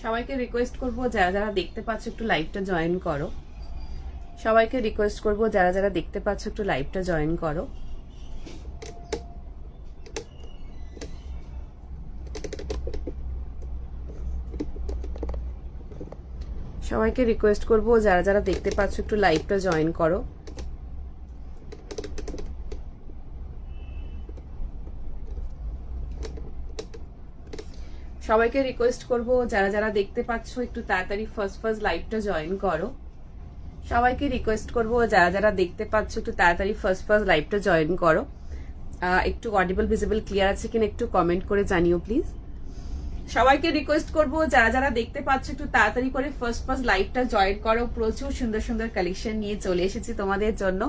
সবাইকে রিকোয়েস্ট করব যারা যারা দেখতে পাচ্ছ একটু লাইভটা জয়েন করো। সবাইকে রিকোয়েস্ট করব যারা যারা দেখতে পাচ্ছ একটু লাইভটা জয়েন করো। সবাইকে রিকোয়েস্ট করব যারা যারা দেখতে পাচ্ছ একটু লাইভটা জয়েন করো। সবাইকে রিকোয়েস্ট করব যারা যারা দেখতে পাচ্ছ একটু তাড়াতাড়ি ফার্স্ট লাইভটা জয়েন করো। সবাইকে রিকোয়েস্ট করব যারা যারা দেখতে পাচ্ছ একটু তাড়াতাড়ি ফার্স্ট লাইভটা জয়েন করো। একটু অডিবল ভিজিবল ক্লিয়ার আছে কিনা একটু কমেন্ট করে জানিও প্লিজ। সবাইকে রিকোয়েস্ট করব যারা যারা দেখতে পাচ্ছ একটু তাড়াতাড়ি করে ফার্স্ট লাইভটা জয়েন করো। প্রচুর সুন্দর সুন্দর কালেকশন নিয়ে চলে এসেছি তোমাদের জন্য।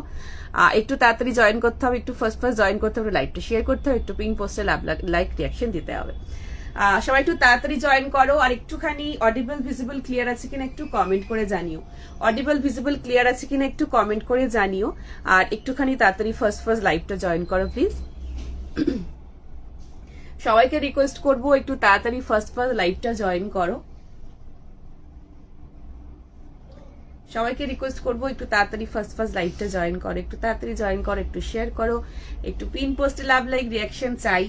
একটু তাড়াতাড়ি জয়েন করতে হবে, একটু ফার্স্ট জয়েন করতে হবে, লাইভটা শেয়ার করতে হবে, একটু পিন পোস্টে লাইক রিয়াকশন দিতে হবে। সবাই একটু তাড়াতাড়ি জয়েন করো। আর একটুখানি অডিবল ভিজিবল ক্লিয়ার আছে কিনা একটু কমেন্ট করে জানিও। অডিবল ভিজিবল ক্লিয়ার আছে কিনা একটু কমেন্ট করে জানিও। আর একটুখানি তাড়াতাড়ি ফার্স্ট লাইভটা জয়েন করো প্লিজ। সবাইকে রিকোয়েস্ট করব একটু তাড়াতাড়ি ফার্স্ট লাইভটা জয়েন করো। সবাইকে রিকোয়েস্ট করব একটু তাড়াতাড়ি ফার্স্ট লাইভটা জয়েন করো। একটু তাড়াতাড়ি জয়েন করো, একটু শেয়ার করো, একটু পিন পোস্টে লাভ লাইক রিয়াকশন চাই।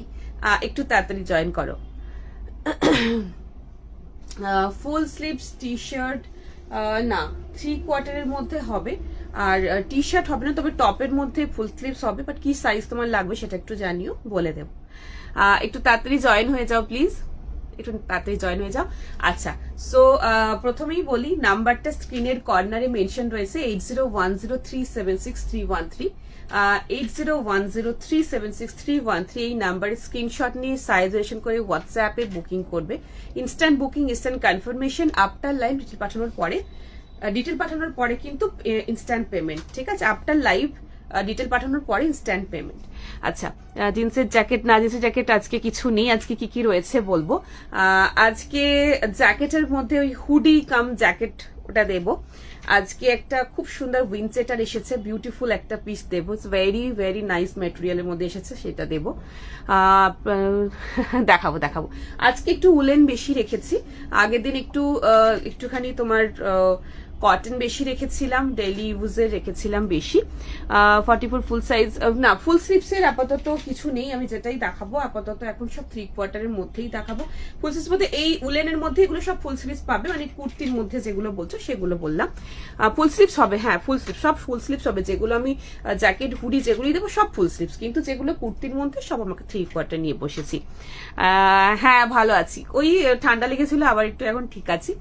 একটু তাড়াতাড়ি জয়েন করো। ফুল স্লিভস টি শার্ট না 3/4 মধ্যে হবে, আর টি শার্ট হবে না, তবে টপের মধ্যে ফুল স্লিভস হবে। বাট কি সাইজ তোমার লাগবে সেটা একটু জানিও, বলে দেব। একটু তাড়াতাড়ি জয়েন হয়ে যাও প্লিজ, একটু তাড়াতাড়ি জয়েন হয়ে যাও। আচ্ছা, সো প্রথমেই বলি, নাম্বারটা স্ক্রিনের কর্নারে মেনশন রয়েছে 8010376313, 8010376313। এই নাম্বারে স্ক্রিনশট নিয়ে সাইজেশন করে হোয়াটসঅ্যাপে বুকিং করবে। Instant booking, instant confirmation, after live detail পাঠানোর পরে কিন্তু ইনস্ট্যান্ট পেমেন্ট। ঠিক আছে, আফটার লাইভ ডিটেল পাঠানোর পরে ইনস্ট্যান্ট পেমেন্ট। আচ্ছা, জিন্সের জ্যাকেট না, জিন্সের জ্যাকেট আজকে কিছু নেই। আজকে কি কি রয়েছে বলবো। আজকে জ্যাকেটের মধ্যে ওই হুডি কাম জ্যাকেট ওটা দেবো। আজকে একটা খুব সুন্দর উইন্ডচেটার এসেছে, বিউটিফুল একটা পিস দেবো, ভেরি ভেরি নাইস মেটেরিয়ালের মধ্যে এসেছে, সেটা দেবো। দেখাবো। আজকে একটু উলেন বেশি রেখেছি, আগের দিন একটুখানি তোমার কটন বেশি রেখেছিলাম, ডেইলি ইউজে রেখেছিলাম বেশি। 44 ফুল সাইজ না, ফুল স্লিভসের আপাতত কিছু নেই। আমি যেটাই দেখাবো আপাতত এখন সব 3/4 মধ্যেই দেখাবো। ফুল স্লিভস মধ্যে এই উলেনের মধ্যে এগুলো সব ফুল স্লিভস পাবে, মানে কুর্তির মধ্যে যেগুলো বলছো সেগুলো বললাম। ফুল স্লিভস হবে, হ্যাঁ ফুল স্লিভস, সব ফুল স্লিভস হবে। যেগুলো আমি জ্যাকেট হুডি যেগুলি দেবো সব ফুল স্লিভস, কিন্তু যেগুলো কুর্তির মধ্যে সব আমাকে 3/4 নিয়ে বসেছি। হ্যাঁ ভালো আছি, ওই ঠান্ডা লেগেছিল, আবার একটু এখন ঠিক আছি।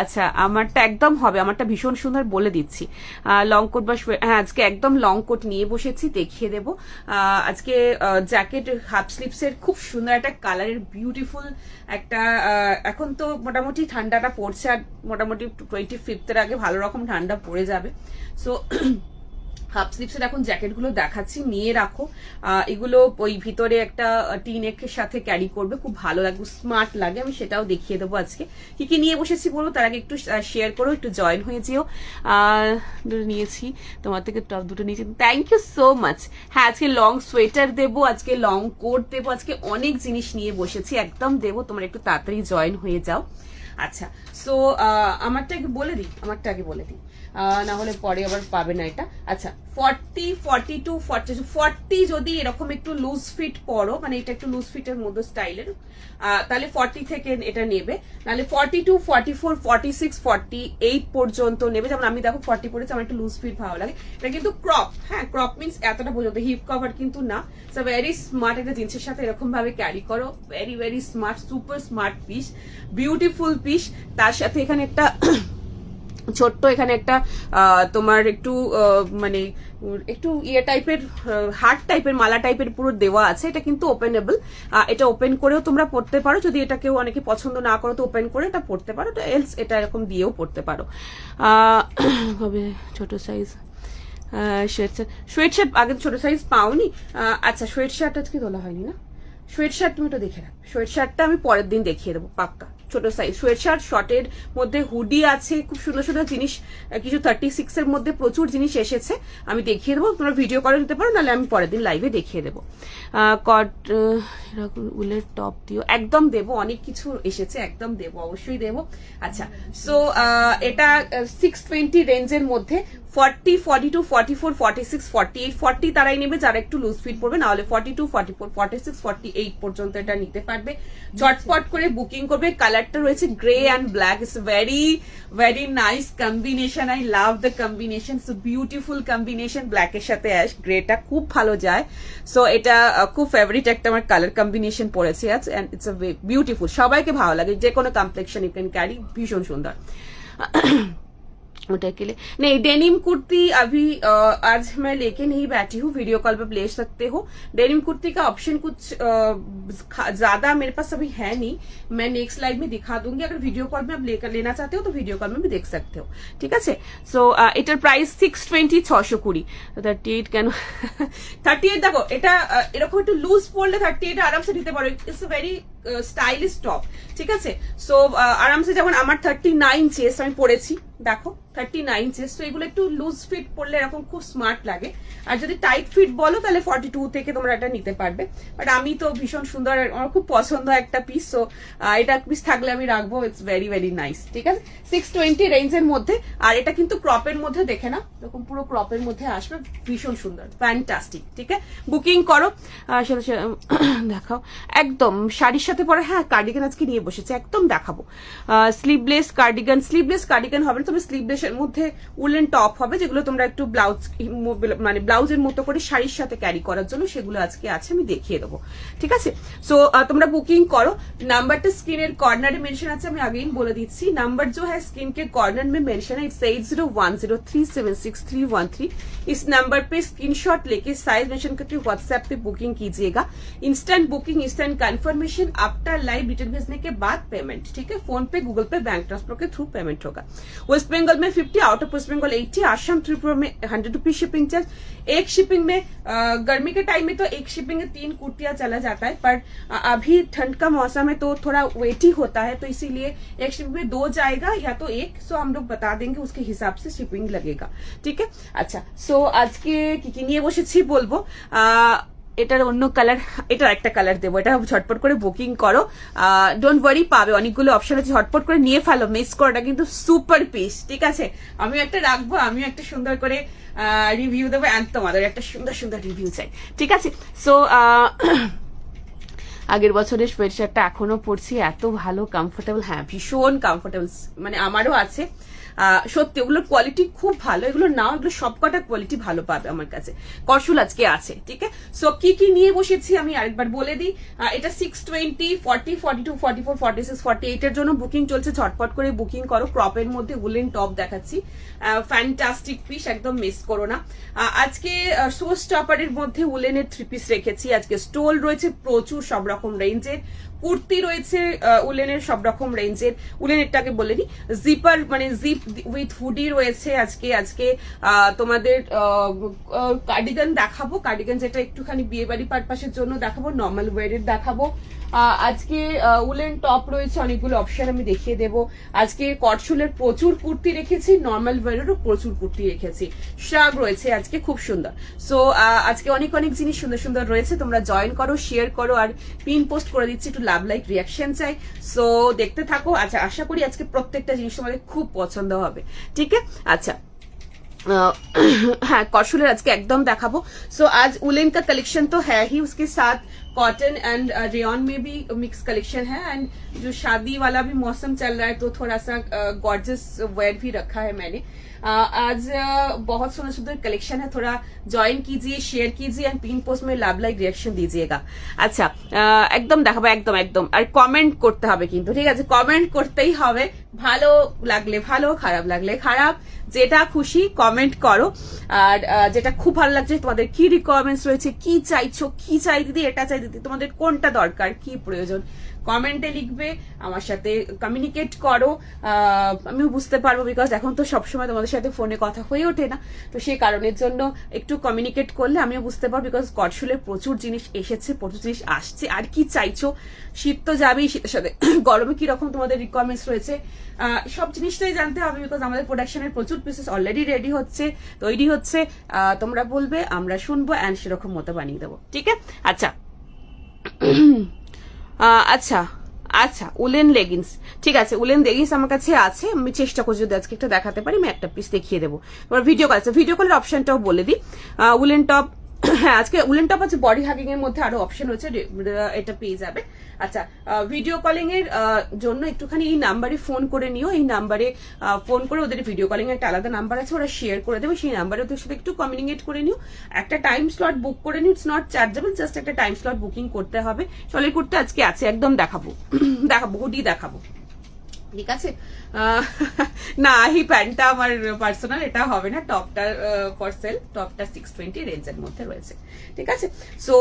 আচ্ছা, আমারটা একদম হবে, আমারটা ভীষণ সুন্দর বলে দিচ্ছি। লং কোট বা হ্যাঁ, আজকে একদম লং কোট নিয়ে বসেছি, দেখিয়ে দেবো। আজকে জ্যাকেট হাফ স্লিভসের খুব সুন্দর একটা কালারের বিউটিফুল একটা, এখন তো মোটামুটি ঠান্ডাটা পড়ছে, আর মোটামুটি 25th আগে ভালো রকম ঠান্ডা পড়ে যাবে। সো হাফ স্লিভসের এখন জ্যাকেটগুলো দেখাচ্ছি, নিয়ে রাখো। এগুলো ওই ভিতরে একটা টিনেকের সাথে ক্যারি করবে, খুব ভালো লাগবে, স্মার্ট লাগে। আমি সেটাও দেখিয়ে দেবো আজকে কি কি নিয়ে বসেছি বলবো, তার আগে একটু শেয়ার করো, একটু জয়েন হয়ে যেও। নিয়েছি তোমার থেকে, টপ দুটো নিয়েছি, থ্যাংক ইউ সো মাচ। হ্যাঁ, আজকে লং সোয়েটার দেবো, আজকে লং কোট দেবো, আজকে অনেক জিনিস নিয়ে বসেছি, একদম দেবো। তোমরা একটু তাড়াতাড়ি জয়েন হয়ে যাও। আচ্ছা, সো আমারটা আগে বলে দিই, না হলে পরে আবার পাবে না এটা। আচ্ছা, 40, 42, 40 যদি এরকম একটু লুজ ফিট পরো, মানে এটা একটু লুজ ফিটের মধ্যে স্টাইলের, তাহলে 40 থেকে এটা নেবে। নাহলে 42, 44, 46, 48 পর্যন্ত নেবে। যেমন আমি দেখো 40 পরেছি, আমার একটু লুজ ফিট ভালো লাগে। এটা কিন্তু ক্রপ, হ্যাঁ ক্রপ মিনস এতটা পর্যন্ত, হিপ কভার কিন্তু না। সো ভেরি স্মার্ট, একটা জিন্সের সাথে এরকম ভাবে ক্যারি করো, very very smart, super smart piece, beautiful piece. তার সাথে এখানে একটা ছোট্ট, এখানে একটা তোমার একটু মানে একটু ইয়ে টাইপের, হার্ট টাইপের, মালা টাইপের পুরো দেওয়া আছে। এটা কিন্তু ওপেনেবল, এটা ওপেন করেও তোমরা পড়তে পারো। যদি এটা কেউ অনেকে পছন্দ না করো তো ওপেন করে এটা পড়তে পারো, তো এলস এটা এরকম দিয়েও পড়তে পারো। হবে ছোট সাইজ সোয়েট শার্ট আগে ছোট সাইজ পাওনি। আচ্ছা, সোয়েট শার্ট আজকে তোলা হয়নি না, সোয়েট শার্ট তুমি ওটা দেখে রাখবে। সোয়েট শার্টটা আমি পরের দিন দেখিয়ে দেবো পাক্কা। ছোট সাইজ সোয়েট শার্ট, শর্টের মধ্যে হুডি আছে, খুব সুন্দর সুন্দর জিনিস, কিছু 36 এর মধ্যে প্রচুর জিনিস এসেছে, আমি দেখিয়ে দেবো, তোমরা ভিডিও করে নিতে পারো, নাহলে আমি পরের দিন লাইভে দেখিয়ে দেবো। এরকম উলের টপ দিও, একদম দেবো, অনেক কিছু এসেছে, একদম দেবো, অবশ্যই দেবো। আচ্ছা, সো এটা 620 রেঞ্জের মধ্যে 40, 42, 44, 46, 48, 40 তারাই নেবে যারা একটু লুজ ফিট পড়বে, নাহলে 42, 44, 46, 48 পর্যন্ত এটা নিতে পারবে। ঝটপট করে বুকিং করবে। কালারটা রয়েছে grey and black, it's very very nice combination, I love the combination, so beautiful combination, ব্ল্যাকের সাথে অ্যাশ গ্রেটা খুব ভালো যায়। সো এটা খুব ফেভারিট একটা আমার কালার কম্বিনেশন পড়েছে আজ, এন্ড ইটস আ বিউটিফুল, সবাইকে ভালো লাগে, যে কোনো কমপ্লেক্সন ইউ ক্যান ক্যারি, ভীষণ সুন্দর। उठा के लिए नहीं, डेनिम कुर्ती अभी आज मैं लेके नहीं बैठी हूँ, वीडियो कॉल पे ले सकते हो। डेनिम कुर्ती का ऑप्शन कुछ ज्यादा मेरे पास अभी है नहीं, मैं नेक्स्ट लाइव में दिखा दूंगी, अगर वीडियो कॉल में आप लेकर लेना चाहते हो तो वीडियो कॉल में भी देख सकते हो, ठीक है। सो এটার প্রাইস 620, 620, 38 কেন 38 দেখো, এটা এরকম একটু লুজ পড়লে 38 আরামসে নিতে পারো, it's a very stylish top, ঠিক আছে। সো আরামসে, যেমন আমার 39 চেস্ট আমি পরেছি, দেখো 39 চেস্ট, তো এগুলো একটু লুজ ফিট পড়লে এরকম খুব স্মার্ট লাগে, আর যদি টাইট ফিট বলো তাহলে 42 থেকে তোমরা এটা নিতে পারবে, বাট আমি তো ভীষণ সুন্দর, আমার খুব পছন্দ একটা পিস, সো এটা পিস থাকলে আমি রাখবো, ইটস ভেরি ভেরি নাইস, ঠিক আছে। 620 রেঞ্জের মধ্যে, আর এটা কিন্তু ক্রপের মধ্যে, দেখে না এরকম পুরো ক্রপের মধ্যে আসবে, ভীষণ সুন্দর, ফ্যান্টাস্টিক, ঠিক আছে। বুকিং করো, দেখাও, একদম শাড়ির সাথে পরে, হ্যাঁ কার্ডিগান আজকে নিয়ে বসেছে, একদম দেখাবো। স্লিভলেস কার্ডিগান, স্লিভলেস কার্ডিগান হবে না, তবে স্লিভলেস এর মধ্যে উলেন টপ হবে, যেগুলো তোমরা একটু ব্লাউজ, মানে ব্লাউজের মতো করে শাড়ির সাথে ক্যারি করার জন্য, সেগুলো আজকে আছে, আমি দেখিয়ে দেবো, ঠিক আছে। সো তোমরা বুকিং করো। নাম্বারটা স্ক্রিনের কর্নারে মেনশন আছে, আমি আগেই বলে দিচ্ছি, নাম্বার जो है स्क्रीन के कॉर्नर में मेंशन है, इट्स 8010376313। इस नंबर पे स्क्रीनशॉट लेके साइज मेंशन करके व्हाट्सएप पे बुकिंग कीजिएगा। Instant booking, instant confirmation, after live return भेजने के बाद पेमेंट, ठीक है। फोन पे, गूगल पे, बैंक ट्रांसफर के थ्रू पेमेंट होगा। वेस्ट बंगाल में 50, आउट ऑफ वेस्ट बंगाल 80, आसाम त्रिपुरा में 100 रुपीज शिपिंग चार्ज। एक शिपिंग में गर्मी के टाइम में तो एक शिपिंग में 3 कुर्तियां चला जाता है, पर अभी ठंड का मौसम है तो थोड़ा वेटी होता है, तो इसीलिए एक शिपिंग में 2 जाएगा या तो 1, सो हम लोग बता देंगे, उसके हिसाब से शिपिंग लगेगा, ठीक है। अच्छा, सो आज के কি নিয়ে বসেছি বলবো, এটার অন্য কালার, এটার একটা কালার দেবো, এটা ঝটপট করে বুকিং করো, ডোন্ট ওয়ারি, পাবে অনেকগুলো অপশন আছে, ঝটপট করে নিয়ে ফেলো, মিস করাটা কিন্তু সুপার পিস, ঠিক আছে। আমিও একটা রাখবো, আমিও একটা সুন্দর করে রিভিউ দেবো, এন্ড তোমাদের একটা সুন্দর সুন্দর রিভিউ চাই, ঠিক আছে। সো আগের বছরের সোয়েটশার্টটা এখনো পরছি, এত ভালো কমফোর্টেবল, হ্যাঁ ভীষণ কমফোর্টেবল, মানে আমারও আছে, সত্যি ওগুলোর কোয়ালিটি খুব ভালো, এগুলো নাও, এগুলো সবকটা কোয়ালিটি ভালো পাবে আমার কাছে। করশুল আজকে আছে, ঠিক আছে। সো কি কি নিয়ে বসেছি আমি আরেকবার বলে দিই, এটা 620, 40, 42, 44, 46, 48 এর জন্য বুকিং চলছে, ঝটপট করে বুকিং করো। ক্রপের মধ্যে উলেন টপ দেখাচ্ছি, ফ্যান্টাস্টিক পিস, একদম মিস করো না। আজকে শো স্টপারের মধ্যে উলেনের 3 পিস রেখেছি, আজকে স্টোল রয়েছে প্রচুর, সব রকম রেঞ্জের কুর্তি রয়েছে, উলেনের সব রকম রেঞ্জের, উলেনেরটাকে বলে নি, জিপার মানে জিপ উইথ হুডি রয়েছে আজকে। আজকে তোমাদের কার্ডিগান দেখাবো, কার্ডিগান যেটা একটুখানি বিয়ে বাড়ি পারপাসের জন্য দেখাবো, নর্মাল ওয়ারের দেখাবো। আজকে উলেন টপ রয়েছে, অনেকগুলো অপশন আমি দেখিয়ে দেবো। আজকে কটশুলের প্রচুর কুর্তি রেখেছি, নর্মাল ওয়ারেরও প্রচুর কুর্তি রেখেছি, শাগ রয়েছে আজকে খুব সুন্দর। সো আজকে অনেক অনেক জিনিস সুন্দর সুন্দর রয়েছে, তোমরা জয়েন করো, শেয়ার করো, আর পিন পোস্ট করে দিচ্ছি, একটু লাভ লাইক রিয়াকশন চাই। সো দেখতে থাকো। আচ্ছা, আশা করি আজকে প্রত্যেকটা জিনিস তোমাদের খুব পছন্দ হবে, ঠিক আছে। আচ্ছা, हाँ कौशल आज के एकदम देखाबो। सो आज उलेन का कलेक्शन तो है ही, उसके साथ कॉटन एंड रेयन में भी मिक्स कलेक्शन है, एंड जो शादी वाला भी मौसम चल रहा है तो थोड़ा सा गॉर्जियस वेयर भी रखा है मैंने। आज बहुत सुंदर सुंदर कलेक्शन है, थोड़ा ज्वाइन कीजिए, शेयर कीजिए, एंड पिन पोस्ट में लाभ लाइक रिएक्शन दीजिएगा। अच्छा, एकदम দেখাবো, একদম একদম, আর কমেন্ট করতে হবে কিন্তু, ঠিক আছে, কমেন্ট করতেই হবে, ভালো লাগলে ভালো, খারাপ লাগলে খারাপ, যেটা খুশি কমেন্ট করো। আর যেটা খুব ভালো লাগছে, তোমাদের কি রিকোয়ারমেন্টস রয়েছে, কি চাইছো, কি চাই দিদি, এটা চাই দিদি, তোমাদের কোনটা দরকার, কি প্রয়োজন, কমেন্টে লিখবে, আমার সাথে কমিউনিকেট করো, আমিও বুঝতে পারবো, বিকজ এখন তো সবসময় তোমাদের সাথে ফোনে কথা হয়ে ওঠে না, তো সেই কারণের জন্য একটু কমিউনিকেট করলে আমিও বুঝতে পারবো, বিকজ কটশুলের প্রচুর জিনিস এসেছে, প্রচুর জিনিস আসছে, আর কি চাইছো, শীত তো যাবেই, শীতের সাথে গরমে কিরকম তোমাদের রিকোয়ারমেন্টস রয়েছে সব জিনিসটাই জানতে হবে, বিকজ আমাদের প্রোডাকশনের প্রচুর পিসেস অলরেডি রেডি হচ্ছে, তৈরি হচ্ছে, তোমরা বলবে, আমরা শুনবো অ্যান্ড সেরকম মতো বানিয়ে দেবো, ঠিক আছে? আচ্ছা আচ্ছা আচ্ছা, উলেন লেগিংস, ঠিক আছে, উলেন লেগিংস আমার কাছে আছে, আমি চেষ্টা করছি যদি আজকে একটা দেখাতে পারি, আমি একটা পিস দেখিয়ে দেবো। তোমার ভিডিও কল আছে, ভিডিও কলের অপশনটাও বলে দিই। উলেন টপ, হ্যাঁ আজকে উলেন টপ আছে, বডি হাগিং এর মধ্যে আরো অপশন হচ্ছে, এটা পেয়ে যাবে। আচ্ছা, ভিডিও কলিং এর জন্য একটুখানি এই নাম্বারে ফোন করে নিও, এই নাম্বারে ফোন করে, ওদের ভিডিও কলিং এর একটা আলাদা নাম্বার আছে, ওরা শেয়ার করে দেবে, সেই নাম্বারে ওদের সাথে একটু কমিউনিকেট করে নিও, একটা টাইম স্লট বুক করে নিও, ইটস নট চার্জেবল, জাস্ট একটা টাইম স্লট বুকিং করতে হবে। চলে করতে আজকে আছে, একদম দেখাবো দেখাবো, হুডি দেখাবো, ঠিক আছে? না এই প্যান্টটা আমার পার্সোনাল, এটা হবে না, টপটা ফর সেল, টপটা 620 রেঞ্জের মধ্যে রয়েছে, ঠিক আছে? সো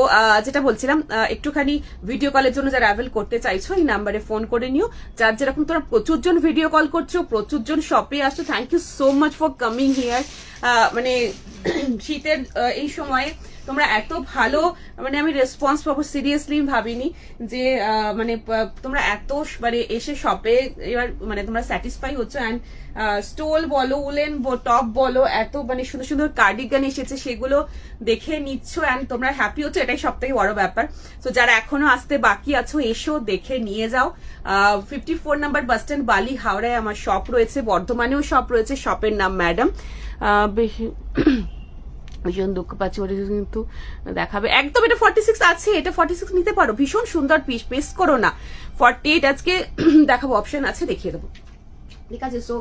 যেটা বলছিলাম, একটুখানি ভিডিও কলের জন্য যারা অ্যাভেল করতে চাইছো এই নাম্বারে ফোন করে নিও, যার যেরকম তোমরা প্রচুর জন ভিডিও কল করছো, প্রচুর জন শপে আসছো, thank you so much for coming here. মানে শীতের এই সময়ে তোমরা এত ভালো, মানে আমি রেসপন্স পাবো সিরিয়াসলি ভাবিনি যে মানে তোমরা এত মানে এসে শপে এবার মানে তোমরা স্যাটিসফাই হচ্ছে, অ্যান্ড স্টোল বলো, উলেন টপ বলো, এত মানে সুন্দর সুন্দর কার্ডিগান এসেছে, সেগুলো দেখে নিচ্ছ অ্যান্ড তোমরা হ্যাপি হচ্ছে, এটাই সব থেকে বড় ব্যাপার। তো যারা এখনো আসতে বাকি আছো, এসো দেখে নিয়ে যাও। 54 নাম্বার বাস স্ট্যান্ড, বালি, হাওড়ায় আমার শপ রয়েছে, বর্ধমানেও শপ রয়েছে, শপের নাম ম্যাডাম। ভীষণ দুঃখ পাচ্ছি, ওটা কিন্তু দেখাবে একদম, এটা 46 আছে, এটা 46 নিতে পারো, ভীষণ সুন্দর পিস, মিস করো না। 48 আজকে দেখাবো, অপশন আছে, দেখিয়ে দেবো, ঠিক আছে? সো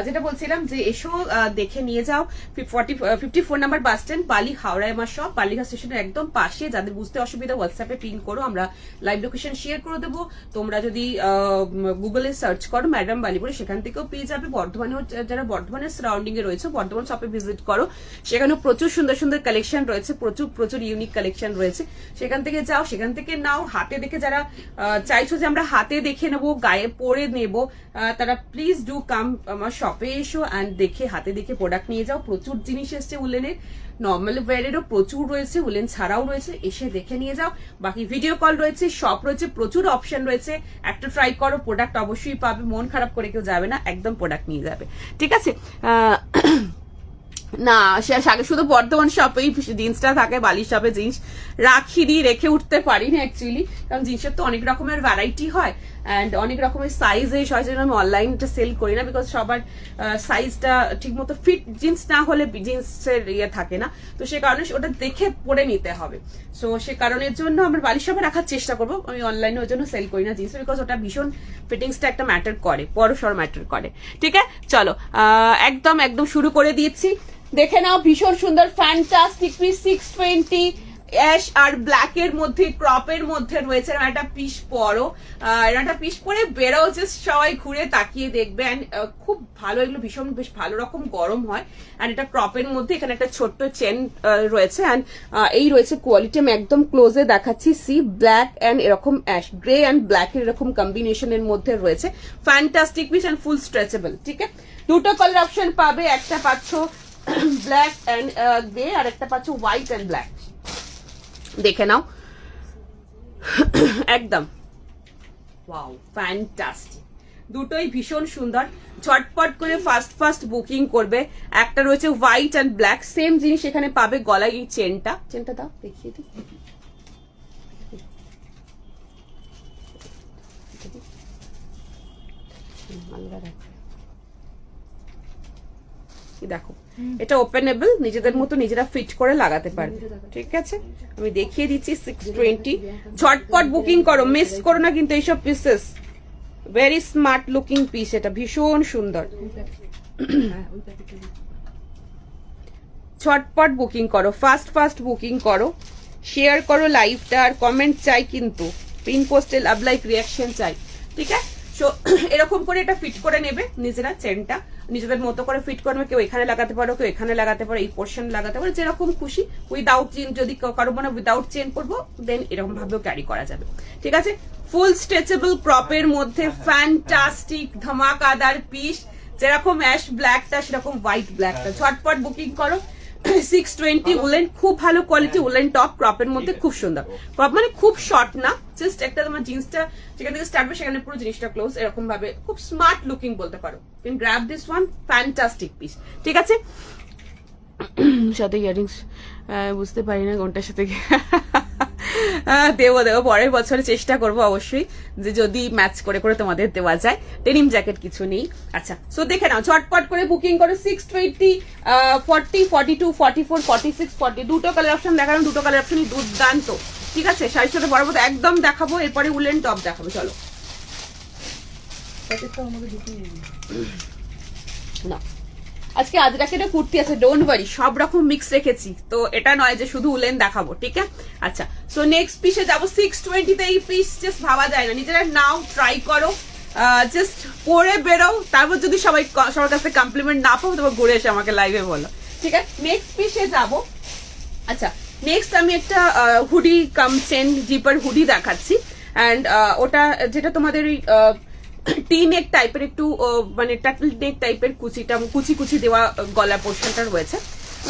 যেটা বলছিলাম যে এসো দেখে নিয়ে যাও। 54 নাম্বার বাস স্ট্যান্ড, বালি, হাওড়ায় আমার শপ, বালিঘাট স্টেশনের একদম পাশে। যাদের বুঝতে অসুবিধা হোয়াটসঅ্যাপে পিন করো, আমরা লাইভ লোকেশন শেয়ার করে দেবো। তোমরা যদি গুগলে সার্চ করো ম্যাডাম বালিপুরে, সেখান থেকেও পেয়ে যাবে। বর্ধমানেও যারা বর্ধমানের সারাউন্ডিং এ রয়েছে, বর্ধমান শপে ভিজিট করো, সেখানেও প্রচুর সুন্দর সুন্দর কালেকশন রয়েছে, প্রচুর প্রচুর ইউনিক কালেকশন রয়েছে, সেখান থেকে যাও, সেখান থেকে নাও। হাতে দেখে যারা চাইছো যে আমরা হাতে দেখে নেবো, গায়ে পরে নেবো, তারা প্লিজ ডু কাম আমার শপে এসো অ্যান্ড দেখে, হাতে দেখে প্রোডাক্ট নিয়ে যাও। প্রচুর জিনিস এসছে উলেনের, নর্মাল ওয়্যারেরও প্রচুর রয়েছে, উলেন ছাড়াও রয়েছে, এসে দেখে নিয়ে যাও। বাকি ভিডিও কল রয়েছে, শপ রয়েছে, প্রচুর অপশন রয়েছে, একটা ট্রাই করো, প্রোডাক্ট অবশ্যই পাবে, মন খারাপ করে কেউ যাবে না, একদম প্রোডাক্ট নিয়ে যাবে, ঠিক আছে? না শুধু বর্ধমান শপেই জিন্সটা থাকে, বালির শপে জিন্স রাখিনি, রেখে উঠতে পারি না অ্যাকচুয়ালি, কারণ জিন্সের তো অনেক রকমের ভ্যারাইটি হয় অ্যান্ড অনেক রকমের সাইজে হয়, জন্য আমি অনলাইনটা সেল করি না, বিকজ সবার সাইজটা ঠিক মতো ফিট জিন্স না হলে জিন্সের ইয়ে থাকে না, তো সে কারণে ওটা দেখে পরে নিতে হবে। সো সে কারণের জন্য আমার বালির শপে রাখার চেষ্টা করবো, আমি অনলাইনে ওই জন্য সেল করি না জিন্স, বিকজ ওটা ভীষণ ফিটিংসটা একটা ম্যাটার করে, বড়সড় ম্যাটার করে, ঠিক আছে? চলো একদম একদম শুরু করে দিচ্ছি, দেখে নাও। ভীষণ সুন্দর ফ্যান্টাস্টিক পিস, 620 অ্যাশ আর ব্ল্যাক এর মধ্যে, ক্রপের মধ্যে রয়েছে। একটা পিস পরো, একটা পিস পরে বেরো, জাস্ট সবাই ঘুরে তাকিয়ে দেখবে, অ্যান্ড খুব ভালো, এগুলো ভীষণ বেশ ভালো রকম গরম হয়। অ্যান্ড এটা ক্রপের মধ্যে, এখানে একটা ছোট্ট চেন রয়েছে, অ্যান্ড এই রয়েছে কোয়ালিটি, আমি একদম ক্লোজে দেখাচ্ছি, সি ব্ল্যাক অ্যান্ড এরকম অ্যাশ গ্রে অ্যান্ড ব্ল্যাক এর এরকম কম্বিনেশনের মধ্যে রয়েছে। Fantastic piece and full stretchable, ঠিক আছে? দুটো কালার অপশন পাবে, একটা পাচ্ছ ব্ল্যাক অ্যান্ড গ্রে, আর একটা পাচ্ছ হোয়াইট অ্যান্ড ব্ল্যাক, দেখে নাও একদম ওয়াও, ফ্যান্টাস্টিক, দুটোই ভীষণ সুন্দর। ঝটপট করে ফাস্ট বুকিং করবে। একটা রয়েছে হোয়াইট অ্যান্ড ব্ল্যাক, সেম জিনিস এখানে পাবে, গলায় এই চেনটা দাও, দেখিয়ে দিই, দেখো এটা ওপেনেবল, নিজেদের মতো নিজেরা ফিট করে লাগাতে পারবে, ঠিক আছে? আমি দেখিয়ে দিচ্ছি 620, ঝটপট বুকিং করো, মিস করো না কিন্তু এইসব pieces, very smart looking piece, এটা ভীষণ সুন্দর। ঝটপট বুকিং করো, ফাস্ট বুকিং করো, শেয়ার করো লাইভটা, আর কমেন্ট চাই কিন্তু, পিন পোস্টে লাভ লাইক রিয়াকশন চাই, ঠিক আছে? সো এরকম করে এটা ফিট করে নেবে নিজেরা চেনটা, নিজেদের মতো করে ফিট করবে, কেউ এখানে লাগাতে পারো, কেউ এখানে লাগাতে পারো, এই পোর্শন লাগাতে পারো, যেরকম খুশি। উইদাউট চেন যদি কারো মনে উইদাউট চেন পরবো দেন এরকম ভাবেও ক্যারি করা যাবে, ঠিক আছে। ফুল স্ট্রেচেবল ক্রপের মধ্যে ফ্যান্টাস্টিক ধামাকাদার পিস, যেরকম অ্যাশ ব্ল্যাকটা সেরকম হোয়াইট ব্ল্যাকটা, ঝটপট বুকিং করো। 620 উলেন, খুব ভালো কোয়ালিটি উলেন টপ, ক্রপের মধ্যে খুব সুন্দর। ক্রপ মানে খুব শর্ট না, জাস্ট একটা তোমার জিন্সটা যেখান থেকে স্টার্ট হবে সেখানে পুরো জিনিসটা ক্লোজ, এরকম ভাবে খুব স্মার্ট লুকিং বলতে পারো। Can grab this one, fantastic piece, ঠিক আছে। সাথে ইয়ারিংস বুঝতে পারি না কোনটার সাথে দেবো পরের বছরে চেষ্টা করবো অবশ্যই, যে যদি ম্যাচ করে করে তোমাদের দেওয়া যায়। ডেনিম জ্যাকেট কিছু নেই। আচ্ছা, সো দেখে নাও, ঝটপট করে বুকিং করো। 620, 40, 42, 44, 46, 40 দুটো কালার অপশন দেখানো, দুটো কালার অপশনই দুর্দান্ত, ঠিক আছে। শাড়ির সাথে বড় মতো একদম দেখাবো, এরপরে উলেন টপ দেখাবো, চলো না। আজকে আজরাকেরও কুর্তি আছে, ডোন্ট ওয়ারি, সব রকম মিক্স রেখেছি, তো এটা নয় যে শুধু উলেন দেখাবো, ঠিক আছে। আচ্ছা, সো নেক্সট পিসে যাবো। 620 তে এই পিস জাস্ট ভাবা যায় না, নিজেরা নাও, ট্রাই করো, জাস্ট পরে বেরো, তারপর যদি সবার কাছে কমপ্লিমেন্ট না পাবো তারপর ঘুরে এসে আমাকে লাইভে বলো, ঠিক আছে। নেক্সট পিসে যাবো। আচ্ছা, নেক্সট আমি একটা হুডি কাম চেন জিপার হুডি দেখাচ্ছি, অ্যান্ড ওটা যেটা তোমাদের ওই টি নেক টাইপের একটু মানে টাটল নেক টাইপের কুচি কুচি দেওয়া গলা পোর্শনটা রয়েছে,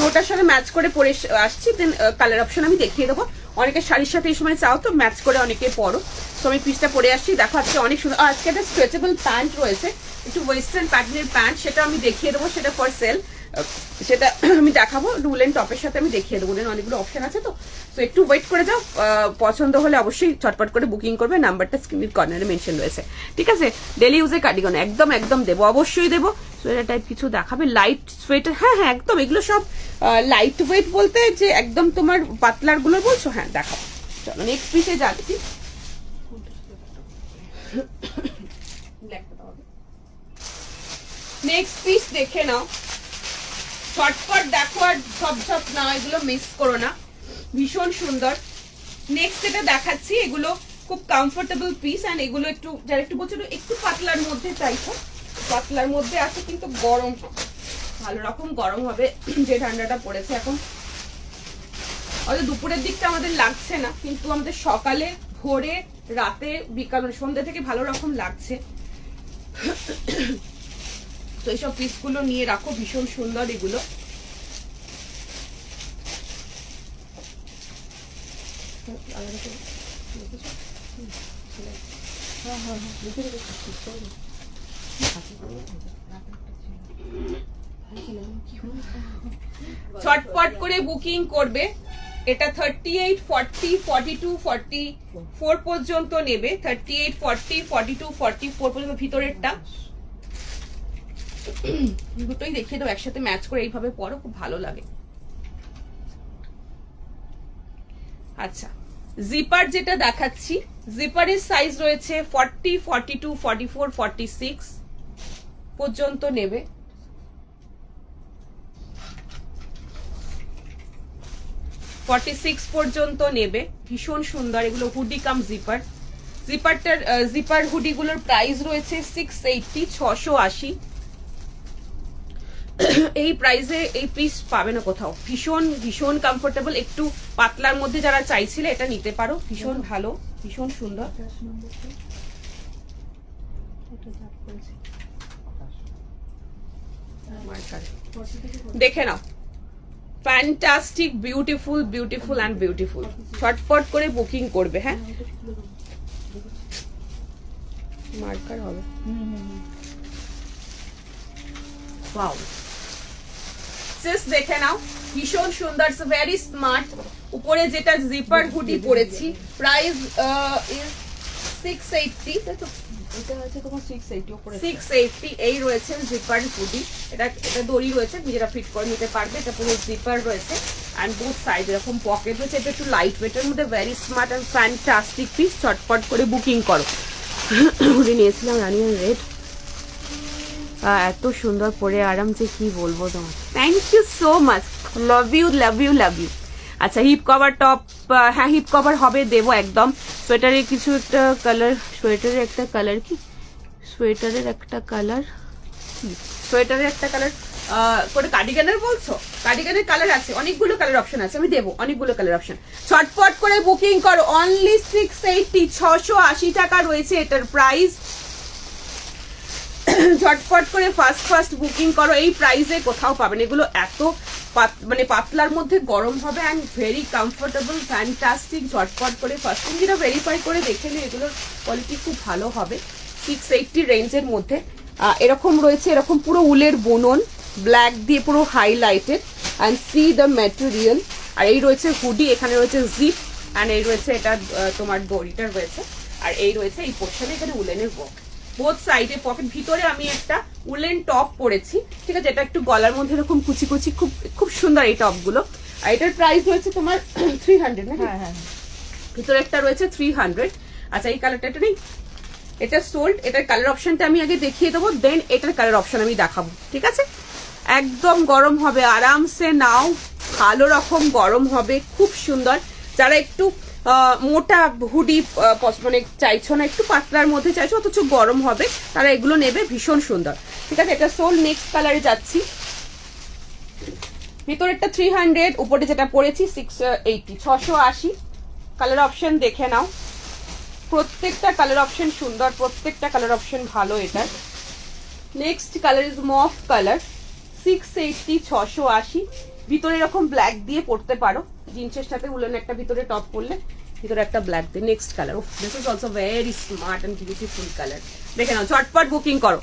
ওটার সাথে ম্যাচ করে পরে আসছি। দেন কালার অপশন আমি দেখিয়ে দেবো। অনেকে শাড়ির সাথে এই সময় চাও তো ম্যাচ করে অনেকে পরো, তো আমি পিসটা পরে আসছি, দেখো আজকে অনেক সুন্দর। আজকে একটা স্ট্রেচেবল প্যান্ট রয়েছে, একটু ওয়েস্টার্ন প্যাটার্নের প্যান্ট, সেটা আমি দেখিয়ে দেবো, সেটা ফর সেল, সেটা আমি দেখাবো। উলেন টপের সাথে আমি দেখিয়ে দেবো, দেন অনেকগুলো অপশন আছে তো একটু ওয়েট করে যাও। পছন্দ হলে অবশ্যই চটপট করে বুকিং করবে, নাম্বারটা স্ক্রিনের কর্নারে মেনশন রয়েছে, ঠিক আছে। ডেলি ইউজের কার্ডিগান একদম একদম দেবো, অবশ্যই দেবো। সোয়েটার টাইপ কিছু দেখাবে, লাইট সোয়েটার, হ্যাঁ হ্যাঁ একদম, এগুলো সব লাইট ওয়েট বলতে যে একদম তোমার পাতলার গুলো বলছো, হ্যাঁ দেখাবো। চলো নেক্সট পিসে যাচ্ছি। নেক্সট পিস দেখে নাও, শর্টকাট দেখো, আর সব না, এগুলো মিস করো না, ভীষণ সুন্দর। নেক্সট যেটা দেখাচ্ছি, এগুলো খুব কমফোর্টেবল পিস, এন্ড এগুলো একটু যারা একটু বলছো একটু পাতলার মধ্যে চাইছো, পাতলার মধ্যে আছে, কিন্তু গরম, ভালো রকম গরম হবে, যে ঠান্ডাটা পড়েছে এখন। হয়তো দুপুরের দিকটা আমাদের লাগছে না, কিন্তু আমাদের সকালে, ভোরে, রাতে, বিকাল, সন্ধ্যে থেকে ভালো রকম লাগছে। তো এইসব পিসগুলো নিয়ে রাখো, ভীষণ সুন্দর এগুলো। ছটপট করে বুকিং করবে। এটা 38, 40, 42, 44 পর্যন্ত নেবে, 38, 40, 42, 44 পর্যন্ত ভিতরেরটা। দুটোই দেখিয়ে দাও একসাথে ম্যাচ করে, এইভাবে পরো, খুব ভালো লাগে। আচ্ছা, জিপার যেটা দেখাচ্ছি, জিপারের সাইজ রয়েছে 40, 42, 44, 46 পর্যন্ত নেবে। পর্যন্ত নেবে, ভীষণ সুন্দর এগুলো। হুডি কাম জিপার, জিপার হুডি গুলোর প্রাইস রয়েছে 680, 680। এই প্রাইসে এই পিস পাবে না কোথাও, ভীষণ ভীষণ কমফোর্টেবল, একটু পাতলার মধ্যে যারা চাইছিলে এটা নিতে পারো, ভীষণ ভালো, ভীষণ সুন্দর। দেখে নাও, fantastic, beautiful beautiful and beautiful. ছটপট করে বুকিং করবে, হ্যাঁ মার্কার হবে। ওয়াও, জাস্ট দেখে নাও, ভীষণ সুন্দর, ভেরি স্মার্ট। উপরে যেটা জিপার হুডি পরেছি, প্রাইস ইজ 680, তো এটা আছে তোমার 680 উপরে 680 এই রয়েছে জিপার হুডি। এটা দড়ি রয়েছে, নিজেরা ফিট করে নিতে পারবে। এটা পুরো জিপার রয়েছে, এন্ড বোথ সাইড এরকম পকেট রয়েছে। এটা একটু লাইট ওয়েটের মধ্যে, very smart and fantastic piece. চটপট করে বুকিং করো। হুডি নিয়েছিলাম রানিয়ান রেড, এত সুন্দর পরে আরাম, যে কি বলবো তোমার। Thank you so much, love you love you love you. আচ্ছা, হিপ কভার টপ, হ্যাঁ হিপ কভার হবে, দেবো একদম। সোয়েটারের কিছু একটা কালার, সোয়েটারের একটা কালার কি, সোয়েটারের একটা কালার, সোয়েটারের একটা কালার, করে কার্ডিগানের বলছো, কার্ডিগানের কালার আছে, অনেকগুলো কালার অপশন আছে, আমি দেবো অনেকগুলো কালার অপশন। ছটপট করে বুকিং করো, অনলি 680, 680 টাকা রয়েছে এটার প্রাইস। ঝটপট করে ফার্স্ট বুকিং করো, এই প্রাইসে কোথাও পাবেন। এগুলো এত মানে পাতলার মধ্যে গরম হবে অ্যান্ড ভেরি কমফোর্টেবল, ফ্যান্টাস্টিক। ঝটপট করে ফার্স্ট যেটা ভেরিফাই করে দেখে নিই, এগুলোর কোয়ালিটি খুব ভালো হবে। 680 রেঞ্জের মধ্যে এরকম রয়েছে, এরকম পুরো উলের বুনন, ব্ল্যাক দিয়ে পুরো highlighted and see the material. আর এই রয়েছে হুডি, এখানে রয়েছে জিপ অ্যান্ড এই রয়েছে এটা তোমার দড়িটা রয়েছে, আর এই রয়েছে এই পোর্শনে এখানে উলেনের ওয়ার্ক, বোথ সাইডে পকেট। ভিতরে আমি একটা উলেন টপ পরেছি, ঠিক আছে, এটা একটু গলার মধ্যে এরকম কুচি কুচি, খুব খুব সুন্দর এই টপগুলো। আর এটার প্রাইস রয়েছে তোমার 300 না? হ্যাঁ, ভিতরে একটা রয়েছে 300। আচ্ছা, এই কালারটা এটা নেই, এটা সোল্ড। এটার কালার অপশনটা আমি আগে দেখিয়ে দেবো, দেন এটার কালার অপশন আমি দেখাবো, ঠিক আছে। একদম গরম হবে, আরামসে নাও, ভালো রকম গরম হবে, খুব সুন্দর। যারা একটু মোটা হুডি মানে চাইছো না, একটু পাতলার মধ্যে চাইছো অথচ গরম হবে, তারা এগুলো নেবে, ভীষণ সুন্দর, ঠিক আছে। এটা সোল। নেক্সট কালারে যাচ্ছি, ভিতরেরটা 300, উপরে যেটা পড়েছি 680, 680। কালার অপশন দেখে নাও, প্রত্যেকটা কালার অপশন সুন্দর, প্রত্যেকটা কালার অপশন ভালো এটার। Next colour is মফ colour, 680, 680। ভিতরে এরকম ব্ল্যাক দিয়ে পড়তে পারো, জিন্সের সাথে উলেন একটা ভিতরে টপ পরলে, ভিতরে একটা ব্ল্যাক দিয়ে। Next colour, this is also very smart and beautiful colour. দেখে নাও, ঝটপট বুকিং করো।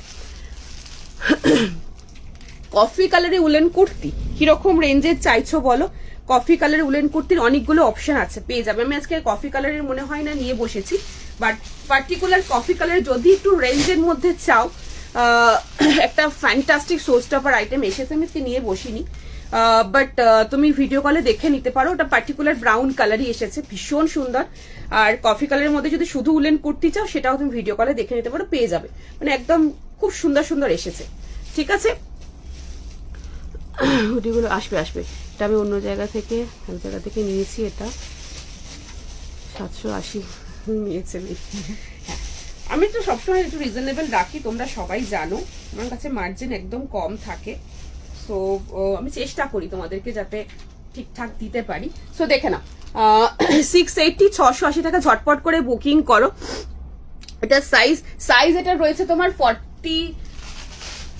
কফি কালারে উলেন কুর্তি কিরকম রেঞ্জের চাইছো বলো? কফি কালারের উলেন কুর্তির অনেকগুলো অপশন আছে, পেয়ে যাবে। আমি আজকে কফি কালারের মনে হয় না নিয়ে বসেছি, বাট পার্টিকুলার কফি কালার যদি একটু রেঞ্জের মধ্যে চাও, একটা ফ্যান্টাস্টিক শোস্টপার আইটেম এসেছে, আমি নিয়ে বসিনি, বাট তুমি ভিডিও কলে দেখে নিতে পারো। ওটা পার্টিকুলার ব্রাউন কালারই এসেছে, ভীষণ সুন্দর। আর কফি কালারের মধ্যে যদি শুধু উলেন কুর্তি চাও, সেটাও তুমি ভিডিও কলে দেখে নিতে পারো, পেয়ে যাবে। মানে একদম খুব সুন্দর সুন্দর এসেছে, ঠিক আছে। হুডিগুলো আসবে, এটা আমি অন্য জায়গা থেকে নিয়েছি, এটা 780 নিয়েছে। হ্যাঁ, আমি তো সবসময় একটু রিজনেবল রাখি, তোমরা সবাই জানো আমার কাছে মার্জিন একদম কম থাকে। সো আমি চেষ্টা করি তোমাদেরকে যাতে ঠিকঠাক দিতে পারি। সো দেখে নাও, 680, 680 টাকা। ঝটপট করে বুকিং করো। এটা সাইজ এটা রয়েছে তোমার 40,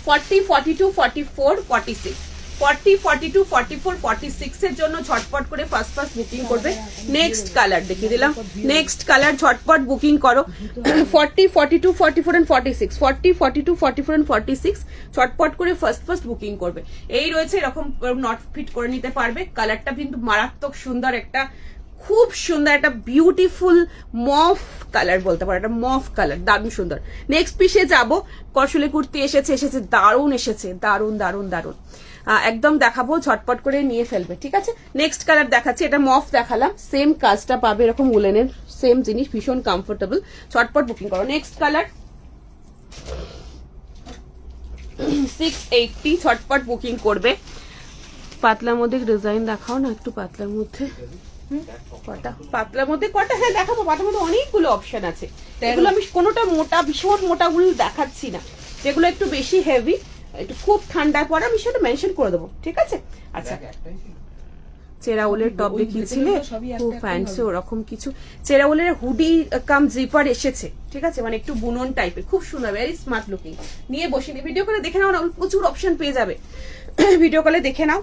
42, 44, 46, 40, 42, 44, 46 এর জন্য ঝটপট করে ফার্স্ট বুকিং করবে। নেক্সট কালার দেখিয়ে দিলাম, নেক্সট কালার ঝটপট বুকিং করো। 40, 42, 44 and 46, 40, 42, 44 and 46 ঝটপট করে ফার্স্ট বুকিং করবে। এই রয়েছে, এরকম নট ফিট করে নিতে পারবে। কালারটা কিন্তু মারাত্মক সুন্দর, একটা খুব সুন্দর একটা বিউটিফুল মফ কালার বলতে পারো, একটা মফ কালার, দারুণ সুন্দর। নেক্সট পিসে যাবো, কসুলে কুর্তি এসেছে, দারুণ এসেছে, দারুণ দারুণ দারুণ, একদম দেখাবো, ঝটপট করে নিয়ে ফেলবে, ঠিক আছে। নেক্সট কালার দেখাচ্ছি, এটা মফ দেখালাম, সেম কাজটা পাবে এরকম উলেনের, সেম জিনিস, ভীষণ কমফোর্টেবল। ঝটপট বুকিং করো। নেক্সট কালার 680, ঝটপট বুকিং করবে। পাতলার মধ্যে ডিজাইন দেখাও না, একটু পাতলার মধ্যে পাতলার মধ্যে কটা, হ্যাঁ দেখাবো। পাতলার মধ্যে অনেকগুলো অপশন আছে, এগুলো আমি কোনোটা মোটা, ভীষণ মোটাগুলো দেখাচ্ছি না, যেগুলো একটু বেশি হেভি, একটু খুব ঠান্ডা পড়া, আমি সেটা মেনশন করে দেবো, ঠিক আছে। আচ্ছা, চেরাউলের টপ দেখিয়েছিলে, খুব ফ্যান্সি ওরকম কিছু। চেরাউলের হুডি কাম জিপার এসেছে, ঠিক আছে, মানে একটু বুনন টাইপের, খুব সুন্দর, ভেরি স্মার্ট লুকিং। নিয়ে বসিনি, ভিডিও করে দেখে নাও না, প্রচুর অপশন পেয়ে যাবে, ভিডিও কলে দেখে নাও।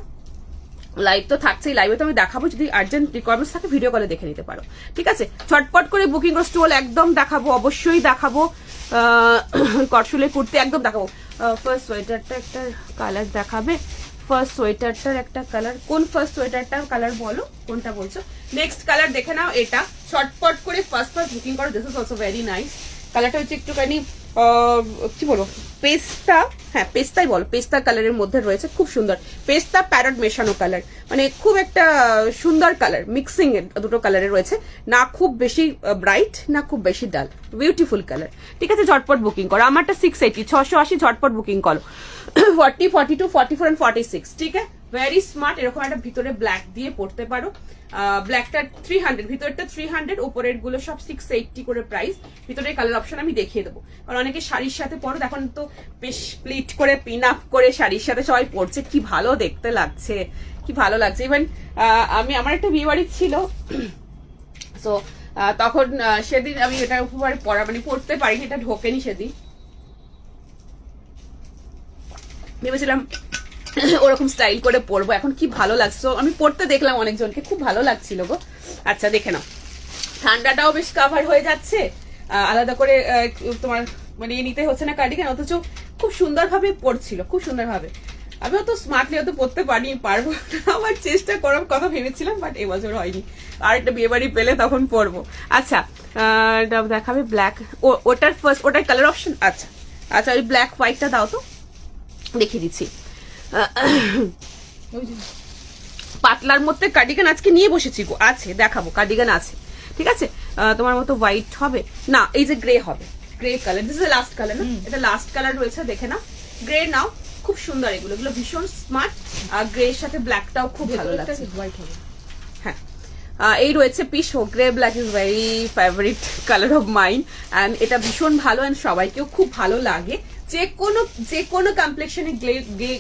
লাইভ তো থাকছেই, লাইভে তো আমি দেখাবো, যদি আর্জেন্ট রিকোয়ারমেন্টস থাকে ভিডিও কলে দেখে নিতে পারো, ঠিক আছে। ঝটপট করে বুকিং করো। স্টল একদম দেখাবো, অবশ্যই দেখাবো। কটসুলে কুর্তি একদম দেখাবো। ফার্স্ট সোয়েটারটা একটা কালার দেখাবে, ফার্স্ট সোয়েটারটার একটা কালার, কোন ফার্স্ট সোয়েটারটার কালার বলো, কোনটা বলছো। নেক্সট কালার দেখে নাও, এটা ঝটপট করে ফার্স্ট বুকিং করো। This is also very nice. কালারটা হচ্ছে একটুখানি কি বলবো, পেস্তা, হ্যাঁ পেস্তাই বলো, পেস্তা কালারের মধ্যে রয়েছে, খুব সুন্দর পেস্তা প্যারট মেশানো কালার, মানে খুব একটা সুন্দর কালার, মিক্সিং এর দুটো কালারে রয়েছে, না খুব বেশি ব্রাইট না খুব বেশি ডাল, বিউটিফুল কালার, ঠিক আছে। ঝটপট বুকিং করো। আমারটা 680, 680, ঝটপট বুকিং করো। 40, 42, 44 and 46, ঠিক আছে। Very smart. এরকম একটা ভিতরে ব্ল্যাক দিয়ে পড়তে পারো। ব্ল্যাকটা 300, ভিতরটা 300, উপরের গুলো সব 680 করে প্রাইস। ভিতরের কালার অপশন আমি দেখিয়ে দেবো, কারণ অনেকে শাড়ির সাথে পরো, এখন তো বেশ প্লিট করে পিন আপ করে শাড়ির সাথে সবাই পরছে, কি ভালো দেখতে লাগছে, কি ভালো লাগছে। ইভেন আমার একটা বিয়ে বাড়ি ছিল, তো তখন সেদিন আমি এটা উপরে পরা মানে পড়তে পারিনি, এটা ঢোকেনি সেদিন, ভেবেছিলাম ওরকম স্টাইল করে পরবো, এখন কি ভালো লাগছে। আমি পড়তে দেখলাম অনেকজনকে, খুব ভালো লাগছিল গো। আচ্ছা দেখে নাও, ঠান্ডাটাও বেশ কাভার হয়ে যাচ্ছে, আলাদা করে তোমার মানে নিতে হচ্ছে না কার্ডিগান, অথচ খুব সুন্দরভাবে পড়ছিল, খুব সুন্দরভাবে। আমিও তো স্মার্টলি অত পড়তে পারবো না, আমার চেষ্টা করার কথা ভেবেছিলাম, বাট এবছর হয়নি। আর একটা বিয়ে বাড়ি পেলে তখন পরবো। আচ্ছা দেখাবে ব্ল্যাক, ওটার ফার্স্ট, ওটার কালার অপশন। আচ্ছা আচ্ছা, ওই ব্ল্যাক হোয়াইটটা দাও তো, দেখিয়ে দিচ্ছি। পাতলার মধ্যে কার্ডিগান আজকে নিয়ে বসেছি গো, আছে দেখাবো, কার্ডিগান আছে, ঠিক আছে। তোমার মতো হোয়াইট হবে না, এই যে গ্রে হবে, grey colour, this is the last colour না, এটা লাস্ট কালার রয়েছে, দেখে নাও। গ্রে নাও, খুব সুন্দর, এগুলো ভীষণ স্মার্ট। আর গ্রে এর সাথে ব্ল্যাকটাও খুব ভালো লাগছে, হোয়াইট হবে। হ্যাঁ এই রয়েছে piece, grey black is very favourite colour of mine, and এটা ভীষণ ভালো, অ্যান্ড সবাইকেও খুব ভালো লাগে। যে কোনো কমপ্লেকশনে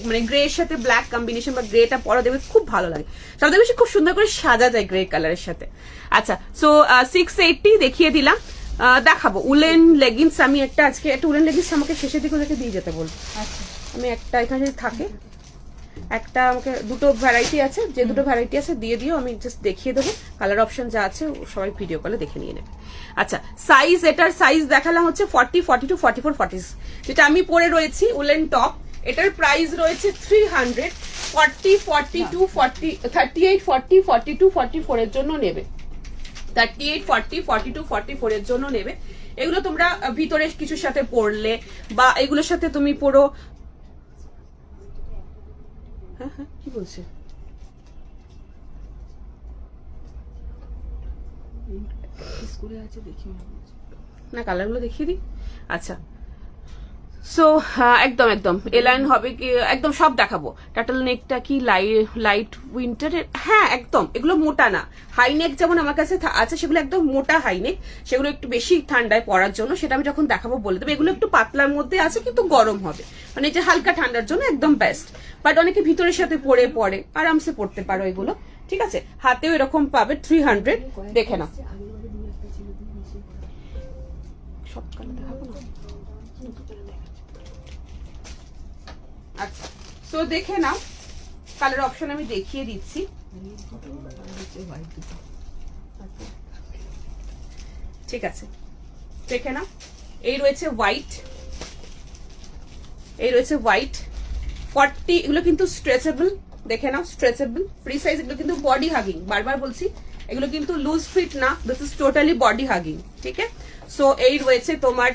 মানে গ্রে এর সাথে ব্ল্যাক কম্বিনেশন বা গ্রেটা পরা দেবে, খুব ভালো লাগে। সবথেকে বেশি খুব সুন্দর করে সাজা যায় গ্রে কালারের সাথে। আচ্ছা সো 680 দেখিয়ে দিলাম। দেখাবো উলেন লেগিংস, আমি একটা আজকে একটা উলেন লেগিংস আমাকে শেষের দিকে ওদেরকে দিয়ে যেতে বলবো। আচ্ছা আমি একটা এখানে যদি থাকে, একটা আমাকে দুটো ভ্যারাইটি আছে, যে দুটো ভ্যারাইটি আছে দিয়ে দিও, আমি জাস্ট দেখিয়ে দেবো, কালার অপশন যা আছে সবাই ভিডিও কলে দেখে নিয়ে নেবে। আচ্ছা সাইজ, এটার সাইজ দেখালাম হচ্ছে 40, 42, 44, 40, যেটা আমি পরে রয়েছি উলেন টপ, এটার প্রাইস রয়েছে 300, 40, 42, 40, 38, 40, 42, 44 এর জন্য নেবে, 38, 40, 42, 44 এর জন্য নেবে। এগুলো তোমরা ভিতরে কিছুর সাথে পরলে বা এগুলোর সাথে তুমি পরো। হ্যাঁ হ্যাঁ কি বলছে, না কালারগুলো দেখিয়ে দিই। আচ্ছা সো একদম একদম এলাইন হবে কি, একদম সব দেখাবো। টার্টল নেকটা কি লাইট উইন্টারের, হ্যাঁ একদম, এগুলো মোটা না। হাই নেক যেমন আমার কাছে আছে, সেগুলো একদম মোটা হাই নেক, সেগুলো একটু বেশি ঠান্ডায় পরার জন্য, সেটা আমি যখন দেখাবো বলে দেবো। এগুলো একটু পাতলার মধ্যে আছে, কিন্তু গরম হবে, মানে যে হালকা ঠান্ডার জন্য একদম বেস্ট। বাট অনেকে ভিতরের সাথে পরে আরামসে পড়তে পারো এগুলো, ঠিক আছে। হাতেও এরকম পাবে 300, দেখে নাও। সব কালার দেখাবো না, আচ্ছা সো দেখে নাও, কালার অপশন আমি দেখিয়ে দিচ্ছি। ঠিক আছে দেখে নাও, এই রয়েছে হোয়াইট, এই রয়েছে হোয়াইট 40, এগুলো কিন্তু স্ট্রেচেবল, দেখে নাও স্ট্রেচেবল, ফ্রি সাইজ, এগুলো কিন্তু বডি হাগিং, বারবার বলছি এগুলো কিন্তু লুজ ফিট না, this is totally body hugging, ঠিক আছে। সো এই রয়েছে তোমার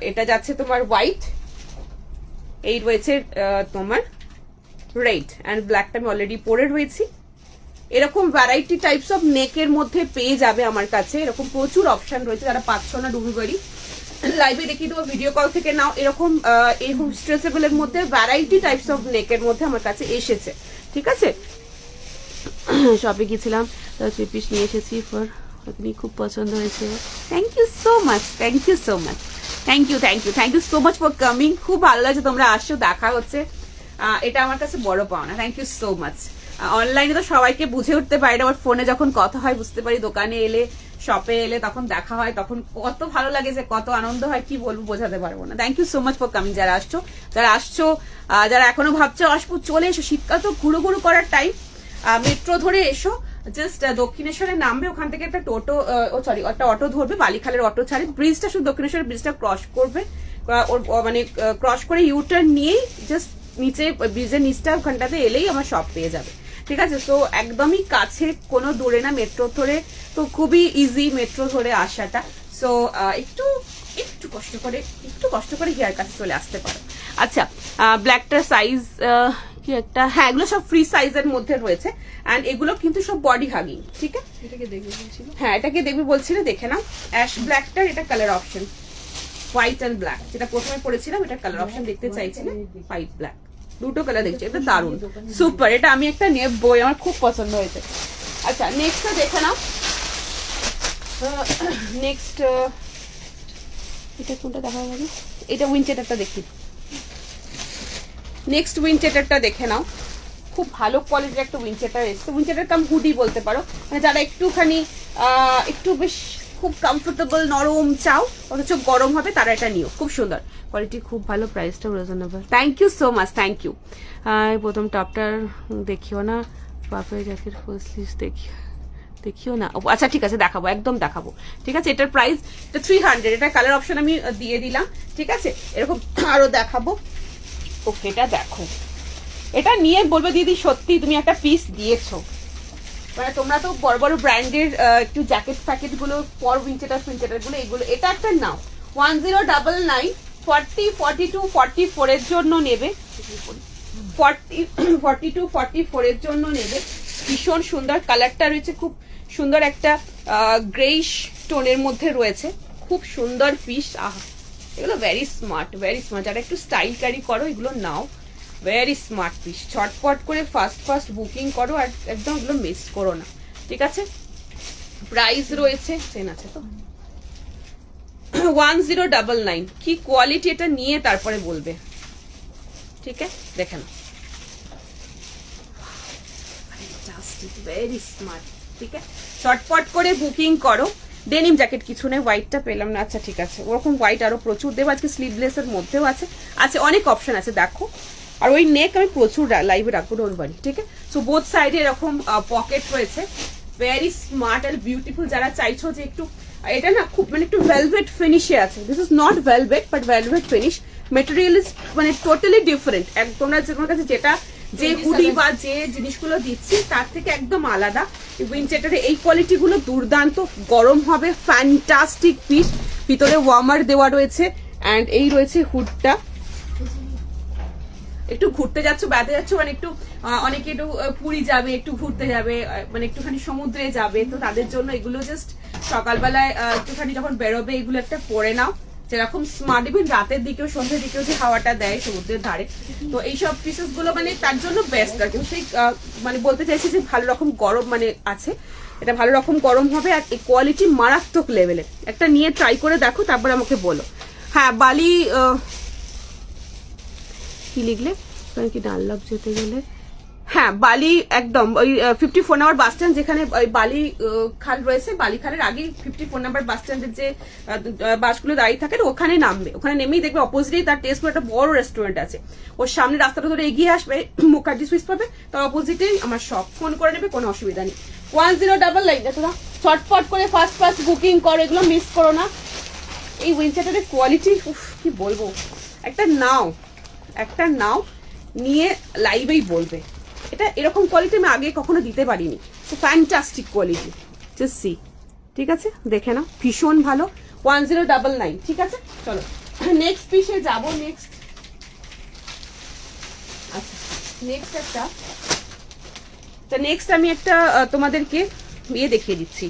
এটা যাচ্ছে তোমার হোয়াইট, এই রয়েছে তোমার রেড অ্যান্ড ব্ল্যাকটা আমি অলরেডি পরে রয়েছি। এরকম ভ্যারাইটি টাইপস অফ নেকের মধ্যে পেয়ে যাবে আমার কাছে, এরকম প্রচুর অপশন রয়েছে। যারা পাচ্ছ না ডুবিবাড়ি, লাইভে দেখিয়ে দেবো, ভিডিও কল থেকে নাও। এরকম এরকম স্ট্রেচেবল এর মধ্যে ভ্যারাইটি টাইপস অফ নেকের মধ্যে আমার কাছে এসেছে, ঠিক আছে। শপে গেছিলাম, থ্রি পিস নিয়ে এসেছি, ফর আপনি খুব পছন্দ হয়েছে, thank you so much, thank you so much, thank you thank you thank you so much for coming. খুব ভালো লাগছে তোমরা আসছো, দেখা হচ্ছে, এটা আমার কাছে বড় পাওনা, থ্যাংক ইউ সো মাচ। অনলাইনে তো সবাইকে বুঝে উঠতে পারি না, বাট ফোনে যখন কথা হয় বুঝতে পারি, দোকানে এলে শপে এলে তখন দেখা হয়, তখন কত ভালো লাগে, যে কত আনন্দ হয়, কি বলবো বোঝাতে পারবো না। Thank you so much for coming. যারা আসছো, যারা এখনো ভাবছো আসবো, চলে এসো, শীতকাল তো ঘুরু ঘুরু করার টাইম, মেট্রো ধরে এসো, জাস্ট দক্ষিণেশ্বরে নামবে, ওখান থেকে একটা টোটো একটা অটো ধরবে, বালিখালের অটো ছাড়ে, ব্রিজটা শুধু দক্ষিণেশ্বরের ব্রিজটা ক্রস করবে, মানে ক্রস করে ইউটার্ন নিয়েই জাস্ট নিচে ব্রিজের নিচটা ওখানটাতে এলেই আমার শপ পেয়ে যাবে, ঠিক আছে। সো একদমই কাছে, কোনো দূরে না, মেট্রো ধরে তো খুবই ইজি মেট্রো ধরে আসাটা। সো একটু কষ্ট করে হেয়ার কাছে চলে আসতে পারো। আচ্ছা ব্ল্যাকটার সাইজ কি একটা, হ্যাঁ এগুলো সব ফ্রি সাইজের মধ্যে রয়েছে, এন্ড এগুলো কিন্তু সব বডি হাগিং, ঠিক আছে। এটাকে দেখবি বলছিল, হ্যাঁ এটাকে দেখবি বলছিল, দেখে নাও। অ্যাশ ব্ল্যাকটার এটা colour option, white and black, যেটা প্রথমে পড়েছিলাম, এটা কালার অপশন দেখতে চাইছিলাম, হোয়াইট ব্ল্যাক, দুটো কালার দেখছি, এটা দারুণ সুপার, এটা আমি একটা নেবই, আমার খুব পছন্দ হয়েছে। আচ্ছা নেক্সটটা দেখে নাও, নেক্সট এটা কোনটা দেখা যাবে, এটা উইন্ডচেটারটা দেখি। নেক্সট উইন্ডচেটারটা দেখে নাও, খুব ভালো কোয়ালিটির একটা উইন্ডচেটার এসছে, উইন্ডচেটার কাম হুডি বলতে পারো, মানে যারা একটুখানি একটু বেশ খুব কমফোর্টেবল নরম চাও অথচ গরম হবে তারা এটা নিও, খুব সুন্দর কোয়ালিটি, খুব ভালো, প্রাইসটাও reasonable. Thank you so much, thank you. প্রথম টপটার দেখিও না, পাপের জ্যাকেট ফুল স্লিভস দেখিও না, আচ্ছা ঠিক আছে দেখাবো, একদম দেখাবো, ঠিক আছে। এটার প্রাইস এটা 300, এটা কালার অপশন আমি দিয়ে দিলাম, ঠিক আছে। এরকম আরো দেখাবো, ওকে এটা দেখো, এটা নিয়ে বলবে দিদি সত্যি তুমি একটা পিস দিয়েছো, মানে তোমরা তো বড় বড় ব্র্যান্ডের একটু জ্যাকেট প্যাকেট গুলো পর উইন্ডচেটার গুলো এগুলো, এটা একটা নাও 1099 40 42 44 এর জন্য নেবে, 40 42 44 এর জন্য নেবে, ভীষণ সুন্দর কালারটা রয়েছে, খুব সুন্দর একটা গ্রেইশ টোনের মধ্যে রয়েছে, খুব সুন্দর পিস। আহা এগুলো ভেরি স্মার্ট, যারা একটু স্টাইল ক্যারি করো এগুলো নাও, ভেরি স্মার্ট পিস, ছটপট করে ফাস্ট বুকিং করো আর একদম এগুলো মিস করো না, ঠিক আছে। প্রাইস রয়েছে চেন আছে তো 1099, কি কোয়ালিটি এটা নিয়ে তারপরে বলবে, ঠিক আছে। দেখেন ভেরি স্মার্ট, ঠিক আছে, ছটপট করে বুকিং করো। ডেনিম জ্যাকেট কিছু নেই, হোয়াইটটা পেলাম না, আচ্ছা ঠিক আছে, ওরকম হোয়াইট আরো প্রচুর দেবো আজকে, স্লিভলেস এর মধ্যেও আছে, আচ্ছা অনেক অপশন আছে দেখো। আর ওই নেক আমি প্রচুর লাইভে রাখবো, ডোন্ট ওয়ারি, ঠিক আছে। সো বোথ সাইডে এরকম পকেট রয়েছে, ভেরি স্মার্ট আর বিউটিফুল। যারা চাইছো যে একটু এটা না খুব মানে একটু ভেলভেট ফিনিশে আছে, this is not velvet but velvet finish, material is মানে টোটালি ডিফারেন্ট, তোমরা তোমার কাছে যেটা যে হুডি বা যে জিনিসগুলো দিচ্ছি তার থেকে একদম আলাদা। উইন্ডচেটারে এই কোয়ালিটি গুলো দুর্দান্ত, গরম হবে, ফ্যান্টাস্টিক পিস, ভিতরে ওয়ার্মার দেওয়া রয়েছে, অ্যান্ড এই রয়েছে হুডটা। একটু ঘুরতে যাচ্ছ, বেড়াতে যাচ্ছ, মানে একটু অনেকে একটু পুরী যাবে, একটু ঘুরতে যাবে, মানে একটুখানি সমুদ্রে যাবে, তো তাদের জন্য এগুলো জাস্ট সকালবেলায় একটুখানি যখন বেরোবে এগুলো একটা পরে নাও, যেরকম স্মার্ট, ইভেন রাতের দিকেও সন্ধ্যের দিকেও যে হাওয়াটা দেয় সমুদ্রের ধারে, তো এইসব পিসেস গুলো মানে তার জন্য বেস্ট আর কি। সেই মানে বলতে চাইছি যে ভালো রকম গরম মানে আছে, এটা ভালো রকম গরম হবে, আর এই কোয়ালিটি মারাত্মক লেভেলের, একটা নিয়ে ট্রাই করে দেখো তারপর আমাকে বলো। হ্যাঁ বালি কি লিখলে কি ডানলপ যেতে গেলে, হ্যাঁ বালি একদম ওই 54 নম্বর বাস স্ট্যান্ড, যেখানে ওই বালি খাল রয়েছে, বালি খালের আগে 54 নম্বর বাস স্ট্যান্ডের যে বাসগুলো দাঁড়িয়ে থাকে ওখানে নামবে, ওখানে নেমেই দেখবে অপোজিটেই তার টেস্ট একটা বড় রেস্টুরেন্ট আছে, ওর সামনে রাস্তাটা ধরে এগিয়ে আসবে, মুখার্জি সুইচ পাবে, তার অপোজিটেই আমার শপ, ফোন করে নেবে, কোনো অসুবিধা নেই। 1099 তোরা ছটফট করে ফাস্ট বুকিং করো, এগুলো মিস করো না। এই উইন্ডচেটারের কোয়ালিটি কি বলবো, একটা নাও নিয়ে লাইভেই বলবে, এটা এরকম কোয়ালিটি আমি আগে কখনো দিতে পারিনি, so fantastic quality, just see, ঠিক আছে দেখে নাও, ভীষণ ভালো। 1099, ঠিক আছে। চলো নেক্সট পিসে যাবো, নেক্সট আমি একটা তোমাদেরকে ইয়ে দেখিয়ে দিচ্ছি,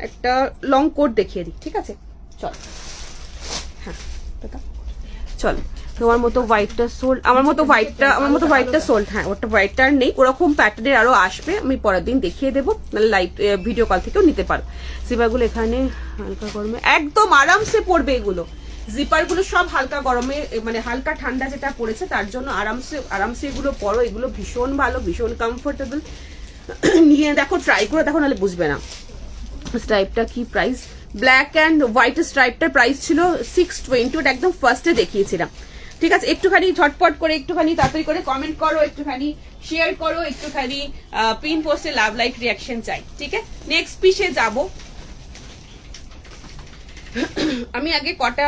একটা লং কোট দেখিয়ে দিই, ঠিক আছে। চল হ্যাঁ চলো, তোমার মতো হোয়াইটটা সোল্ড, আমার মতো হোয়াইটটা সোল্ড, হ্যাঁ ওটা হোয়াইটটা আর নেই, ওরকম প্যাটার্নের আরো আসবে, আমি পরের দিন দেখিয়ে দেবো, নাহলে লাইভ ভিডিও কল থেকেও নিতে পারো। জিপারগুলো এখানে হালকা গরমে একদম আরামসে পড়বে, এগুলো জিপার গুলো সব হালকা গরমে মানে হালকা ঠান্ডা যেটা পড়েছে তার জন্য আরামসে এগুলো পরো, এগুলো ভীষণ ভালো, ভীষণ কমফোর্টেবল, নিয়ে দেখো, ট্রাই করে দেখো, নাহলে বুঝবে না। স্ট্রাইপটা কি প্রাইস, ব্ল্যাক অ্যান্ড হোয়াইট স্ট্রাইপটার প্রাইস ছিল 620, ওটা একদম ফার্স্টে দেখিয়েছিলাম, ঠিক আছে। একটুখানি ঝটপট করে একটুখানি তাড়াতাড়ি করে কমেন্ট করো, একটুখানি শেয়ার করো, একটুখানি পিন পোস্টে লাভ লাইক রিয়াকশন চাই, ঠিক আছে। নেক্সট পিসে যাব, আমি আগে কটা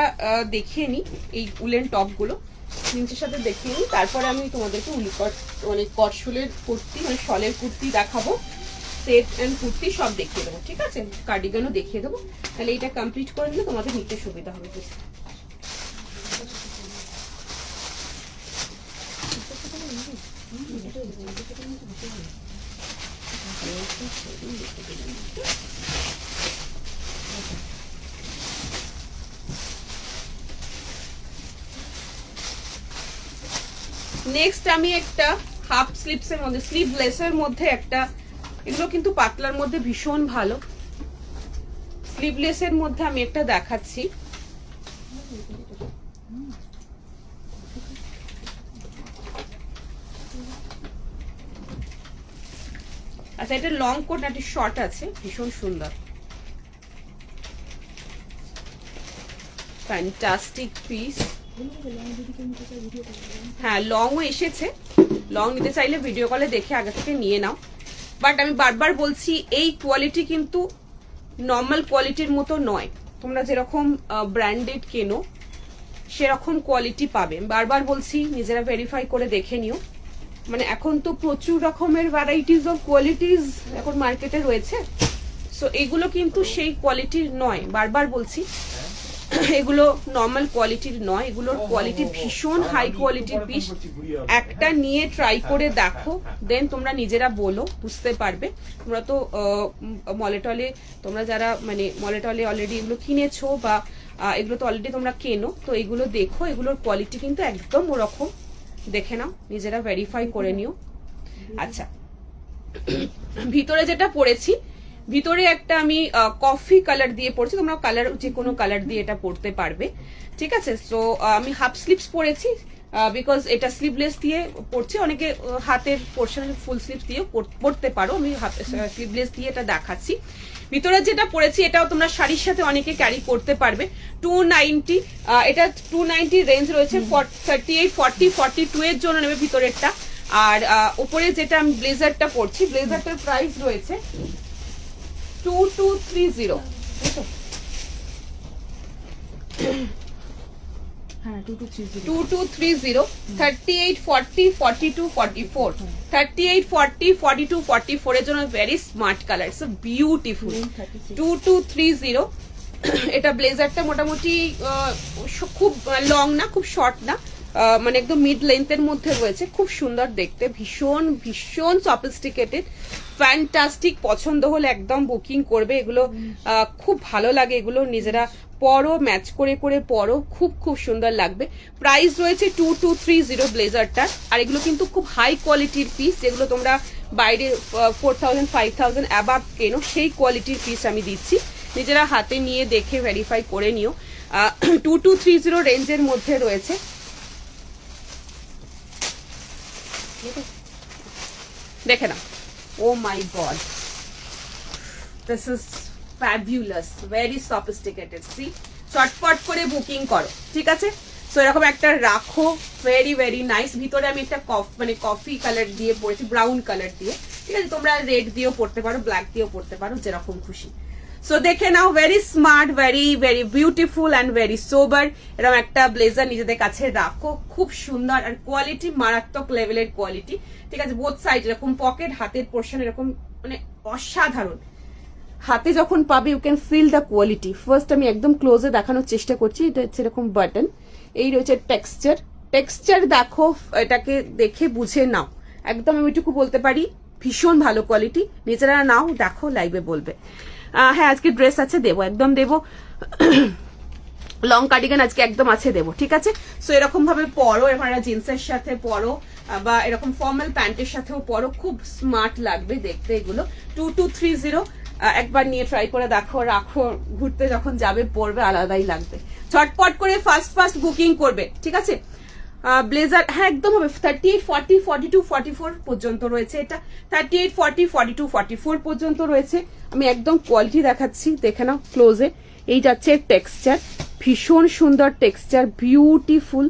দেখিয়ে নিই এই উলেন টপগুলো, জিন্সের সাথে দেখিয়ে নিই, তারপরে আমি তোমাদেরকে মানে কটশুলের কুর্তি মানে শলের কুর্তি দেখাবো, সেট এন্ড কুর্তি সব দেখিয়ে দেবো, ঠিক আছে, কার্ডিগানও দেখিয়ে দেবো, তাহলে এটা কমপ্লিট করে নিলে তোমাদের নিতে সুবিধা হবে। নেক্সট আমি একটা হাফ স্লিভসের মধ্যে, স্লিভলেসের মধ্যে একটা, এগুলো কিন্তু পাতলার মধ্যে ভীষণ ভালো। স্লিভলেসের মধ্যে আমি একটা দেখাচ্ছি, আচ্ছা এটা লং কোট না, এটা শর্ট আছে, ভীষণ সুন্দর, ফ্যান্টাস্টিক পিস। হ্যাঁ লংও এসেছে, লং নিতে চাইলে ভিডিও কলে দেখে আগে থেকে নিয়ে নাও। বাট আমি বারবার বলছি এই কোয়ালিটি কিন্তু নর্মাল কোয়ালিটির মতো নয়, তোমরা যেরকম ব্র্যান্ডেড কেনো সেরকম কোয়ালিটি পাবে। বারবার বলছি নিজেরা ভেরিফাই করে দেখে নিও, মানে এখন তো প্রচুর রকমের ভ্যারাইটিস অফ কোয়ালিটিস এখন মার্কেটে রয়েছে। সো এগুলো কিন্তু সেই কোয়ালিটির নয়, বারবার বলছি এগুলো নর্মাল কোয়ালিটির নয়, এগুলোর কোয়ালিটি ভীষণ হাই কোয়ালিটির পিস। একটা নিয়ে ট্রাই করে দেখো, দেন তোমরা নিজেরা বলো, বুঝতে পারবে। তোমরা তো মলে টলে, তোমরা যারা মানে মলে টলে অলরেডি এগুলো কিনেছো বা এগুলো তো অলরেডি তোমরা কেনো, তো এগুলো দেখো, এগুলোর কোয়ালিটি কিন্তু একদম ওরকম, দেখে নাও, নিজেরা ভেরিফাই করে নিও। আচ্ছা ভিতরে যেটা পরেছি, ভিতরে একটা আমি কফি কালার দিয়ে পড়ছি, তোমরা কালার যে কোনো কালার দিয়ে এটা পড়তে পারবে, ঠিক আছে। সো আমি হাফ স্লিভস পরেছি বিকজ এটা স্লিভলেস দিয়ে পড়ছি, অনেকে হাতের পোর্শন ফুল স্লিভ দিয়েও পড়তে পারো, আমি স্লিভলেস দিয়ে এটা দেখাচ্ছি। ভিতরে যেটা পরেছি এটাও তোমরা শাড়ির সাথে অনেকে ক্যারি করতে পারবে। 290, এটা 290 রেঞ্জ রয়েছে, 38, 40, 42 এর জন্য নেবে ভিতরেরটা। আর উপরে যেটা আমি ব্লেজারটা পরছি, ব্লেজারটার প্রাইস রয়েছে 2230। হ্যাঁ 2230, 2230, 38, 40, 42, 44, 38, 40, 42, 44 এর জন্য very smart colour, it's beautiful. 2230, এটা ব্লেজারটা মোটামুটি খুব লং না, খুব শর্ট না, মানে একদম মিড লেন্থের মধ্যে রয়েছে, খুব সুন্দর দেখতে, ভীষণ ভীষণ সফিস্টিকেটেড, ফ্যান্টাস্টিক। পছন্দ হলে একদম বুকিং করবে, এগুলো খুব ভালো লাগে, এগুলো নিজেরা পরো, ম্যাচ করে করে পরো, খুব খুব সুন্দর লাগবে। প্রাইস রয়েছে 2230 ব্লেজারটার। আর এগুলো কিন্তু খুব হাই কোয়ালিটির পিস, যেগুলো তোমরা বাইরে 4000, 5000 অ্যাবাভ কেনো, সেই কোয়ালিটির পিস আমি দিচ্ছি, নিজেরা হাতে নিয়ে দেখে ভেরিফাই করে নিও। 2230 রেঞ্জের মধ্যে রয়েছে। দেখে না, oh my God, this is fabulous, very sophisticated. See চটপট করে বুকিং করো, ঠিক আছে। সো এরকম একটা রাখো, ভেরি ভেরি নাইস। ভিতরে আমি একটা মানে কফি কালার দিয়ে পরেছি, ব্রাউন কালার দিয়ে, ঠিক আছে। তোমরা রেড দিয়েও পড়তে পারো, ব্ল্যাক দিয়েও পড়তে পারো, যেরকম খুশি। সো দেখে নাও, very smart, very very beautiful and very sober. এরকম একটা ব্লেজার নিজেদের কাছে রাখো, খুব সুন্দর, আর কোয়ালিটি মারাত্মক লেভেলের কোয়ালিটি, ঠিক আছে। বোথ সাইড এরকম পকেট, হাতের পোর্শন এরকম, মানে অসাধারণ। হাতে যখন পাবে you can feel the quality. First আমি একদম ক্লোজে দেখানোর চেষ্টা করছি, এটা হচ্ছে এরকম বাটন, এই রয়েছে টেক্সচার, টেক্সচার দেখো, এটাকে দেখে বুঝে নাও, একদম আমি এটুকু বলতে পারি ভীষণ ভালো কোয়ালিটি। নিজেরা নাও, দেখো, লাইভে বলবে। হ্যাঁ আজকে ড্রেস আছে, দেবো, একদম দেবো, লং কার্ডিগান আজকে একদম আছে, দেবো, ঠিক আছে। সো এরকম ভাবে পরো, এবার জিন্সের সাথে পরো বা এরকম ফর্মাল প্যান্টের সাথেও পরো, খুব স্মার্ট লাগবে দেখতে এগুলো। 2230 একবার নিয়ে ট্রাই করে দেখো, রাখো, ঘুরতে যখন যাবে পরবে, আলাদাই লাগবে। ঝটপট করে ফার্স্ট ফার্স্ট বুকিং করবে, ঠিক আছে। ব্লেজার হ্যাঁ একদম হবে, 38, 40, 42, 44 পর্যন্ত রয়েছে, এটা 38, 40, 42, 44 পর্যন্ত রয়েছে। আমি একদম কোয়ালিটি দেখাচ্ছি, দেখে নাও ক্লোজে। এই যাচ্ছে টেক্সচার, ভীষণ সুন্দর টেক্সচার, বিউটিফুল।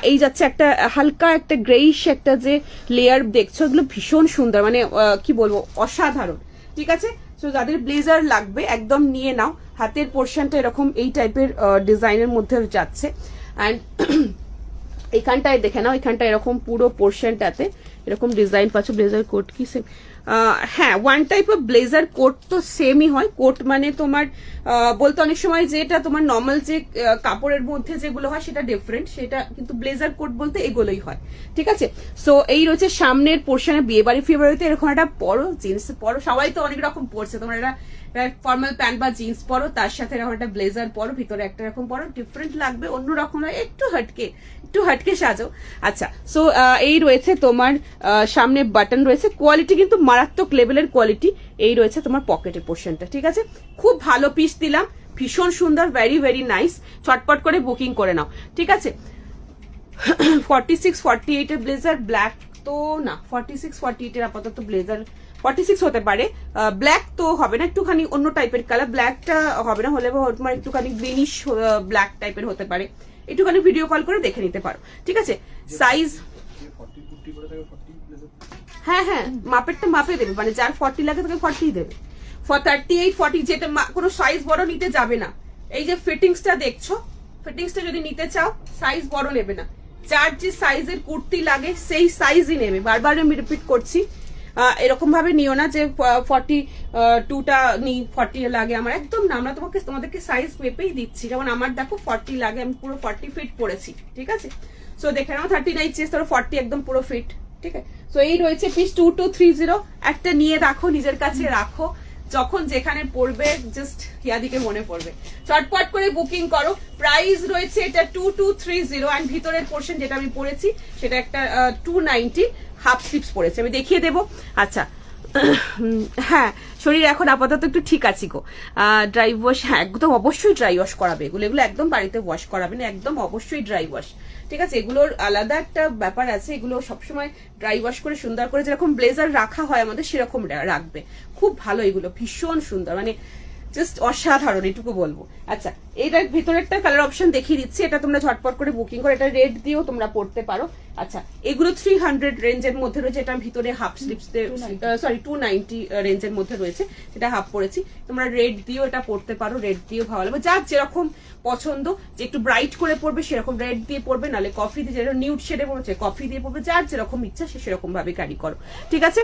এই যাচ্ছে একটা হালকা একটা গ্রেইশ একটা যে লেয়ার দেখছো, এগুলো ভীষণ সুন্দর, মানে কি বলবো, অসাধারণ, ঠিক আছে। সো যাদের ব্লেজার লাগবে একদম নিয়ে নাও। হাতের পোর্শনটা এরকম এই টাইপের ডিজাইনের মধ্যে যাচ্ছে, অ্যান্ড এখানটায় দেখে নাও, এখানটা এরকম পুরো পোর্শনটাতে এরকম ডিজাইন পাচ্ছ। ব্লেজার কোট কি সেম? হ্যাঁ, one type of blazer coat তো সেমই হয়। কোট মানে তোমার বলতে অনেক সময় যেটা তোমার নর্মাল যে কাপড়ের মধ্যে যেগুলো হয় সেটা ডিফারেন্ট, সেটা কিন্তু ব্লেজার কোট বলতে এগুলোই হয়, ঠিক আছে। সো এই রয়েছে সামনের পোর্শনে, বিয়ে বাড়ি ফেব্রুয়ারিতে এরকম একটা পরো, জিন্স পরো, সবাই তো অনেক রকম পরছে, তোমার এটা ফর্মাল প্যান্ট বা জিন্স পরো, তার সাথে এরকম একটা ব্লেজার পরো, ভিতরে একটা এরকম পরো, ডিফারেন্ট লাগবে, অন্যরকম, একটু হটকে, একটু হটকে সাজো। আচ্ছা, সো এই রয়েছে তোমার সামনে বাটন রয়েছে, কোয়ালিটি কিন্তু মারাত্মক লেভেলের কোয়ালিটি। এই রয়েছে তোমার পকেটের পোর্শনটা, ঠিক আছে, খুব ভালো পিস দিলাম, ভীষণ সুন্দর, ভেরি ভেরি নাইস। চটপট করে বুকিং করে নাও, ঠিক আছে। 46-48 এর ব্লেজার, ব্ল্যাক তো না, 46-48 এর আপাতত ব্লেজার 46 হতে পারে, ব্ল্যাক তো হবে না, একটুখানি অন্য টাইপের কালার, ব্ল্যাকটা হবে না, হলে তোমার একটুখানি গ্রিনিশ ব্ল্যাক টাইপের হতে পারে, একটুখানি ভিডিও কল করে দেখে নিতে পারো, ঠিক আছে। সাইজ হ্যাঁ হ্যাঁ মাপেরটা মাপে দেবে, মানে যার 40 লাগে তাকে 40 দেবে। 38-40 যেটা কোনো সাইজ বড় নিতে যাবে না। এই যে ফিটিংসটা দেখছো, ফিটিংসটা যদি নিতে চাও সাইজ বড় নেবে না, যার যে সাইজের কুর্তি লাগে সেই সাইজই নেবে। বারবার আমি রিপিট করছি, এরকম ভাবে নিও না যে 42টা নি 40 লাগে আমার, একদম না। আমরা তোমাদেরকে সাইজ মেপেই দিচ্ছি, যেমন আমার দেখো 40 লাগে, আমি পুরো 40 ফিট পরেছি, ঠিক আছে। সো দেখে নাও 39 চেস, ধরো 40 একদম পুরো ফিট, ঠিক আছে। সো এই রয়েছে পিস 2230, একটা নিয়ে রাখো, নিজের কাছে রাখো, যখন যেখানে পড়বে জাস্ট ইয়াদিকে মনে পড়বে। চটপট করে বুকিং করো। প্রাইস রয়েছে এটা 2230, এন্ড ভিতরের পোর্শন যেটা আমি পরেছি সেটা একটা 290 হাফ স্লিপস পরেছে, আমি দেখিয়ে দেবো। আচ্ছা, হ্যাঁ শরীর এখন আপাতত একটু ঠিক আছে গো। ড্রাই ওয়াশ, হ্যাঁ একদম অবশ্যই ড্রাই ওয়াশ করাবে, এগুলো একদম বাড়িতে ওয়াশ করাবে না, একদম অবশ্যই ড্রাই ওয়াশ, ঠিক আছে। এগুলোর আলাদা একটা ব্যাপার আছে, এগুলো সবসময় ড্রাই ওয়াশ করে সুন্দর করে যেরকম ব্লেজার রাখা হয় আমাদের সেরকম রাখবে, খুব ভালো, এগুলো ভীষণ সুন্দর, মানে জাস্ট অসাধারণ, এটুকু বলবো। আচ্ছা, এটার ভিতরে একটা কালার অপশন দেখিয়ে দিচ্ছি, এটা তোমরা ঝটপট করে বুকিং করো, এটা রেড দিয়েও তোমরা পড়তে পারো। আচ্ছা, এগুলো 300 রেঞ্জের মধ্যে রয়েছে, এটা ভিতরে হাফ স্লিপস, সরি 290 রেঞ্জের মধ্যে রয়েছে, সেটা হাফ পড়েছি। তোমরা রেড দিয়েও এটা পড়তে পারো, রেড দিয়েও ভালো লাগবে, যার যেরকম পছন্দ, যে একটু ব্রাইট করে পড়বে সেরকম রেড দিয়ে পড়বে, নাহলে কফি দিয়ে, যেটা নিউড শেডে পড়ছে কফি দিয়ে পড়বে, যার যেরকম ইচ্ছা সে সেরকম ভাবে ক্যারি করো, ঠিক আছে।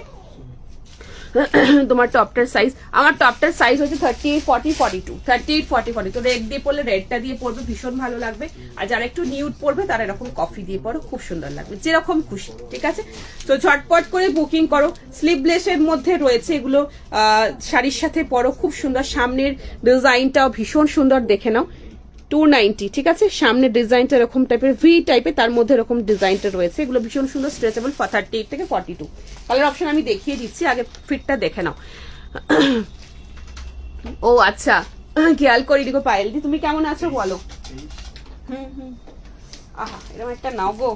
তোমার টপটার সাইজ, আমার টপটার সাইজ হচ্ছে 38-40-42, 38-40-42, তো রেড দিয়ে পড়লে রেডটা দিয়ে পড়বে, ভীষণ ভালো লাগবে। আর যারা একটু নিউড পড়বে তারা এরকম কফি দিয়ে পড়ো, খুব সুন্দর লাগবে, যেরকম খুশি, ঠিক আছে। তো ঝটপট করে বুকিং করো। স্লিভলেসের মধ্যে রয়েছে এগুলো, শাড়ির সাথে পরো, খুব সুন্দর, সামনের ডিজাইনটাও ভীষণ সুন্দর, দেখে নাও, 290, ঠিক আছে। সামনের ডিজাইনটা এরকম টাইপের ভি টাইপের, তার মধ্যে এরকম ডিজাইনটা রয়েছে, এগুলো ভীষণ সুন্দর, স্ট্রেচেবল, 38-42 কালার অপশন আমি দেখিয়ে দিচ্ছি, আগে ফিটটা দেখে নাও। ও আচ্ছা, খেয়াল করি দিগো পায়েল দি, তুমি কেমন আছো বলো। আহা, এরকম একটা নাও গো,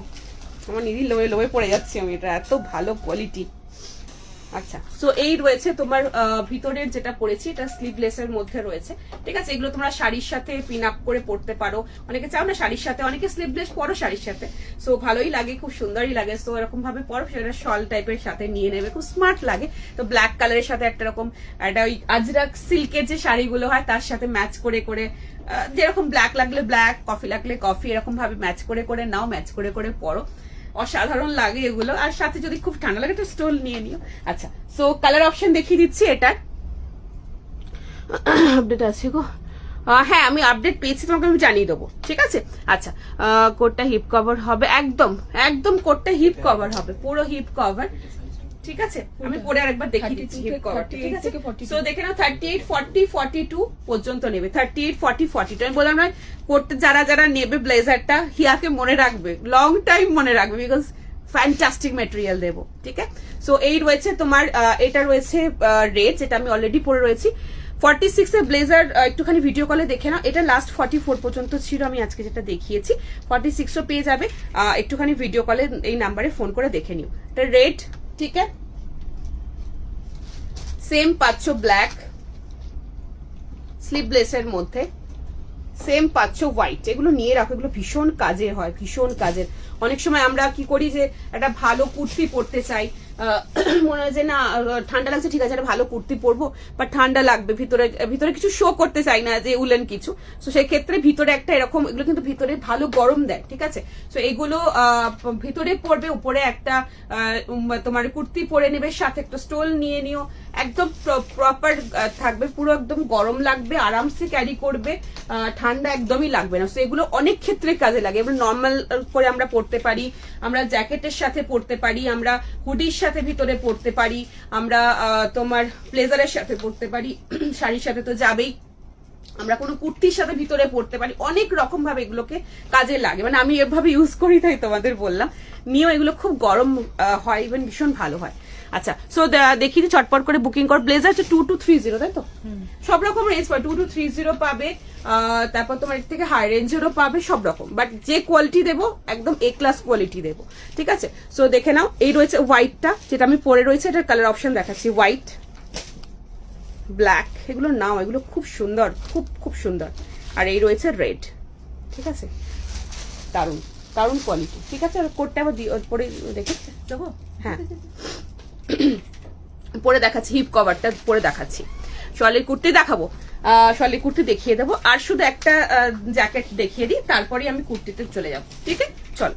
আমার নিজেই লোয়ে লোয়ে পড়ে যাচ্ছি আমি, এটা এত ভালো কোয়ালিটি। আচ্ছা, সো এই রয়েছে তোমার ভিতরের যেটা পরেছি, এটা স্লিভলেসের মধ্যে রয়েছে, ঠিক আছে। এগুলো তোমরা শাড়ির সাথে পিন আপ করে পড়তে পারো, অনেকে চাও না শাড়ির সাথে, অনেকে স্লিভলেস পরো শাড়ির সাথে, সো ভালোই লাগে, খুব সুন্দরই লাগে। সো এরকম ভাবে পরো, সেটা শল টাইপের সাথে নিয়ে নেবে, খুব স্মার্ট লাগে। তো ব্ল্যাক কালারের সাথে একটা রকম, একটা ওই আজরাক সিল্কের যে শাড়িগুলো হয় তার সাথে ম্যাচ করে করে, যেরকম ব্ল্যাক লাগলে ব্ল্যাক, কফি লাগলে কফি, এরকম ভাবে ম্যাচ করে করে নাও, ম্যাচ করে করে পরো, অসাধারণ লাগে এগুলো। আর সাথে যদি খুব ঠান্ডা লাগে একটা স্টোল নিয়ে নিও। আচ্ছা, সো কালার অপশন দেখিয়ে দিচ্ছি, এটার আপডেট আছে গো, হ্যাঁ আমি আপডেট পেয়েছি, তোমাকে আমি জানিয়ে দেবো, ঠিক আছে। আচ্ছা, কোটটা হিপ কভার হবে, একদম একদম কোটটা হিপ কভার হবে, পুরো হিপ কভার, ঠিক আছে। আমি পরে আরেকবার দেখিয়ে দিচ্ছি হিপ কভার, ঠিক আছে। সো দেখে নাও 38-40-42 পর্যন্ত নেবে, 38-40-42 আমি বললাম না, করতে যারা যারা নেবে ব্লেজারটা, হিয়াকে মনে রাখবে, লং টাইম মনে রাখবে, বিকজ ফ্যান্টাস্টিক মেটেরিয়াল দেবো, ঠিক আছে। সো এই রয়েছে তোমার, এটা রয়েছে রেড, যেটা আমি অলরেডি পরে রয়েছি। 46 এর ব্লেজার একটুখানি ভিডিও কলে দেখে নাও, এটা লাস্ট 44 পর্যন্ত ছিল, আমি আজকে যেটা দেখিয়েছি 46ও পেয়ে যাবে, একটুখানি ভিডিও কলে এই নাম্বারে ফোন করে দেখে নিও। এটা রেড, ঠিক আছে, সেম পাচ্ছ ব্ল্যাক স্লিভলেসের মধ্যে, সেম পাচ্ছ হোয়াইট, এগুলো নিয়ে রাখো, এগুলো ভীষণ কাজের হয়, ভীষণ কাজের। অনেক সময় আমরা কি করি যে একটা ভালো কুর্তি পরতে চাই, মনে হয় যে না ঠান্ডা লাগছে, ঠিক আছে একটা ভালো কুর্তি পরবো, বা ঠান্ডা লাগবে, ভিতরে ভিতরে কিছু শো করতে চাই না যে উলেন কিছু, তো সেই ক্ষেত্রে ভিতরে একটা এরকম, এগুলো কিন্তু ভিতরে ভালো গরম দেয়, ঠিক আছে। তো এগুলো ভিতরে পরবে, উপরে একটা তোমার কুর্তি পরে নেবে, সাথে একটা স্টোল নিয়ে নিও, একদম প্রপার থাকবে, পুরো একদম গরম লাগবে, আরামসে ক্যারি করবে, ঠান্ডা একদমই লাগবে না। তো এগুলো অনেক ক্ষেত্রে কাজে লাগে, এগুলো নর্মাল করে আমরা পরতে পারি, আমরা জ্যাকেটের সাথে পরতে পারি, আমরা হুডির সাথে ভিতরে পরতে পারি, আমরা তোমার ব্লেজারের সাথে পরতে পারি, শাড়ির সাথে তো যাবেই, আমরা কোনো কুর্তির সাথে ভিতরে পড়তে পারি, অনেক রকম ভাবে এগুলোকে কাজে লাগে, মানে আমি এভাবে ইউজ করি তাই তোমাদের বললাম। নিয়েও এগুলো খুব গরম হয়, ইভেন ভীষণ ভালো হয়। আচ্ছা, সো দেখিয়ে দিই চটপট করে বুকিং কর। ব্লেজার হচ্ছে 2230, তাই তো? সব রকম রেঞ্জ পাবে, 2230 পাবে, তারপর তোমার এর থেকে হাই রেঞ্জেরও পাবে, সব রকম। বাট যে কোয়ালিটি দেবো একদম এ ক্লাস কোয়ালিটি দেবো, ঠিক আছে? সো দেখে নাও, এই রয়েছে হোয়াইটটা, যেটা আমি পরে রয়েছে, এটার কালার অপশন দেখাচ্ছি, হোয়াইট, ব্ল্যাক, এগুলো নাও, এগুলো খুব সুন্দর, খুব খুব সুন্দর। আর এই রয়েছে রেড, ঠিক আছে? দারুণ দারুণ কোয়ালিটি, ঠিক আছে? আর কোটটা আবার পরে দেখেছে দেবো, হ্যাঁ পরে দেখাচ্ছি, হিপ কভারটা পরে দেখাচ্ছি। শলের কুর্তি দেখাবো, শলের কুর্তি দেখিয়ে দেবো, আর শুধু একটা জ্যাকেট দেখিয়ে দিই, তারপরে আমি কুর্তিতে চলে যাবো, ঠিক আছে? চল,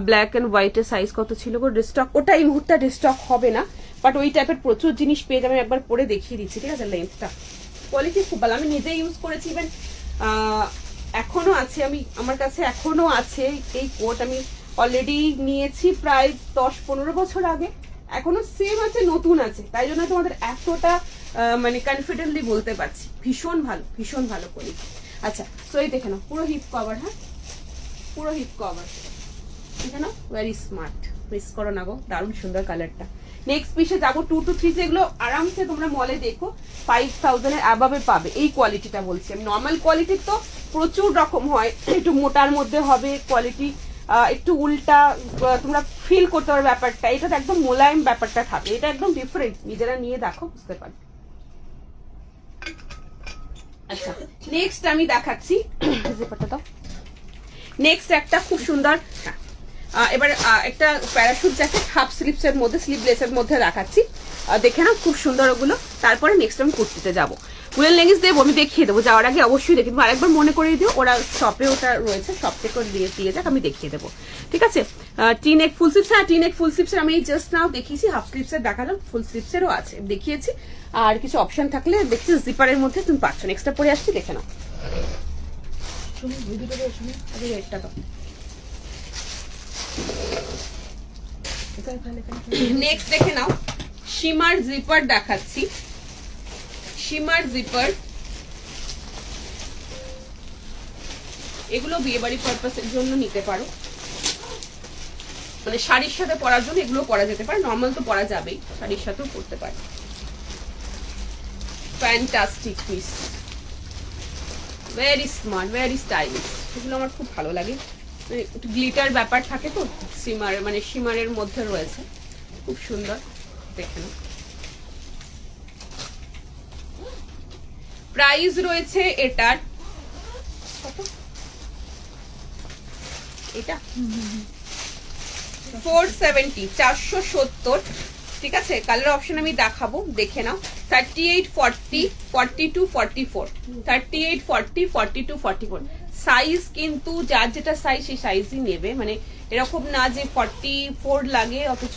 ব্ল্যাক অ্যান্ড হোয়াইটের সাইজ কত ছিল গো? রিস্টক, ওটা এই মুহূর্তে রিস্টক হবে না, বাট ওই টাইপের প্রচুর জিনিস পেয়ে যাবে, একবার পরে দেখিয়ে দিচ্ছি, ঠিক আছে? লেন্থটা কোয়ালিটি খুব ভালো, আমি নিজে ইউজ করেছি, ইভেন এখনো আছে, আমার কাছে এখনো আছে এই কোট, আমি অলরেডি নিয়েছি প্রায় 10-15 বছর আগে, এখনো সেম আছে, নতুন আছে, তাই জন্য তোমাদের এতটা মানে কনফিডেন্টলি বলতে পারছি, ভীষণ ভালো, ভীষণ ভালো কোয়ালিটি। আচ্ছা, সো এই দেখে নাও, পুরো হিপ কভার, হ্যাঁ পুরো হিপ কভার, দেখে নাও, ভেরি স্মার্ট, মিস করো না গো, দারুণ সুন্দর কালারটা। নেক্সট পিসে যাবো, 2-3, যেগুলো আরামসে তোমরা মলে দেখো 5000 এর অ্যাবাভে পাবে, এই কোয়ালিটিটা বলছি আমি। নর্মাল কোয়ালিটির তো প্রচুর রকম হয়, একটু মোটার মধ্যে হবে কোয়ালিটি, একটু উল্টা, তোমরা ফিল করতে পারবে ব্যাপারটা, এটা একদম মোলায়েম ব্যাপারটা থাকে, এটা একদম ডিফারেন্ট, নিজেরা নিয়ে দেখো বুঝতে পারবে। আচ্ছা, নেক্সট আমি দেখাচ্ছি, নেক্সট একটা খুব সুন্দর, হ্যাঁ এবার একটা প্যারাশুট জ্যাকেট হাফ স্লিভস এর মধ্যে, স্লিভলেসের মধ্যে দেখাচ্ছি, দেখে নাও খুব সুন্দর ওগুলো। তারপরে নেক্সট আমি কুর্তিতে যাবো, উলেন লেগিংস দেবো, আমি দেখিয়ে দেবো, যাওয়ার আগে অবশ্যই দেখে দেবো, আরেকবার মনে করিয়ে দিও, ওরা শপে ওটা রয়েছে, শপ থেকে দিয়ে যাক, আমি দেখিয়ে দেবো, ঠিক আছে? টি নেক ফুল স্লিভস, হ্যাঁ টি নেক ফুল স্লিভস আমি জাস্ট নাও দেখিয়েছি, হাফ স্লিভস এর দেখালাম, ফুল স্লিভস এরও আছে দেখিয়েছি, আর কিছু অপশন থাকলে দেখছি জিপারের মধ্যে তুমি পাচ্ছ। নেক্সটটা পরে আসছি, দেখে নাও, এটা তো নেক্সট দেখে নাও, শিমার জিপার দেখাচ্ছি, শিমার জিপার, এগুলো বিয়ে বাড়ি পারপাসের জন্য নিতে পারো, মানে শাড়ির সাথে পরার জন্য এগুলো পরা যেতে পারে, নর্মাল তো পরা যাবেই, শাড়ির সাথেও পরতে পারে। Fantastic piece, very smart, very stylish, এগুলো আমার খুব ভালো লাগে, একটু গ্লিটার ব্যাপার থাকে তো, সিমার মানে শিমারের মধ্যে রয়েছে, খুব সুন্দর, দেখে নাও। প্রাইস রয়েছে এটার কত, এটা 470, 470, ঠিক আছে? কালার অপশন আমি দেখাবো, দেখে নাও, 38, 40, 42, 44, 38, 40, 42, 44, সাইজ কিন্তু যার যেটা সাইজ সেই সাইজই নেবে, মানে এরকম না যে 44 লাগে অথচ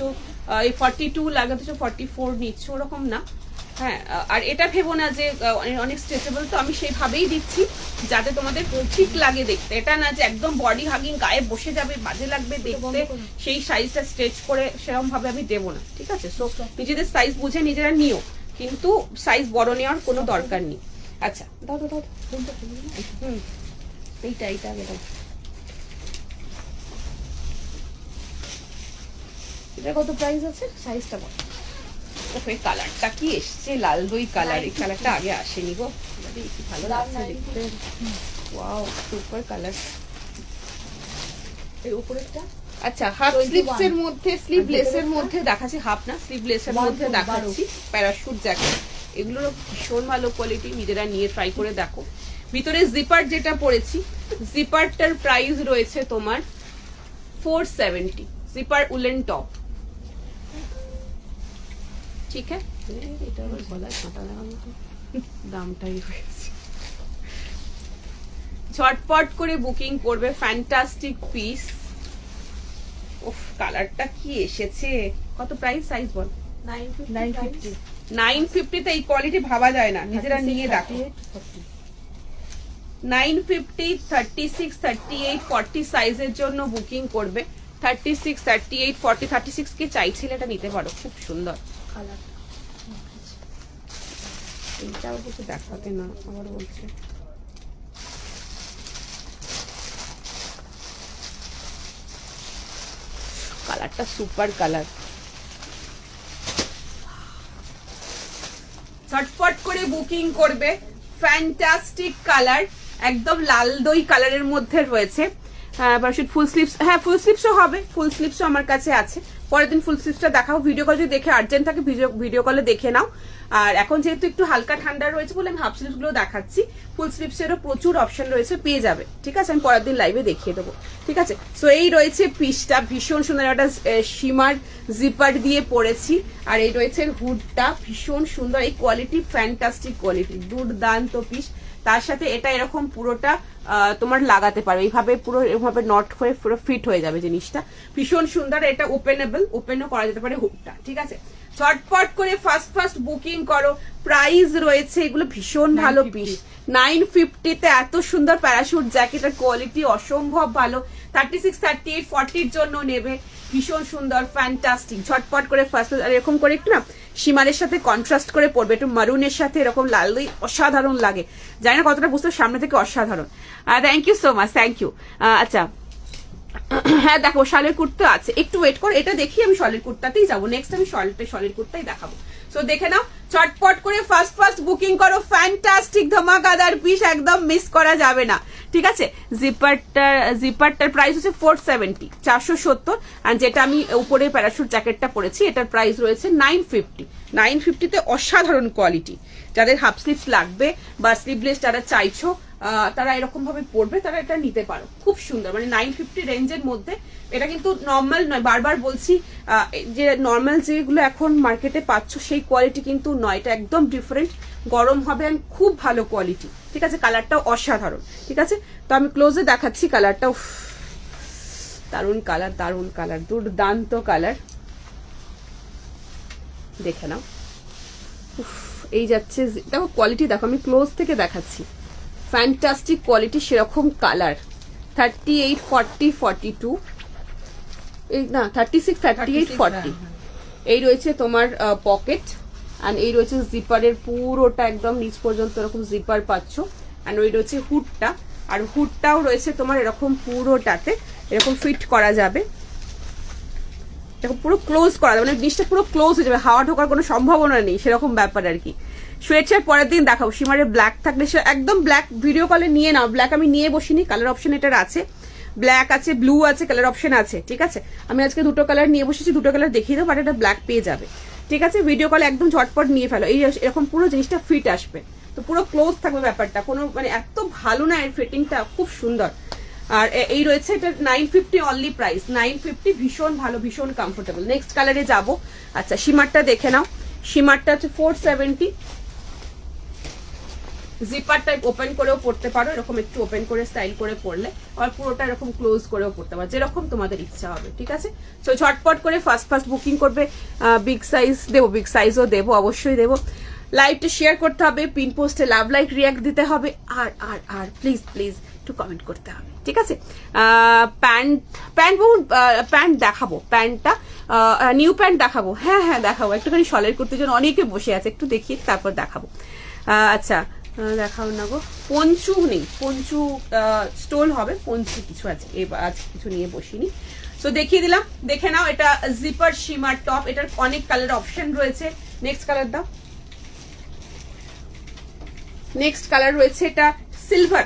42 লাগে অথচ 44 নিচ্ছে, ওরকম না, হ্যাঁ। আর এটা ভেবো না যে অনেক স্ট্রেচেবল, তো আমি সেইভাবেই দিচ্ছি যাতে তোমাদের ঠিক লাগে দেখতে, এটা না যে একদম বডি হাগিং গায়ে বসে যাবে, বাজে লাগবে দেখতে, সেই সাইজটা স্ট্রেচ করে সেরকম ভাবে আমি দেবো না, ঠিক আছে? সো নিজেদের সাইজ বুঝে নিজেরা নিও, কিন্তু সাইজ বড় নেওয়ার কোনো দরকার নেই। আচ্ছা দাও দাও দাও, এইটা এইটা আগে দাও, এটা কত প্রাইস আছে, সাইজটা বল। ওই কালারটা কি এসছে, লাল দই কালার, এই কালারটা আগে আসেনি গো, কি ভালো লাগছে দেখতে, ওয়াও সুপার কালার। এই উপরেরটা, আচ্ছা হাফ স্লিভস এর মধ্যে, স্লিভলেসের মধ্যে দেখাচ্ছি, হাফ না স্লিভলেসের মধ্যে দেখাচ্ছি, প্যারাশুট জ্যাকেট, এগুলোর ভীষণ ভালো কোয়ালিটি, নিজেরা নিয়ে ট্রাই করে দেখো। ভিতরে জিপার যেটা পরেছি, জিপারটার প্রাইস রয়েছে তোমার 470, জিপার উলেন টপ, ঠিক আছে? এটা আবার গলায় কাঁটা লাগানো, দামটাই হয়েছে, ঝটপট করে বুকিং করবে, ফ্যান্টাস্টিক পিস। ওফ কালারটা কি এসেছে, কত প্রাইস, সাইজ বল। 950, 950 তে এই কোয়ালিটি ভাবা যায় না, নিজেরা নিয়ে দেখো। 950, 36, 38, 40 সাইজের জন্য বুকিং করবে, 36, 38, 40, 36 কি চাইছিলে এটা নিতে পারো, খুব সুন্দর। এটা আবার কিছু দেখাতে না, আবার বলছে কালারটা সুপার কালার। ঝটপট করে বুকিং করবে, ফ্যান্টাস্টিক কালার, একদম লাল দই কালারের মধ্যে রয়েছে। প্যারাশুট ফুল স্লিভস, হ্যাঁ ফুল স্লিভসও হবে, ফুল স্লিভসও আমার কাছে আছে। পরের দিন ফুল স্লিভসটা দেখাবো, ভিডিও কল যদি দেখে আর্জেন্ট থাকে ভিডিও কলে দেখে নাও। আর এখন যেহেতু একটু হালকা ঠান্ডা রয়েছে বলে আমি হাফ স্লিভস গুলো দেখাচ্ছি, ফুল স্লিভসেরও প্রচুর অপশন রয়েছে, পেয়ে যাবে। ঠিক আছে, আমি পরের দিন লাইভে দেখিয়ে দেবো। ঠিক আছে, সো এই রয়েছে পিসটা, ভীষণ সুন্দর একটা সীমার জিপার দিয়ে পরেছি। আর এই রয়েছে হুডটা, ভীষণ সুন্দর, এই কোয়ালিটি ফ্যান্টাস্টিক কোয়ালিটি, দুর্দান্ত পিস। তার সাথে এটা এরকম পুরোটা তোমার লাগাতে পারো এইভাবে, পুরো এভাবে নট হয়ে পুরো ফিট হয়ে যাবে জিনিসটা, ভীষণ সুন্দর। এটা ওপেনেবল, ওপেনও করা যেতে পারে হুডটা। ঠিক আছে, ঝটপট করে ফার্স্ট বুকিং করো। প্রাইস রয়েছে এগুলো ভীষণ ভালো পিস, 950-তে এত সুন্দর প্যারাশুট জ্যাকেটের কোয়ালিটি অসম্ভব ভালো। 36, 38, 40-র জন্য নেবে, ভীষণ সুন্দর ফ্যান্টাস্টিক। ঝটপট করে ফার্স্ট, আর এরকম করে একটু না সীমারের সাথে কন্ট্রাস্ট করে পড়বে, একটু মারুনের সাথে এরকম লাল দই, অসাধারণ লাগে। জানি না কতটা বুঝতে, সামনে থেকে অসাধারণ। Thank you so much, thank you. আচ্ছা হ্যাঁ দেখো শালের কুর্তা আছে, একটু ওয়েট করো, এটা দেখি আমি শালের কুর্তাতেই যাবো নেক্সট, আমি শালের কুর্তাই দেখাবো। সো দেখে নাও, চটপট করে ফার্স্ট বুকিং করো, ফ্যান্টাস্টিক ধামাকাদার পিস, একদম মিস করা যাবে না। ঠিক আছে, জিপারটার প্রাইস হচ্ছে 470, 470। আর যেটা আমি উপরে প্যারাশুট জ্যাকেটটা পরেছি এটার প্রাইস রয়েছে 950। 950-তে অসাধারণ কোয়ালিটি। যাদের হাফ স্লিভস লাগবে বা স্লিভলেস যারা চাইছো তারা এরকম ভাবে পড়বে, তারা এটা নিতে পারো, খুব সুন্দর। মানে 950 রেঞ্জের মধ্যে এটা কিন্তু নর্মাল নয়, বারবার বলছি যে নর্মাল যেগুলো এখন মার্কেটে পাচ্ছ সেই কোয়ালিটি কিন্তু নয়, এটা একদম ডিফারেন্ট, গরম হবে, খুব ভালো কোয়ালিটি। ঠিক আছে, কালারটাও অসাধারণ। ঠিক আছে, তো আমি ক্লোজে দেখাচ্ছি কালারটাও, দারুণ কালার, দারুণ কালার, দুর্দান্ত কালার, দেখে নাও। এই যাচ্ছে, দেখো কোয়ালিটি দেখো, আমি ক্লোজ থেকে দেখাচ্ছি, ফ্যান্টাস্টিক কোয়ালিটি, সেরকম কালার। 38, 40, 42, এই না 36, 38, 40। এই রয়েছে তোমার পকেট, আর এই রয়েছে জিপারের পুরোটা একদম নিচ পর্যন্ত এরকম জিপার পাচ্ছ। আর ওই রয়েছে হুডটা, আর হুডটাও রয়েছে তোমার এরকম পুরোটাতে এরকম ফিট করা যাবে, দেখো পুরো ক্লোজ করা যাবে, মানে জিনিসটা পুরো ক্লোজ হয়ে যাবে, হাওয়া ঢোকার কোনো সম্ভাবনা নেই, সেরকম ব্যাপার আর কি। সোয়েটশার্ট পরের দিন দেখাবো, সীমারে ব্ল্যাক থাকলে সে একদম ব্ল্যাক ভিডিও কলে নিয়ে নাও, ব্ল্যাক আমি নিয়ে বসিনি, কালার অপশন এটার আছে, ব্ল্যাক আছে, ব্লু আছে, কালার অপশন আছে। ঠিক আছে, আমি আজকে দুটো কালার নিয়ে বসেছি, দুটো কালার দেখিয়ে দেবো, বাট এটা ব্ল্যাক পেয়ে যাবে। ঠিক আছে, ভিডিও কলে একদম ঝটপট নিয়ে ফেলো, এই এরকম পুরো জিনিসটা ফিট আসবে, তো পুরো ক্লোজ থাকবে ব্যাপারটা, কোনো মানে এত ভালো না এর ফিটিংটা, খুব সুন্দর। আর এই রয়েছে এটা 950 অনলি প্রাইস, 950, ভীষণ ভালো, ভীষণ কমফোর্টেবল। নেক্সট কালারে যাব। আচ্ছা সীমারটা দেখে নাও, সীমারটা হচ্ছে 470, জিপার টাইপ ওপেন করেও পড়তে পারো, এরকম একটু ওপেন করে স্টাইল করে পড়লে, আর পুরোটা এরকম ক্লোজ করেও পড়তে পারো, যেরকম তোমাদের ইচ্ছা হবে। ঠিক আছে, তো ঝটপট করে ফার্স্ট বুকিং করবে। বিগ সাইজ দেবো, বিগ সাইজও দেবো, অবশ্যই দেবো। লাইভটা শেয়ার করতে হবে, পিন পোস্টে লাভ লাইক রিয়াক্ট দিতে হবে, আর আর আর প্লিজ প্লিজ একটু কমেন্ট করতে হবে। ঠিক আছে, প্যান্ট দেখাবো, প্যান্টটা নিউ প্যান্ট দেখাবো, হ্যাঁ হ্যাঁ দেখাবো, একটুখানি শলের করতে জন্য অনেকে বসে আছে, একটু দেখিয়ে তারপর দেখাবো। আচ্ছা দেখাও না গো, পঞ্চু নেই, পঞ্চু স্টোল হবে, পঞ্চু কিছু আছে, এবার আজ কিছু নিয়ে বসিনি, তো দেখিয়ে দিলাম, দেখে নাও। এটা জিপার শিমার টপ, এটার অনেক কালার অপশন রয়েছে। নেক্সট কালার দাও, নেক্সট কালার রয়েছে এটা সিলভার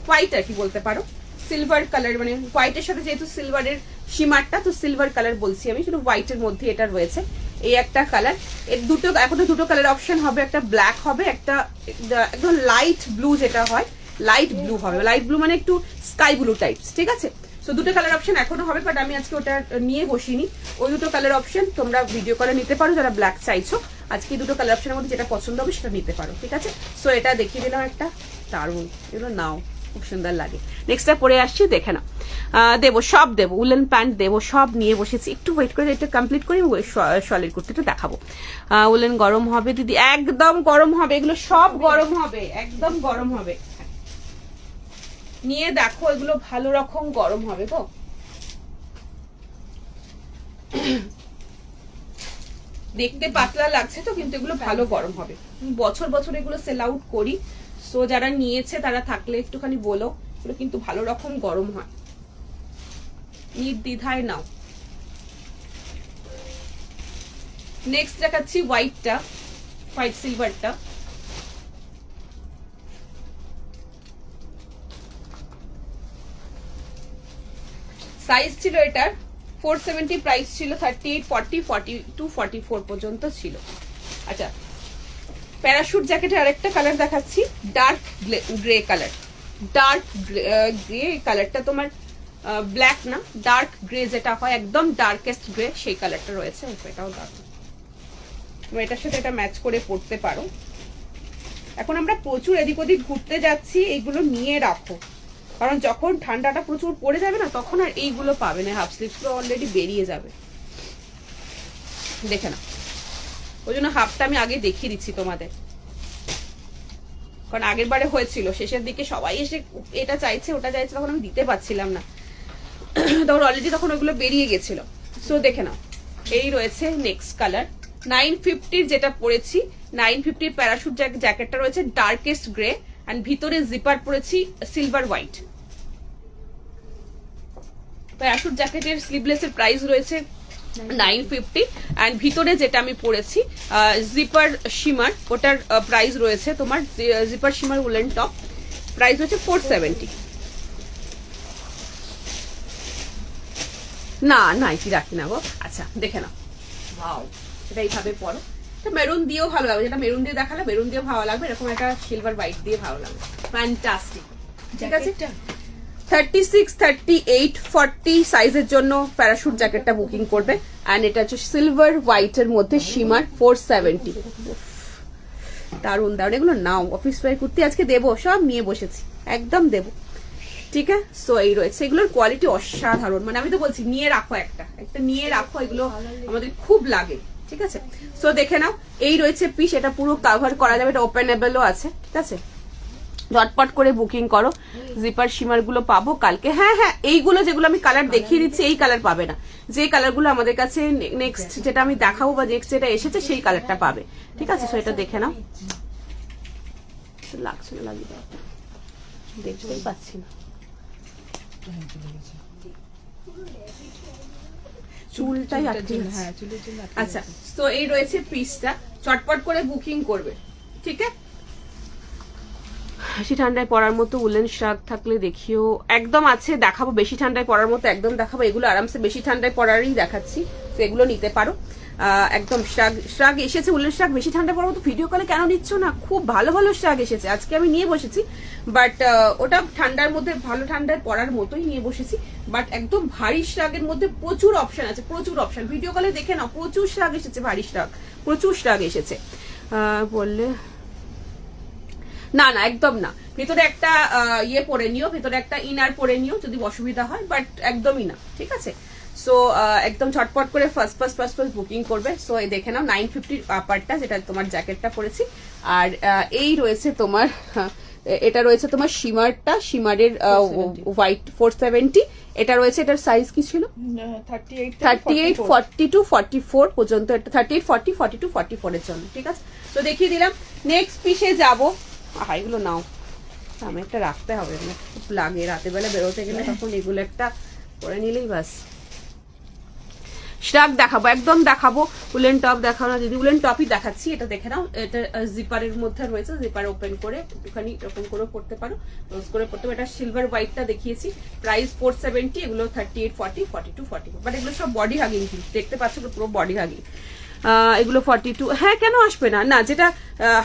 হোয়াইট আর কি বলতে পারো, সিলভার কালার, মানে হোয়াইটের সাথে যেহেতু সিলভারের সীমারটা, তো সিলভার কালার বলছি আমি, শুধু হোয়াইটের মধ্যে এটা রয়েছে। এই একটা কালার, এর দুটো, এখন দুটো কালার অপশন হবে, একটা ব্ল্যাক হবে, একটা একদম লাইট ব্লু যেটা হয়, লাইট ব্লু হবে, লাইট ব্লু মানে একটু স্কাই ব্লু টাইপস। ঠিক আছে, সো দুটো কালার অপশন এখনো হবে, বাট আমি আজকে ওটা নিয়ে বসিনি। ওই দুটো কালার অপশন তোমরা ভিডিও কলে নিতে পারো যারা ব্ল্যাক চাইছো, আজকে দুটো কালার অপশনের মধ্যে যেটা পছন্দ হবে সেটা নিতে পারো। ঠিক আছে, সো এটা দেখিয়ে দিলাম একটা, দারুণ, এগুলো নাও, খুব সুন্দর লাগে। নেক্সটটা পরে আসছি, দেখে নাও, দেবো, সব দেবো, উলেন প্যান্ট দেবো, সব নিয়ে বসেছি, একটু ওয়েট করে এটা কমপ্লিট করি, শলের কুর্তিটা দেখাবো। উলেন গরম হবে দিদি, একদম গরম হবে, এগুলো সব গরম হবে, একদম গরম হবে, নিয়ে দেখো, এগুলো ভালো রকম গরম হবে গো। দেখতে পাতলা লাগছে তো, কিন্তু এগুলো ভালো গরম হবে। বছর বছর এগুলো সেল আউট করি, সো যারা নিয়েছে তারা থাকলে একটুখানি বলো, এগুলো কিন্তু ভালো রকম গরম হয়, নির্দ্বিধায় নাও। নেক্সট দেখাচ্ছি হোয়াইটটা, হোয়াইট সিলভারটা। সাইজ ছিল এটার 470, প্রাইস ছিল 38, 40, 42, 44 পর্যন্ত ছিল। আচ্ছা, প্যারাশুট জ্যাকেটের আরেকটা কালার দেখাচ্ছি, dark grey colour. Dark grey কালারটা তোমার ব্ল্যাক না, ডার্ক গ্রে যেটা হয়, একদম ডার্কেস্ট গ্রে, সেই কালারটা রয়েছে। এটাও ডার্ক, এটার সাথে এটা ম্যাচ করে পরতে পারো। এখন আমরা প্রচুর এদিক ওদিক ঘুরতে যাচ্ছি, এইগুলো নিয়ে রাখো, কারণ যখন ঠান্ডাটা প্রচুর পড়ে যাবে না, তখন আর এইগুলো পাবে না, হাফ স্লিভস গুলো অলরেডি বেরিয়ে যাবে। দেখে না, ওই জন্য হাফটা আমি আগে দেখিয়ে দিচ্ছি তোমাদের, কারণ আগের বারে হয়েছিল শেষের দিকে সবাই এসে এটা চাইছে ওটা চাইছে, তখন আমি দিতে পারছিলাম না, তখন অলরেডি তখন ওইগুলো বেরিয়ে গেছিল। সো দেখে নাও, এই রয়েছে নেক্সট কালার 950 যেটা পরেছি, 950 প্যারাশুট জ্যাকেটটা রয়েছে ডার্কেস্ট গ্রে, এন্ড ভিতরে জিপার পরেছি সিলভার হোয়াইট। প্যারাশুট জ্যাকেটের স্লিভলেসের প্রাইস রয়েছে 950, এন্ড ভিতরে যেটা আমি পরেছি জিপার শিমার, ওটার প্রাইস রয়েছে তোমার, zipper shimmer woollen top, price হচ্ছে 470। না নাইটি রাখি না গো। আচ্ছা দেখে নাও, ওয়াও, এটা এইভাবে পরো, এটা মেরুন দিয়েও ভালো লাগবে, যেটা মেরুন দিয়ে দেখালে মেরুন দিয়েও ভালো লাগবে, এরকম একটা সিলভার হোয়াইট দিয়ে ভালো লাগবে, ফ্যান্টাস্টিক। ঠিক আছে, 36, 38, 40 সাইজের জন্য প্যারাশুট জ্যাকেটটা বুকিং করবে, এন্ড এটা হচ্ছে সিলভার হোয়াইটের মধ্যে শিমার, 470। দারুন দারুন, এগুলো নাও, অফিস ওয়্যার কুর্তি আজকে দেবো, সব নিয়ে বসেছি, একদম দেবো। ঠিক আছে, সো এই রয়েছে, এগুলোর কোয়ালিটি অসাধারণ, মানে আমি তো বলছি নিয়ে রাখো, একটা একটা নিয়ে রাখো, এগুলো আমাদের খুব লাগে। ঠিক আছে, সো দেখে নাও, এই রয়েছে পিস, এটা পুরো কভার করা যাবে, এটা ওপেনেবলও আছে। ঠিক আছে, ঝটপট করে বুকিং করো, জিপার শিমার গুলো পাবো কালকে। হ্যাঁ হ্যাঁ, এইগুলো যেগুলো আমি কালার দেখিয়ে দিচ্ছি, এই কালার পাবে না, যে কালার গুলো আমাদের কাছে নেক্সট যেটা আমি দেখাবো বা নেক্সট যেটা এসেছে সেই কালারটা পাবে। ঠিক আছে, সো এটা দেখে নাও, লাগছে না, লাগিয়ে দাও, দেখতেই পাচ্ছি না, চুলটাই আটকে গেছে। আচ্ছা, তো এই রয়েছে পিসটা, চটপট করে বুকিং করবে। ঠিক আছে, বেশি ঠান্ডায় পরার মতো উলেন শ্রাগ থাকলে দেখিও, একদম আছে, দেখাবো, বেশি ঠান্ডায় পরার মতো একদম দেখাবো, এগুলো আরামসে বেশি ঠান্ডায় পরারই দেখাচ্ছি, তো এগুলো নিতে পারো। একদম শ্রাগ এসেছে, উলেন শ্রাগ বেশি ঠান্ডায় পরার মতো, ভিডিও কলে কেন নিচ্ছ না, খুব ভালো ভালো শ্রাগ এসেছে, আজকে আমি নিয়ে বসেছি, বাট ওটা ঠান্ডার মধ্যে ভালো ঠান্ডায় পরার মতোই নিয়ে বসেছি, বাট একদম ভারী শ্রাগের মধ্যে প্রচুর অপশন আছে, প্রচুর অপশন, ভিডিও কলে দেখে নাও, প্রচুর শ্রাগ এসেছে, ভারী শ্রাগ, প্রচুর শ্রাগ এসেছে। বললে না না, একদম না, ভিতরে একটা ইয়ে পরে নিও, ভিতরে একটা ইনার পরে নিও যদি অসুবিধা হয়, বাট একদমই না। ঠিক আছে, সো একদম ঝটপট করে ফার্স্ট বুকিং করবে। সো এই দেখে নাও 950 আপারটা, যেটা তোমার জ্যাকেটটা পরেছি, আর এই রয়েছে তোমার, এটা রয়েছে তোমার শিমারটা, শিমারের হোয়াইট 470, এটা রয়েছে, এটার সাইজ কি ছিল 38, 42, 44 পর্যন্ত, এটা 38, 40, 42, 44 এর জন্য। ঠিক আছে, তো দেখিয়ে দিলাম। নেক্সট পিসে যাবো, এগুলো নাও, আমি একটা রাখতে হবে, খুব লাগে রাতের বেলা বেরোতে গেলে, তখন এগুলো একটা পরে নিলেই বাস। শ্রাগ দেখাবো, একদম দেখাবো, উলেন টপ দেখাও না দিদি, উলেন টপই দেখাচ্ছি, এটা দেখে নাও, এটা জিপারের মধ্যে রয়েছে, জিপার ওপেন করে একটুখানি এরকম করে পড়তে পারো, ক্লোজ করে পড়তে পারো। এটা সিলভার হোয়াইটটা দেখিয়েছি, প্রাইস 470, এগুলো 38, 40, 42, 44, বাট এগুলো সব বডি হাগিং, দেখতে পাচ্ছ পুরো বডি হাগিং, এগুলো 42। হ্যাঁ, কেন আসবে না, না যেটা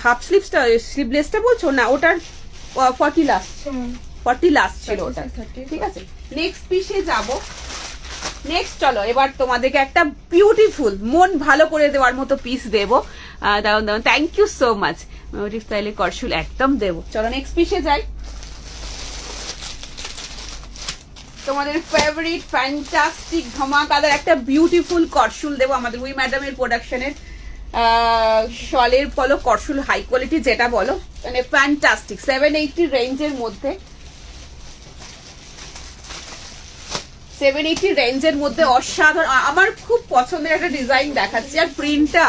হাফ স্লিভসটা স্লিভলেসটা বলছো না, ওটার 40 লাস্ট ছিল ওটা। ঠিক আছে, নেক্সট পিসে যাবো। নেক্সট চলো, এবার তোমাদেরকে একটা বিউটিফুল, মন ভালো করে দেওয়ার মতো পিস দেবো, দারুন দারুন, thank you so much, motive স্টাইলে করশুল একদম দেবো। চলো নেক্সট পিসে যাই, তোমাদের ফেভারিট ফ্যান্টাস্টিক ধামাকাদার একটা বিউটিফুল করশুল দেবো, আমাদের উই ম্যাডামের প্রোডাকশনের শলের বলো, করশুল হাই কোয়ালিটি যেটা বলো, মানে ফ্যান্টাস্টিক, 780 রেঞ্জের মধ্যে, 780 রেঞ্জের মধ্যে অসাধারণ, আমার খুব পছন্দের একটা ডিজাইন দেখাচ্ছি। আর প্রিন্টটা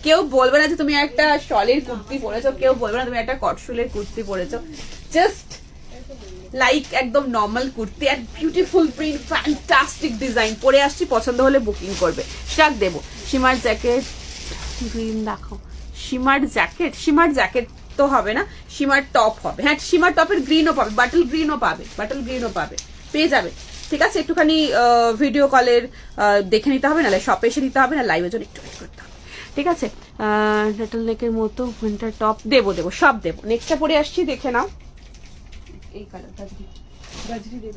কেউ বলবে না যে তুমি একটা শলের কুর্তি পরেছো, কেউ বলবে না তুমি একটা কটশুলের কুর্তি পরেছো, জাস্ট লাইক একদম নর্মাল কুর্তি আর বিউটিফুল প্রিন্ট, ফ্যান্টাস্টিক ডিজাইন। পরে আসছি, পছন্দ হলে বুকিং করবে। শাক দেবো, শিমার জ্যাকেট গ্রিন দেখো, শিমার জ্যাকেট তো হবে না, শিমার টপ হবে। হ্যাঁ, শিমার টপের গ্রিনও পাবে, বাটল গ্রিনও পাবে, পেয়ে যাবে। ঠিক আছে, একটুখানি ভিডিও কলের দেখে নিতে হবে, নাহলে শপে এসে নিতে হবে, না লাইভের জন্য একটু ওয়েট করতে হবে। ঠিক আছে, টার্টল নেকের মতো উইন্টার টপ দেবো, সব দেবো। নেক্সটটা পরে আসছি, দেখে নাও। এই কালার গাজরি দে।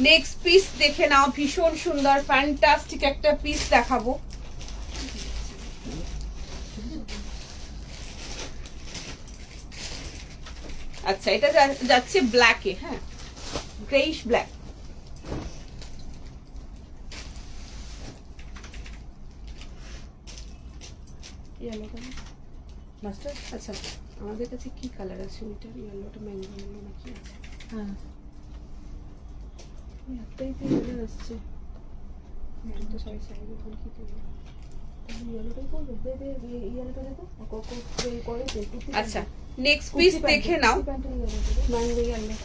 নেক্সট পিস দেখে নাও, ভীষণ সুন্দর ফ্যান্টাস্টিক একটা পিস দেখাবো। আচ্ছা, এটা যাচ্ছে ব্ল্যাকে, হ্যাঁ, greyish black. Yellow colour master. আচ্ছা, আমাদের কাছে কি কালার আছে? ওইটা ইয়েলোটা ম্যাঙ্গো নাকি আছে? হ্যাঁ, একটাই তো ইয়েলো আসছে। তো সবাই চাইবে কোন কি করবে, ইয়েলোটাই করবে। দে ইয়েলোটা দেখো করে দে। আচ্ছা, নেক্সট পিস দেখে নাও, ম্যাঙ্গো ইয়েলো।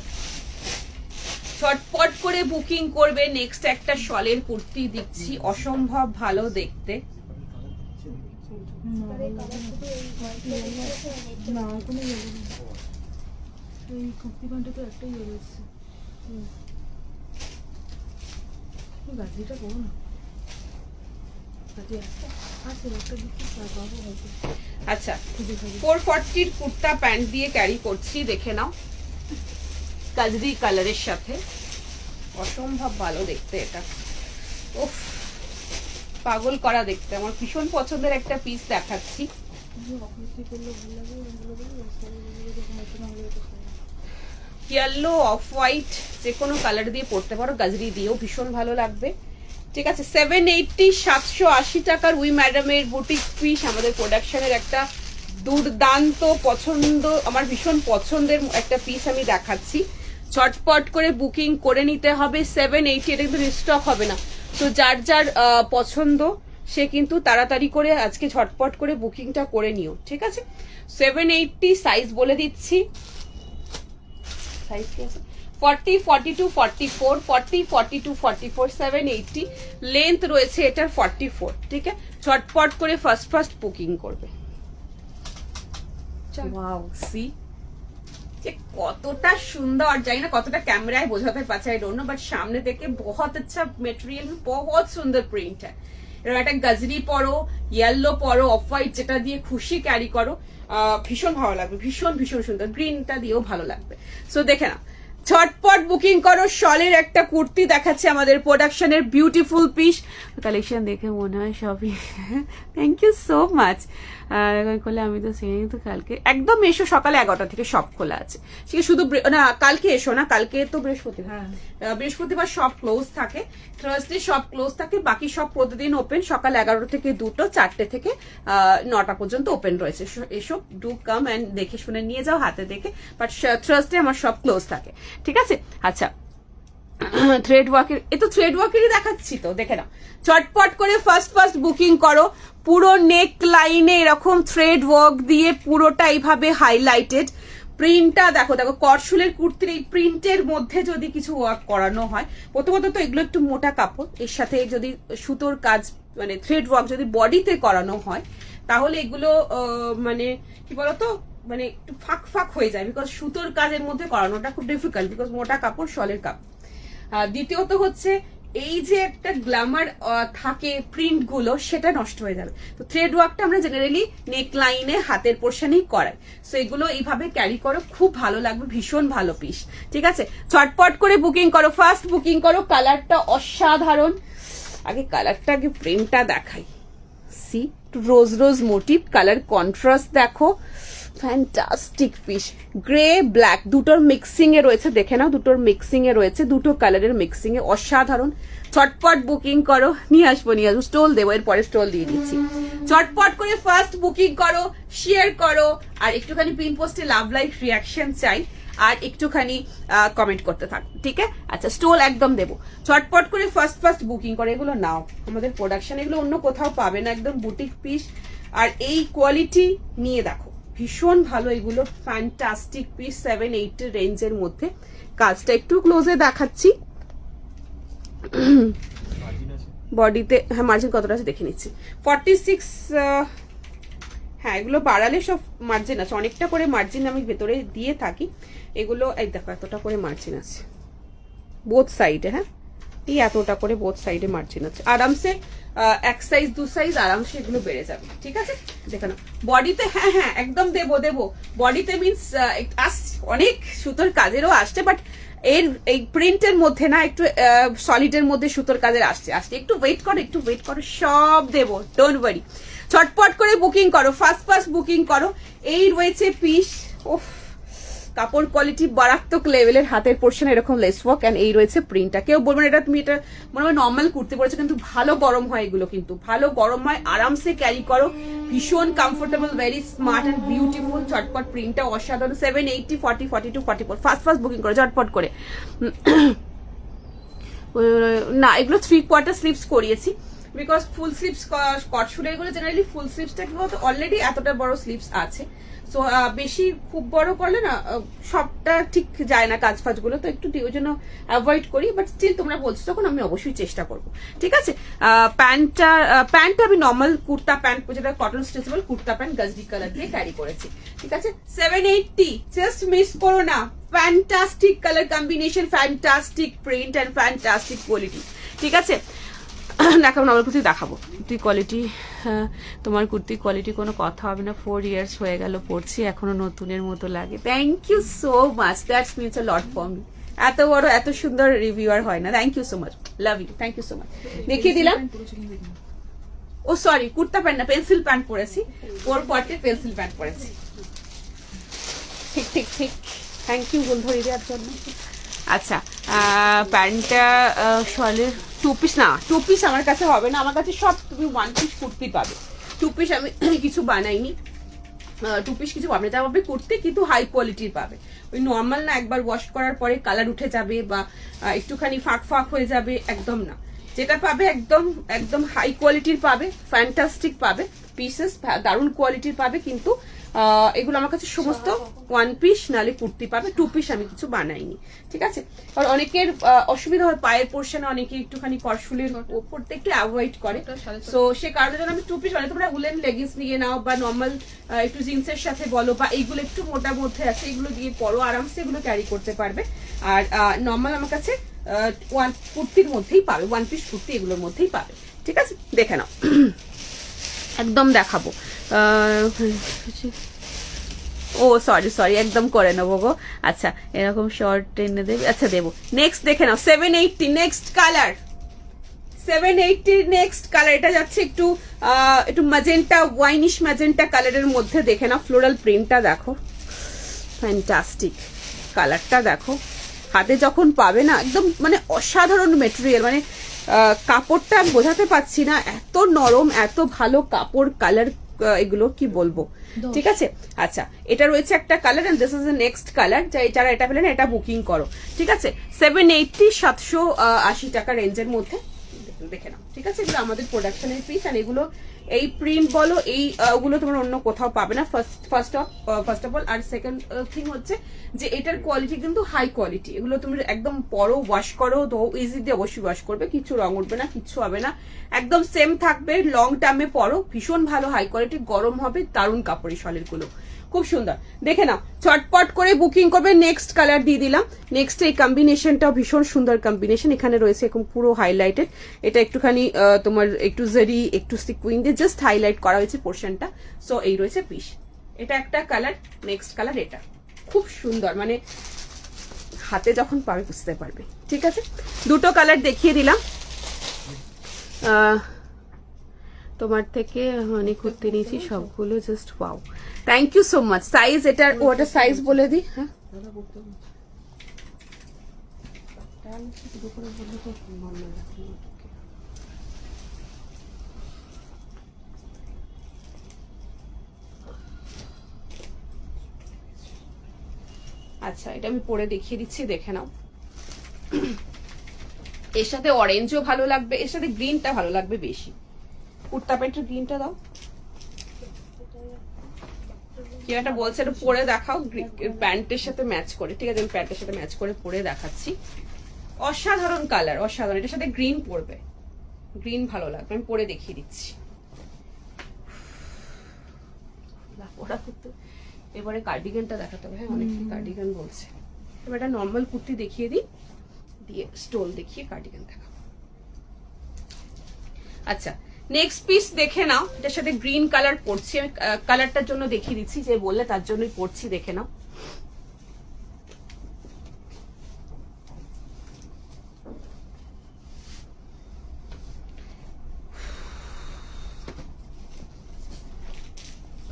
ছটপট করে বুকিং করবে। নেক্সট একটা শলের কুর্তি দিচ্ছি, অসম্ভব ভালো দেখতে। না কোনো ইয়েলো নেই, এই কুর্তি প্যান্টে তো একটাই ইয়েলো এসছে। গাজরিটা করো না, আচ্ছা, 440 কুর্তা প্যান্ট দিয়ে ক্যারি করছি, দেখে নাও, কাজরি কালারের সাথে, অসম্ভব ভালো দেখতে এটা। উফ, পাগল করা দেখতে, আমার ভীষণ পছন্দের একটা পিস দেখাচ্ছি। ইয়েলো, অফ হোয়াইট, যে কোনো কালার দিয়ে পরতে পারো, গাজরি দিয়েও ভীষণ ভালো লাগবে। ঠিক আছে, 780 780 টাকার উই ম্যাডামের বুটিক পিস, আমাদের প্রোডাকশনের একটা দুর্দান্ত পছন্দ, আমার ভীষণ পছন্দের একটা পিস আমি দেখাচ্ছি। চটপট করে বুকিং করে নিতে হবে। 780, এটা কিন্তু রিস্টক হবে না, তো যার যার পছন্দ সে কিন্তু তাড়াতাড়ি করে আজকে ঝটপট করে বুকিংটা করে নিও। ঠিক আছে, 780 সাইজ বলে দিচ্ছি, সাইজ কি আছে? 40, 42, 44, 40, 42, 44, 780 লেন্থ রয়েছে এটার 44। ঠিক আছে, চটপট করে ফার্স্ট বুকিং করবে। ওয়াও, সি যে কতটা সুন্দর, জানি না কতটা ক্যামেরায় বোঝাতে পারছে, আই ডোন্ট নো, বাট সামনে থেকে বহুত আচ্ছা মেটেরিয়াল, বহুত সুন্দর প্রিন্ট है। এবার একটা গাজরি পরো, ইয়েলো পরো, অফ হোয়াইট, যেটা দিয়ে খুশি ক্যারি করো, ভীষণ ভালো লাগবে, ভীষণ সুন্দর। গ্রিনটা দিয়েও ভালো লাগবে। সো দেখে না, ঝটপট বুকিং করো। শলের একটা কুর্তি দেখাচ্ছে আমাদের প্রোডাকশনের, বিউটিফুল পিস। কালেকশন দেখে মনে হয় সবই, থ্যাংক ইউ সো মাচ। করলে আমি তো সেই তো কালকে একদম এসো, সকালে 11টা থেকে সব খোলা আছে। ঠিক আছে, শুধু না কালকে এসো না, কালকে তো বৃহস্পতিবার, বৃহস্পতিবার সব ক্লোজ থাকে, থার্সডে সব ক্লোজ থাকে, বাকি সব প্রতিদিন ওপেন। সকাল 11 থেকে 2টো, 4টে থেকে 9টা পর্যন্ত ওপেন রয়েছে। এসো, ডু কাম অ্যান্ড দেখে শুনে নিয়ে যাও হাতে দেখে, বাট থার্সডে আমার সব ক্লোজ থাকে। ঠিক আছে, আচ্ছা, থ্রেড ওয়ার্কের, এ তো থ্রেড ওয়ার্কেরই দেখাচ্ছি, তো দেখে নাও। চটপট করে ফার্স্ট বুকিং করো। পুরো নেক লাইনে এরকম থ্রেড ওয়ার্ক দিয়ে পুরোটা এইভাবে হাইলাইটেড। প্রিন্টটা দেখো, কটশুলের কুর্তির এই প্রিন্টের মধ্যে যদি কিছু ওয়ার্ক করানো হয়, প্রথমত তো এগুলো একটু মোটা কাপড়, এর সাথে যদি সুতোর কাজ, মানে থ্রেড ওয়ার্ক যদি বডিতে করানো হয়, তাহলে এগুলো মানে কি বলতো, মানে একটু ফাঁক হয়ে যায়, বিকজ সুতোর কাজের মধ্যে করানোটা খুব ডিফিকাল্ট, বিকজ মোটা কাপড়, শলের কাপড়। দ্বিতীয়ত হচ্ছে এই যে একটা গ্ল্যামার থাকে প্রিন্ট গুলো, সেটা নষ্ট হয়ে যাবে। তো থ্রেড ওয়ার্কটা আমরা জেনারেলি নেক লাইনে হাতের পোর্শনেই করাই, সো এগুলো এইভাবে ক্যারি করো, খুব ভালো লাগবে, ভীষণ ভালো পিস। ঠিক আছে, চটপট করে বুকিং করো, ফার্স্ট বুকিং করো। কালারটা অসাধারণ, আগে কালারটা, আগে প্রিন্টটা দেখাই। সি, রোজ মোটিভ কালার কন্ট্রাস্ট দেখো, ফ্যান্টাস্টিক পিস। গ্রে ব্ল্যাক দুটোর মিক্সিং এ রয়েছে, দেখে নাও, দুটোর মিক্সিং এ রয়েছে, দুটো কালারের মিক্সিং এ, অসাধারণ। চটপট বুকিং করো, নিয়ে আসবো, স্টল দেবো, এরপরে স্টল দিয়ে দিচ্ছি। চটপট করে ফার্স্ট বুকিং করো, শেয়ার করো, আর একটুখানি পিন পোস্টে লাভ লাইফ রিয়াকশন চাই। আর একটুখানি কমেন্ট করতে থাকো, ঠিক আছে? আচ্ছা, স্টোল একদম দেবো, চটপট করে ফার্স্ট বুকিং করে এগুলো নাও, আমাদের প্রোডাকশন এগুলো অন্য কোথাও পাবে না, একদম বুটিক পিস। আর এই কোয়ালিটি নিয়ে দেখো, ভীষণ ভালো এগুলো, ফ্যান্টাস্টিক পিস, 7-8 রেঞ্জের মধ্যে। কাজটা একটু ক্লোজে দেখাচ্ছি, বডিতে হ্যাঁ মার্জিন কতটা আছে দেখে নিচ্ছি, 46। হ্যাঁ, এগুলো বাড়ালে সব মার্জিন আছে, অনেকটা করে মার্জিন আমি ভেতরে দিয়ে থাকি। এগুলো এই দেখো এতটা করে মার্জিন আছে বোথ সাইডে, হ্যাঁ এই এতটা করে বোথ সাইডে মার্জিন আছে, আরামসে 1 সাইজ 2 সাইজ আরামসে এগুলো বেড়ে যাবে, ঠিক আছে? দেখে নাও বডিতে, হ্যাঁ হ্যাঁ একদম দেবো বডিতে, মিনস অনেক সুতোর কাজেরও আসছে, বাট এই প্রিন্টের মধ্যে না, একটু সলিডের মধ্যে সুতোর কাজের আসছে, একটু ওয়েট করো, সব দেবো, ডোন্ট ওয়ারি। ছটপট করে বুকিং করো, ফার্স্ট বুকিং করো। এই রয়েছে পিস, ওফ কাপড় কোয়ালিটি মারাত্মক লেভেলের, হাতের পোর্শন এরকম লেস ওয়ার্ক, এন্ড এই রয়েছে প্রিন্টটা। কেউ বলবেন এটা তুমি এটা মনে হয় নর্মাল কুর্তি পরেছো, কিন্তু ভালো গরম হয় এগুলো, কিন্তু ভালো গরম হয়, আরামসে ক্যারি করো, ভীষণ comfortable, very smart and beautiful. চটপট প্রিন্টটা অসাধারণ, 780, 40, 42, 44, ফার্স্ট বুকিং করো চটপট করে। না এগুলো 3/4 স্লিভস করিয়েছি, বিকজ ফুল স্লিভস কট শুটের গুলো জেনারেলি ফুল স্লিভসটা কি বলতো অলরেডি এতটা বড় স্লিভস আছে, সো বেশি খুব বড় করলে না সবটা ঠিক যায় না কাজ ফাজগুলো, তো একটু ওই জন্য অ্যাভয়েড করি, বাট স্টিল তোমরা বলছো তখন আমি অবশ্যই চেষ্টা করবো, ঠিক আছে? প্যান্টটা আমি নর্মাল কুর্তা প্যান্ট, যেটা কটন স্ট্রেচেবল কুর্তা প্যান্ট গাজরি কালার দিয়ে ক্যারি করেছি, ঠিক আছে? 780, জাস্ট মিস করো না, fantastic colour combination, fantastic print and fantastic quality, ঠিক আছে? দেখাবো নর্মাল কুর্তি, দেখাবো কুর্তি কোয়ালিটি। তোমার কুর্তি কোয়ালিটি কোনো কথা হবে না, 4 ইয়ার্স হয়ে গেল পড়ছি, এখনো নতুনের মতো লাগে। Thank you so much, that's means a lot for me. এত বড় এত সুন্দর রিভিউয়ার হয় না, thank you so much, love you, thank you so much. দেখিয়ে দিলাম, ও সরি কুর্তা প্যান্ট না, পেন্সিল প্যান্ট পরেছি, 4/4 পেন্সিল প্যান্ট পরেছি, ঠিক থ্যাংক ইউ গোল ধরে দেওয়ার জন্য। আচ্ছা, প্যান্টটা শলের 2 পিস, না 2 পিস আমার কাছে হবে না, আমার কাছে সব তুমি 1 পিস কুর্তি পাবে, 2 পিস আমি কিছু বানাইনি, 2 পিস কিছু পাবে না, যা পাবে কুর্তি কিন্তু হাই কোয়ালিটির পাবে, ওই নর্মাল না একবার ওয়াশ করার পরে কালার উঠে যাবে বা একটুখানি ফাঁক হয়ে যাবে, একদম না, যেটা পাবে একদম হাই কোয়ালিটির পাবে, ফ্যান্টাস্টিক পাবে পিসেস, দারুণ কোয়ালিটির পাবে, কিন্তু এগুলো আমার কাছে সমস্ত 1 পিস নালে কুর্তি পাবে, 2 পিস আমি কিছু বানাইনি, ঠিক আছে? আর অনেকের অসুবিধা হয় পায়ের পোর্শনে, অনেকে একটুখানি করশুলির পড়তে একটু অ্যাভয়েড করে, সো সে কারণের জন্য আমি 2 পিস বানাই। তোমরা উলেন লেগিংস নিয়ে নাও বা নর্মাল একটু জিন্সের সাথে বলো, বা এইগুলো একটু মোটার মধ্যে আছে, এগুলো দিয়ে পরো, আরামসে এগুলো ক্যারি করতে পারবে। আর নর্মাল আমার কাছে কুর্তির মধ্যেই পাবে, 1 পিস কুর্তি এগুলোর মধ্যেই পাবে, ঠিক আছে? দেখে নাও, একদম দেখাবো। ও সরি একদম করে নেবো গো। আচ্ছা এরকম শর্ট টেনে দেবে, আচ্ছা দেবো। নেক্সট দেখে নাও, 780 নেক্সট কালার, 780 নেক্সট কালার, এটা যাচ্ছে একটু ম্যাজেন্টা, ওয়াইনিশ ম্যাজেন্টা কালারের মধ্যে, দেখে নাও ফ্লোরাল প্রিন্টটা দেখো, ফ্যান্টাস্টিক কালারটা দেখো, হাতে যখন পাবে না একদম মানে অসাধারণ মেটেরিয়াল, মানে কাপড়টা বোঝাতে পারছি না, এত নরম, এত ভালো কাপড়, কালার, এগুলো কি বলবো, ঠিক আছে? আচ্ছা এটা রয়েছে একটা colour, and this is the next colour, যারা এটা পেলে না এটা বুকিং করো, ঠিক আছে? 780, 780 টাকা রেঞ্জের মধ্যে দেখে নাও, ঠিক আছে? এগুলো আমাদের প্রোডাকশনের পিস, আর এগুলো এই প্রিন্ট বলো ওগুলো তোমরা অন্য কোথাও পাবে না, ফার্স্ট অফ অল। আর সেকেন্ড থিং হচ্ছে যে এটার কোয়ালিটি কিন্তু হাই কোয়ালিটি, এগুলো তুমি একদম পরো, ওয়াশ করো, তো ইজি দিয়ে অবশ্যই ওয়াশ করবে, কিছু রং উঠবে না, কিচ্ছু হবে না, একদম সেম থাকবে, লং টার্মে পরো, ভীষণ ভালো হাই কোয়ালিটি, গরম হবে, দারুণ কাপড়ি শলের গুলো, খুব সুন্দর, দেখে নাও, চটপট করে বুকিং করবে। নেক্সট কালার দিয়ে দিলাম, নেক্সট এই কম্বিনেশনটাও ভীষণ সুন্দর কম্বিনেশন, এখানে রয়েছে এরকম পুরো হাইলাইটেড, এটা একটুখানি তোমার একটু জারি একটু সিকুইন দিয়ে জাস্ট হাইলাইট করা হয়েছে পোর্শনটা, সো এই রয়েছে পিস, এটা একটা কালার, নেক্সট কালার এটা, খুব সুন্দর, মানে হাতে যখন পাবে বুঝতে পারবে, ঠিক আছে? দুটো কালার দেখিয়ে দিলাম, তোমার থেকে অনেক কুর্তি নিয়েছি, সবগুলো just wow, thank you so much. Size এটার, ওটা সাইজ বলে দিই, হ্যাঁ আচ্ছা আচ্ছা এটা আমি পরে দেখিয়ে দিচ্ছি, দেখে নাও। এর সাথে অরেঞ্জও ভালো লাগবে, এর সাথে গ্রিনটা ভালো লাগবে বেশি। কুর্তা প্যান্টের গ্রিনটা দাও, কি একটা বলছে, এটা পরে দেখাও প্যান্টের সাথে ম্যাচ করে। ঠিক আছে, আমি প্যান্টের সাথে ম্যাচ করে পরে দেখাচ্ছি। অসাধারণ কালার, অসাধারণ। এটার সাথে গ্রিন পরবে, গ্রিন ভালো লাগবে, আমি পরে দেখিয়ে দিচ্ছি। এবারে কার্ডিগানটা দেখাতে হবে। হ্যাঁ, অনেকে কার্ডিগান বলছে। এবার একটা নর্মাল কুর্তি দেখিয়ে দিই, দিয়ে স্টোন দেখিয়ে কার্ডিগান দেখাবো। আচ্ছা, নেক্সট পিস দেখে নাও। এটার সাথে গ্রিন কালার পরছি আমি, কালারটার জন্য দেখিয়ে দিচ্ছি, যে বললে তার জন্যই পরছি, দেখে নাও।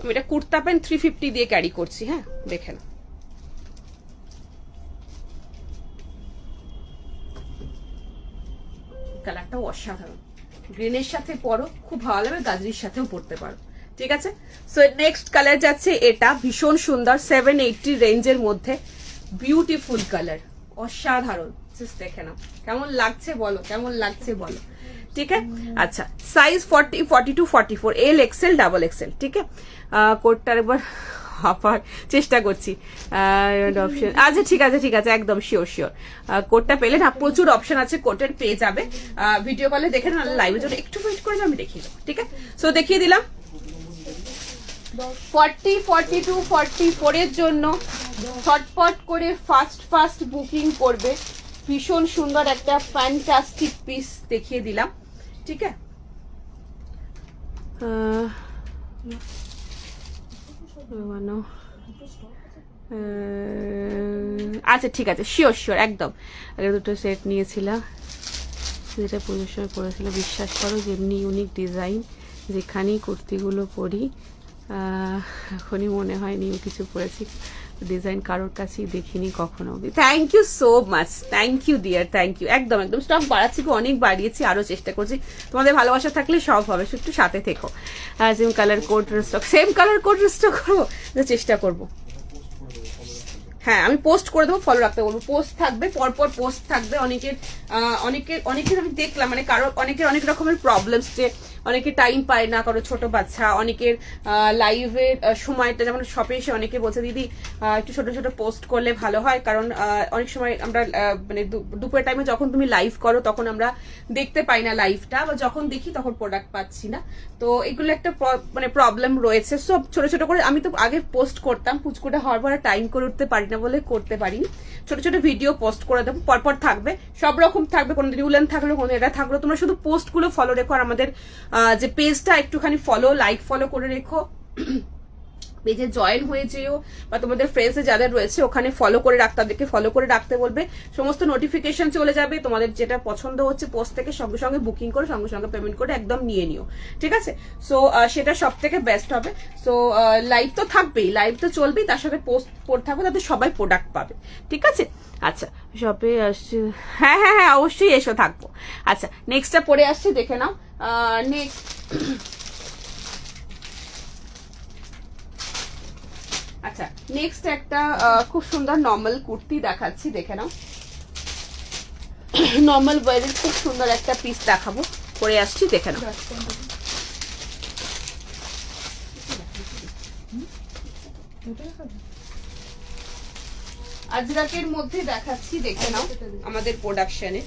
আমি এটা কুর্তা প্যান্ট 350 দিয়ে ক্যারি করছি। হ্যাঁ, দেখে নাও। কালারটাও অসাধারণ, গ্রিনের সাথে পরো, খুব ভালো লাগবে, গাজরির সাথেও পরতে পারো। ঠিক আছে, সো নেক্সট কালার যাচ্ছে এটা, ভীষণ সুন্দর, 780 রেঞ্জের মধ্যে, বিউটিফুল কালার, অসাধারণ। জাস্ট দেখে নাও কেমন লাগছে বলো, কেমন লাগছে বলো। ঠিক আছে, আচ্ছা size 40, 42, 44, L XL, double XL. ঠিক আছে, কোডটার একবার আবার চেষ্টা করছি। অপশন, আচ্ছা ঠিক আছে, ঠিক আছে, একদম শিওর শিওর। কোডটা পেলে না, প্রচুর অপশন আছে কোডের, পেয়ে যাবে। ভিডিও কলে দেখে না, লাইভের জন্য একটু ওয়েট করে আমি দেখিয়ে দেবো। ঠিক আছে, সো দেখিয়ে দিলাম। 40, 42, 44 এর জন্য ছটপট করে ফাস্ট বুকিং করবে। ভীষণ সুন্দর একটা ফ্যান্টাস্টিক পিস দেখিয়ে দিলাম। ঠিক আছে, আচ্ছা ঠিক আছে, শিওর শিওর, একদম। আগে দুটো সেট নিয়েছিলাম, যেটা পুজোর সময় পরেছিল, বিশ্বাস করো যেমনি ইউনিক ডিজাইন, যেখানেই কুর্তিগুলো পরি এখনই মনে হয় নিউ কিছু পরেছি। ডিজাইন কারোর কাছেই দেখিনি কখনো। Thank you so much, thank you dear, thank you. একদম একদম স্টক বাড়াচ্ছি, অনেক বাড়িয়েছি, আরো চেষ্টা করছি। তোমাদের ভালোবাসা থাকলে সব হবে, একটু সাথে থেকো। Same colour code stock, same colour code stock করবো, চেষ্টা করবো। হ্যাঁ, আমি পোস্ট করে দেবো, ফলো রাখতে বলবো। পোস্ট থাকবে, পরপর পোস্ট থাকবে। অনেকের আমি দেখলাম, মানে কারো অনেকের অনেক রকমের প্রবলেমস, যে অনেকে টাইম পায় না, কারো ছোট বাচ্চা, অনেকের লাইভের সময়টা, যেমন শপে এসে অনেকে বলছে দিদি একটু ছোট ছোট পোস্ট করলে ভালো হয়, কারণ অনেক সময় আমরা মানে দুপুরের টাইমে যখন তুমি লাইভ করো তখন আমরা দেখতে পাই না লাইভটা, বা যখন দেখি তখন প্রোডাক্ট পাচ্ছি না। তো এগুলো একটা মানে প্রবলেম রয়েছে। সব ছোট ছোট করে আমি তো আগে পোস্ট করতাম, পুচকুটা হওয়ার পরে টাইম করে উঠতে পারি না বলে করতে পারিনি। ছোট ছোট ভিডিও পোস্ট করে দেবো, পরপর থাকবে, সব রকম থাকবে, কোনোদিন উলেন থাকলো, কোনো এটা থাকলো। তোমরা শুধু পোস্টগুলো ফলো রেখো, আর আমাদের যে পেজটা একটুখানি লাইক ফলো করে রেখো। পেজে জয়েন হয়ে যেও, বা তোমাদের ফ্রেন্ডসে যাদের রয়েছে ওখানে ফলো করে রাখতে, তাদেরকে ফলো করে রাখতে বলবে। সমস্ত নোটিফিকেশন চলে যাবে, তোমাদের যেটা পছন্দ হচ্ছে পোস্ট থেকে সঙ্গে সঙ্গে বুকিং করে সঙ্গে সঙ্গে পেমেন্ট করে একদম নিয়ে নিও। ঠিক আছে, সো সেটা সব থেকে বেস্ট হবে। সো লাইভ তো থাকবেই, লাইভ তো চলবেই, তার সাথে পোস্ট পড়তে থাকবে, তাতে সবাই প্রোডাক্ট পাবে। ঠিক আছে, আচ্ছা শপে আসছে, হ্যাঁ হ্যাঁ হ্যাঁ অবশ্যই এসো, থাকবো। আচ্ছা, নেক্সটটা পরে আসছে, দেখে নাও। নেক্সট আচ্ছা, নেক্সট একটা খুব সুন্দর নর্মাল কুর্তি দেখাচ্ছি, দেখে নাও। নর্মাল ওয়ারের খুব সুন্দর একটা পিস দেখাবো, পরে আসছি, দেখে নাও। আজরাকের মধ্যে দেখাচ্ছি, দেখে নাও, আমাদের প্রোডাকশনে।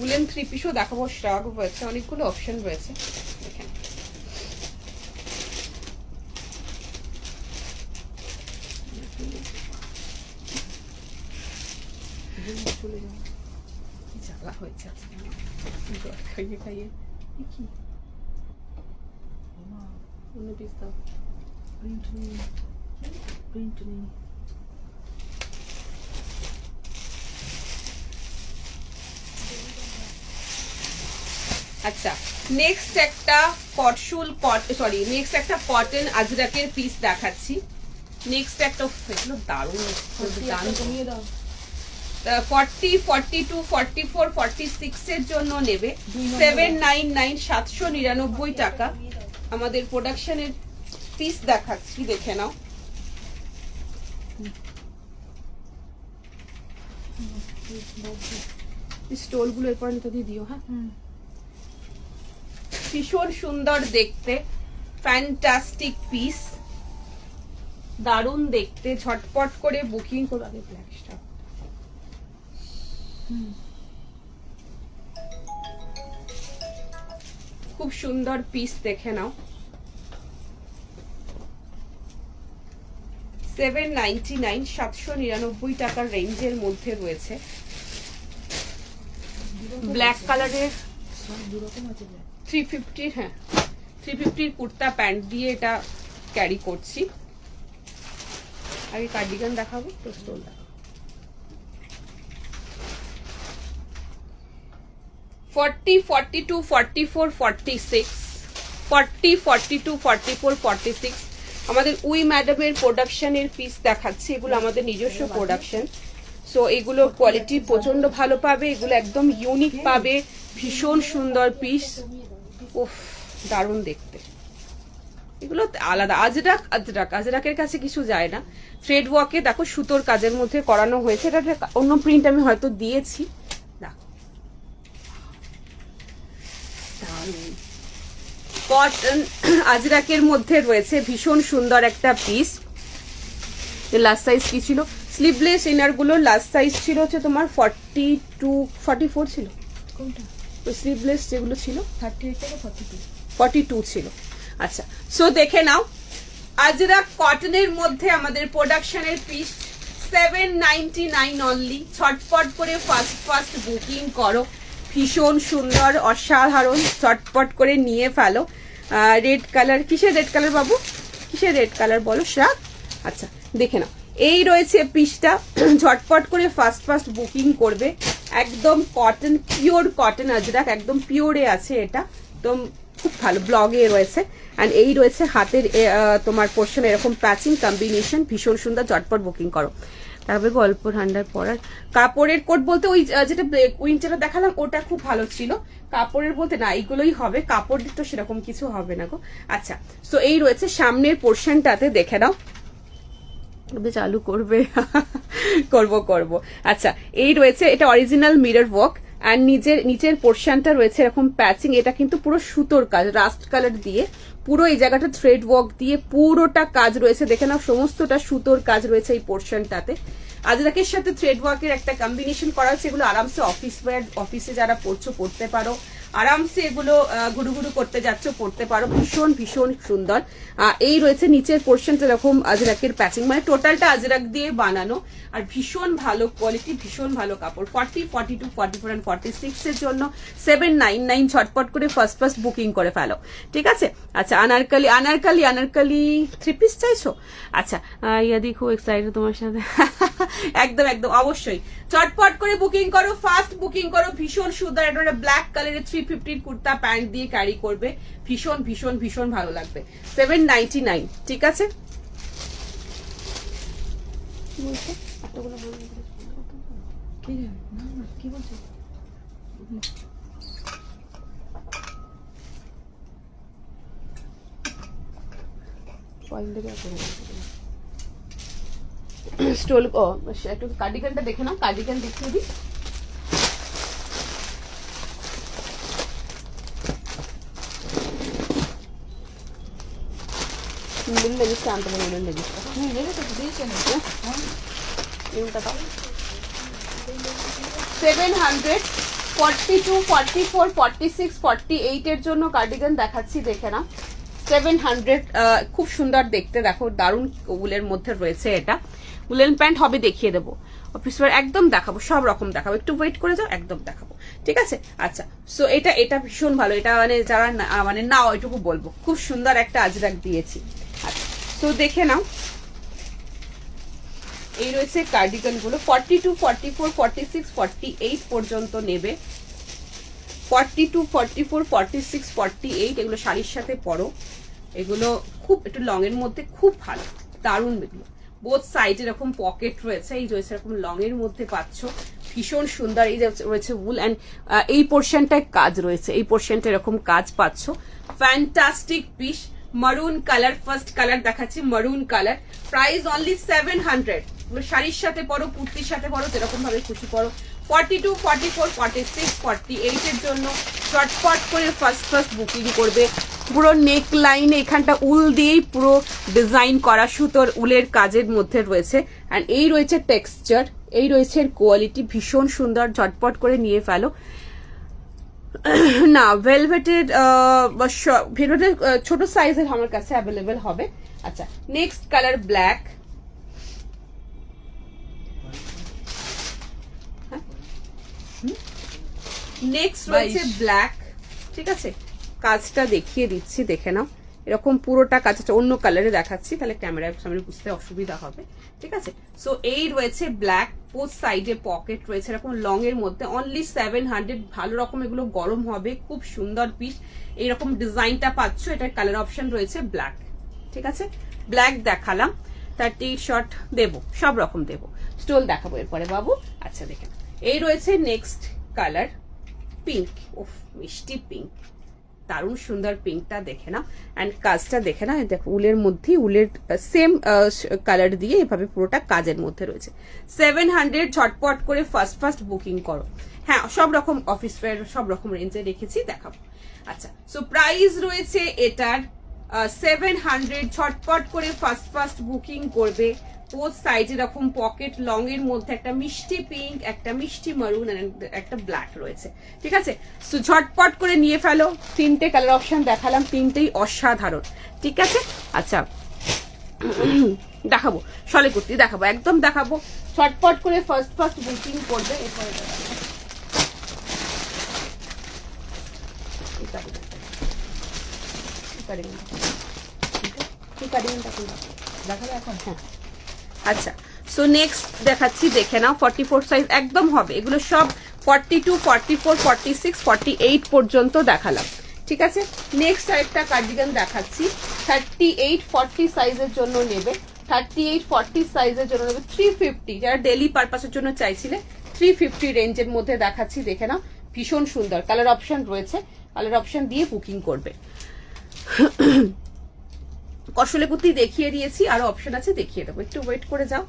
উলেন 3 পিসও দেখাবো, স্টক রয়েছে, অনেকগুলো অপশন রয়েছে। জ্বালা হয়েছে খাইয়ে খাইয়ে, অন্য পিস দাও, প্রিন্ট নেই। আচ্ছা, নেক্সট একটা নেক্সট একটা কটন আজরাকের পিস দেখাচ্ছি। নেক্সট একটা, এগুলো দারুণ, দাম কমিয়ে দাও। 40, 42, 44, 46 এর জন্য নেবে 799 799 টাকা। আমাদের প্রোডাকশনের পিস দেখাচ্ছি, দেখে নাও। স্টোল গুলো এরপর দিয়ে দিও। হ্যাঁ, ভীষণ সুন্দর দেখতে, ফ্যান্টাস্টিক পিস, দারুণ দেখতে। ঝটপট করে বুকিং করো। আগে ব্ল্যাক স্টাফ, খুব সুন্দর পিস, দেখে নাও। 799 799 টাকার রেঞ্জের মধ্যে রয়েছে। ব্ল্যাক কালারের 350, হ্যাঁ 350 কুর্তা প্যান্ট দিয়ে এটা ক্যারি করছি। আগে কার্ডিগান দেখাবো তো স্টোল দেখাবো। 40, 42, 44, 46, 40, 42, 44, 46 আমাদের উই ম্যাডামের প্রোডাকশনের পিস দেখাচ্ছি। এগুলো আমাদের নিজস্ব প্রোডাকশন, সো এগুলো কোয়ালিটি প্রচন্ড ভালো পাবে, এগুলো একদম ইউনিক পাবে, ভীষণ সুন্দর পিস। উফ, দারুণ দেখতে, এগুলো আলাদা। আজরাক আজরাক আজরাকের কাছে কিছু যায় না। থ্রেড ওয়ার্কে দেখো সুতোর কাজের মধ্যে করানো হয়েছে। এটা অন্য প্রিন্ট আমি হয়তো দিয়েছি, দেখো কটন আজরাকের মধ্যে রয়েছে, ভীষণ সুন্দর একটা পিস। লাস্ট সাইজ কি ছিল? স্লিভলেস ইনার গুলো লাস্ট সাইজ ছিল হচ্ছে তোমার 42, 44 ছিল। কোনটা? ওই স্লিভলেস যেগুলো ছিল 38 থেকে 42 42 ছিল। আচ্ছা, সো দেখে নাও, আজরাক কটনের মধ্যে আমাদের প্রোডাকশনের পিস 799 অনলি। ছটপট করে ফার্স্ট বুকিং করো, ভীষণ সুন্দর, অসাধারণ, চটপট করে নিয়ে ফেলো। রেড কালার, কিসের রেড কালার বাবু, কিসের রেড কালার বলো শ্রাক? আচ্ছা, দেখে নাও, এই রয়েছে পিসটা। ঝটপট করে ফার্স্ট বুকিং করবে। একদম কটন, পিওর কটন আজরাক, একদম পিওরে আছে এটা, একদম খুব ভালো ব্লগে রয়েছে। অ্যান্ড এই রয়েছে হাতের তোমার পোর্শন, এরকম প্যাচিং কম্বিনেশন, ভীষণ সুন্দর। ঝটপট বুকিং করো। তারপরে অল্প ঠান্ডার পরার কাপড়ের কোট বলতে ওই যেটা উইন্টারটা দেখালাম ওটা খুব ভালো ছিল। কাপড়ের বলতে না, এইগুলোই হবে, কাপড় তো সেরকম কিছু হবে না গো। আচ্ছা, তো এই রয়েছে সামনের পোর্শনটাতে, দেখে নাও। চালু করবে? করব। আচ্ছা, এই রয়েছে, এটা অরিজিনাল মিরর ওয়ার্ক, আর নিচের পোর্শনটা রয়েছে এরকম প্যাচিং। এটা কিন্তু পুরো সুতোর কাজ, রাস্ট কালার দিয়ে পুরো এই জায়গাটা থ্রেড ওয়ার্ক দিয়ে পুরোটা কাজ রয়েছে, দেখে নাও, সমস্তটা সুতোর কাজ রয়েছে এই পোর্শনটাতে। আজরাকের সাথে থ্রেড ওয়ার্কের একটা কম্বিনেশন করা হচ্ছে। এগুলো আরামসে অফিস ওয়্যার, অফিসে যারা পড়তে পারো, আরামসে এগুলো ঘুরু করতে যাচ্ছ পড়তে পারো, ভীষণ সুন্দর। এই রয়েছে নিচের পোর্শনটা এরকম আজরাকের প্যাচিং, মানে টোটালটা আজরাক দিয়ে বানানো, আর ভীষণ ভালো কোয়ালিটি, ভীষণ ভালো কাপড়। 40, 42, 44 and 46 এর জন্য 799। ঝটপট করে ফার্স্ট বুকিং করে ফেলো, ঠিক আছে? আচ্ছা, আনারকালি 3 পিস চাইছো? আচ্ছা, ইয়া দেখো এক্সাইটেড তোমার সাথে। একদম অবশ্যই চটপট করে বুকিং করো, ফাস্ট বুকিং করো। ভীষণ সুন্দর একটা ব্ল্যাক কালারের 350 কুর্তা প্যান্ট দিয়ে ক্যারি করবে, ভীষণ ভালো লাগবে। 799, ঠিক আছে? কি বলছো? স্টোল, একটু কার্ডিগানটা দেখে নাও, কার্ডিগান দেখিয়ে দিই। লেগেছে আনতে পারবো, লেগেছে 700, 42, 44, 46, 48 এর জন্য কার্ডিগান দেখাচ্ছি, দেখে না। 700, খুব সুন্দর দেখতে, দেখো দারুণ উলের মধ্যে রয়েছে। এটা উলেন প্যান্ট হবে, দেখিয়ে দেবো অফিস ওয়্যার, একদম দেখাবো, সব রকম দেখাবো, একটু ওয়েট করে যাও, একদম দেখাবো, ঠিক আছে? আচ্ছা, সো এটা ভীষণ ভালো। এটা মানে যারা মানে না ওইটুকু বলবো, খুব সুন্দর একটা আজরাক দিয়েছি। আচ্ছা, তো দেখে নাও, এই রয়েছে কার্ডিগান গুলো। 42, 44, 46, 48 পর্যন্ত নেবে। 42, 44, 46, 48 এগুলো শাড়ির সাথে পরো। এগুলো খুব একটু লং এর মধ্যে খুব ভালো, দারুণ। এগুলো বোথ সাইড এরকম পকেট রয়েছে, এই রয়েছে এরকম লং এর মধ্যে পাচ্ছ, ভীষণ সুন্দর। এই যে রয়েছে উল অ্যান্ড এই পোর্শনটায় কাজ রয়েছে, এই পোর্শনটা এরকম কাজ পাচ্ছ। ফ্যান্টাস্টিক পিস, মারুন কালার, ফার্স্ট কালার দেখাচ্ছি মারুন কালার। Price only 700। শাড়ির সাথে পরো, কুর্তির সাথে পরো, যেরকম ভাবে খুশি পরো। 42, 44, 46, 48 এর জন্য চটপট করে ফার্স্ট বুকিং করবে। পুরো নেক লাইনে এখানটা উল দিয়েই পুরো ডিজাইন করা, সুতোর উলের কাজের মধ্যে রয়েছে। অ্যান্ড এই রয়েছে টেক্সচার, এই রয়েছে কোয়ালিটি, ভীষণ সুন্দর। ঝটপট করে নিয়ে ফেলো। না ভেলভেটের ছোট সাইজের আমার কাছে অ্যাভেলেবেল হবে। আচ্ছা, নেক্সট কালার ব্ল্যাক। নেক্সট রয়েছে ব্ল্যাক, ঠিক আছে। কাজটা দেখিয়ে দিচ্ছি, দেখে নাও। এরকম পুরোটা কাজ আছে, অন্য কালারে দেখাচ্ছি, তাহলে ক্যামেরার সামনে বুঝতে অসুবিধা হবে, ঠিক আছে। সো এই রয়েছে ব্ল্যাক, বোথ সাইডে পকেট রয়েছে এরকম লং এর মধ্যে। অনলি 700। ভালো রকম এগুলো গরম হবে, খুব সুন্দর পিস। এইরকম ডিজাইনটা পাচ্ছ, এটার কালার অপশন রয়েছে ব্ল্যাক, ঠিক আছে। ব্ল্যাক দেখালাম, 30 শর্ট দেবো, সব রকম দেবো। স্টোল দেখাবো এরপরে বাবু। আচ্ছা দেখেন, এই রয়েছে নেক্সট কালার পিঙ্ক। ওফ, মিষ্টি পিঙ্ক, দারুণ সুন্দর পিঙ্কটা, দেখে না। অ্যান্ড কাজটা দেখে না, দেখো উলের মধ্যেই, উলের সেম কালার দিয়ে এভাবে পুরোটা কাজের মধ্যে রয়েছে। 700। ঝটপট করে ফার্স্ট বুকিং করো। হ্যাঁ, সব রকম অফিস ওয়্যার, সব রকম রেঞ্জে রেখেছি, দেখাবো। আচ্ছা, সো প্রাইস রয়েছে এটার 700। ঝটপট করে ফার্স্ট বুকিং করবে। বোথ সাইড এরকম পকেট লং এর মধ্যে একটা মিষ্টি পিঙ্ক, একটা মিষ্টি মারুন, একটা ব্ল্যাক রয়েছে, ঠিক আছে। সো ঝটপট করে নিয়ে ফেলো। 3টে কালার অপশন দেখালাম, 3টেই অসাধারণ, ঠিক আছে। আচ্ছা, দেখাবো শলে কুর্তি, দেখাবো, একদম দেখাবো। ঝটপট করে ফার্স্ট বুকিং করবে। এরপরে দেখাবো এখন, হ্যাঁ। আচ্ছা, সো নেক্সট দেখাচ্ছি, দেখে নাও। 44 সাইজ একদম হবে, এগুলো সব 42, 44, 46, 48 পর্যন্ত দেখালাম, ঠিক আছে। নেক্সট আরেকটা কার্ডিগান দেখাচ্ছি, 38, 40 সাইজের জন্য নেবে। 38, 40 সাইজের জন্য নেবে 350। যারা ডেলি পারপাসের জন্য চাইছিলে 350 রেঞ্জের মধ্যে দেখাচ্ছি, দেখে নাও। ভীষণ সুন্দর কালার অপশন রয়েছে, কালার অপশন দিয়ে বুকিং করবে। কসলে কুর্তি দেখিয়ে দিয়েছি, আরো অপশন আছে, দেখিয়ে দেবো, একটু ওয়েট করে যাও।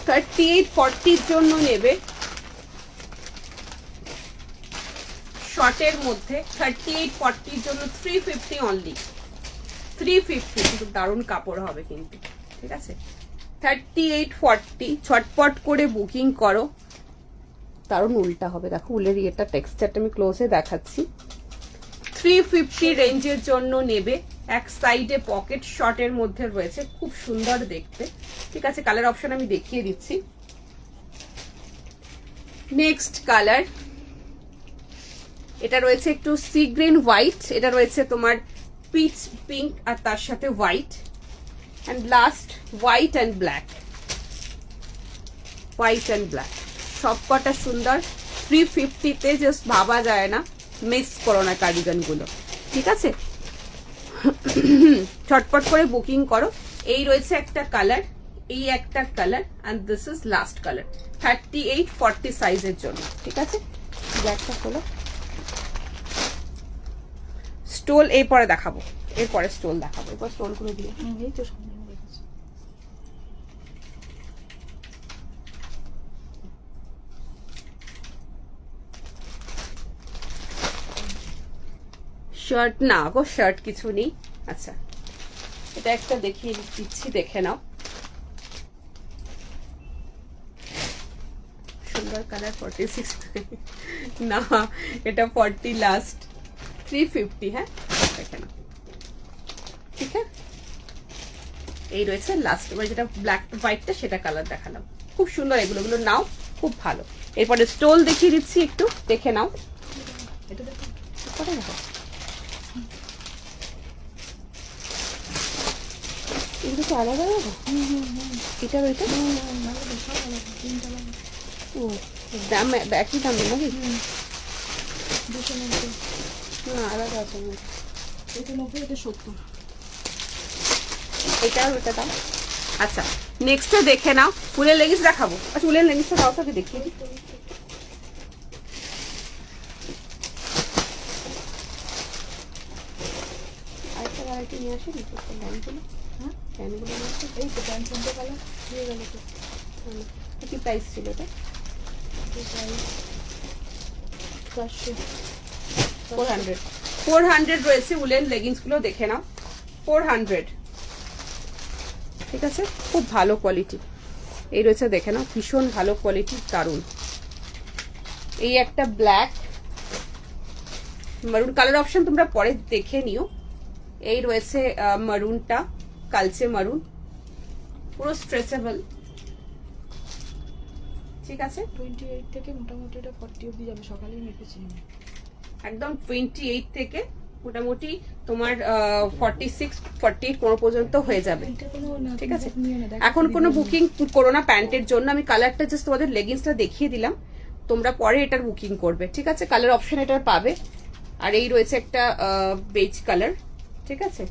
$38, $40 জন্য নেবে শর্টের মধ্যে। 38, 40 জন্য 350 অনলি, 350। কিন্তু দারুণ কাপড় হবে কিন্তু, ঠিক আছে। 38, 40 ছটপট করে বুকিং করো। দারুণ উলটা হবে, দেখো উলের ইয়েটা, টেক্সচারটা আমি ক্লোজে দেখাচ্ছি। 350 রেঞ্জের জন্য নেবে। এক সাইডে পকেট শর্টের মধ্যে রয়েছে, খুব সুন্দর দেখতে, ঠিক আছে। কালার অপশন আমি দেখিয়ে দিচ্ছি। নেক্সট কালার, এটা রয়েছে একটু সি গ্রিন হোয়াইট, এটা রয়েছে তোমার পিচ পিঙ্ক আর তার সাথে white, and last white and black. White and black সব কটা সুন্দর। 350-তে জাস্ট ভাবা যায় না, মিস করো না কার্ডিগান গুলো, ঠিক আছে। চটপট করে বুকিং করো। এই রয়েছে একটা কালার, এই একটা colour, and this is last colour. 38, 40 সাইজের জন্য, ঠিক আছে। ব্ল্যাকটা খোলো। স্টোল এরপরে দেখাবো, এরপরে স্টোল দেখাবো, এরপর স্টোল গুলো দিয়ে। এই তো সামনে দেখেছি। শার্ট না গো, শার্ট কিছু নেই। আচ্ছা, এটা একটা দেখিয়ে দিচ্ছি, দেখে নাও। সুন্দর কালার। 46 না, এটা 40 লাস্ট, 350। হ্যাঁ, দেখে নাও, ঠিক আছে। এই রয়েছে লাস্ট, এবার যেটা ব্ল্যাক হোয়াইটটা সেটা কালার দেখালাম, খুব সুন্দর। এগুলো নাও, খুব ভালো। এরপরে স্টোল দেখিয়ে দিচ্ছি, একটু দেখে নাও। এটা দেখো, কোথায় দেখো, এগুলো কি আলাদা আলাদা? এটা ওইটা, ও দাম একই দাম নাকি? 290, না আলাদা আছে মনে হয়। এটা 90, এটা 70। এটা আর ওটা দাও। আচ্ছা নেক্সটটা দেখে নাও, উলের লেগিংস দেখাবো। আচ্ছা উলের লেগিংসটা দাও তোকে দেখিয়ে দিই। আরেকটা ভ্যারাইটি নিয়ে আসি নি প্যান্টগুলো? হ্যাঁ, প্যান্টগুলো নিয়ে আসি। এই তো প্যান্ট কোনটা কালার দিয়ে গেল তো। কি প্রাইস ছিল এটা? এটা 400, 400 400 রয়েছে উলেন লেগিংস গুলো, দেখে নাও 400। ঠিক আছে, খুব ভালো কোয়ালিটি। এই রয়েছে দেখে নাও, ভীষণ ভালো কোয়ালিটি, দারুন। এই একটা ব্ল্যাক মারুন কালার অপশন তোমরা পরে দেখে নিও। এই রয়েছে মারুনটা, কালচে মারুন, পুরো স্ট্রেচেবল। ঠিক আছে, 28 থেকে মোটামুটি এটা 40 অবধি যাবে, সকালেই মেপেছি আমি। একদম 28 থেকে মোটামুটি তোমার 46 48 কোনো পর্যন্ত হয়ে যাবে। এটা কোনো না, ঠিক আছে, নিও না, দেখো এখন দিদি কোনো নিও না। বুকিং করো না প্যান্টের জন্য। আমি কালারটা জাস্ট তোমাদের লেগিংসটা দেখিয়ে দিলাম, তোমরা পরে এটার বুকিং করবে। ঠিক আছে, কালার অপশন এটার পাবে। আর এই রয়েছে একটা বেজ কালার। ঠিক আছে,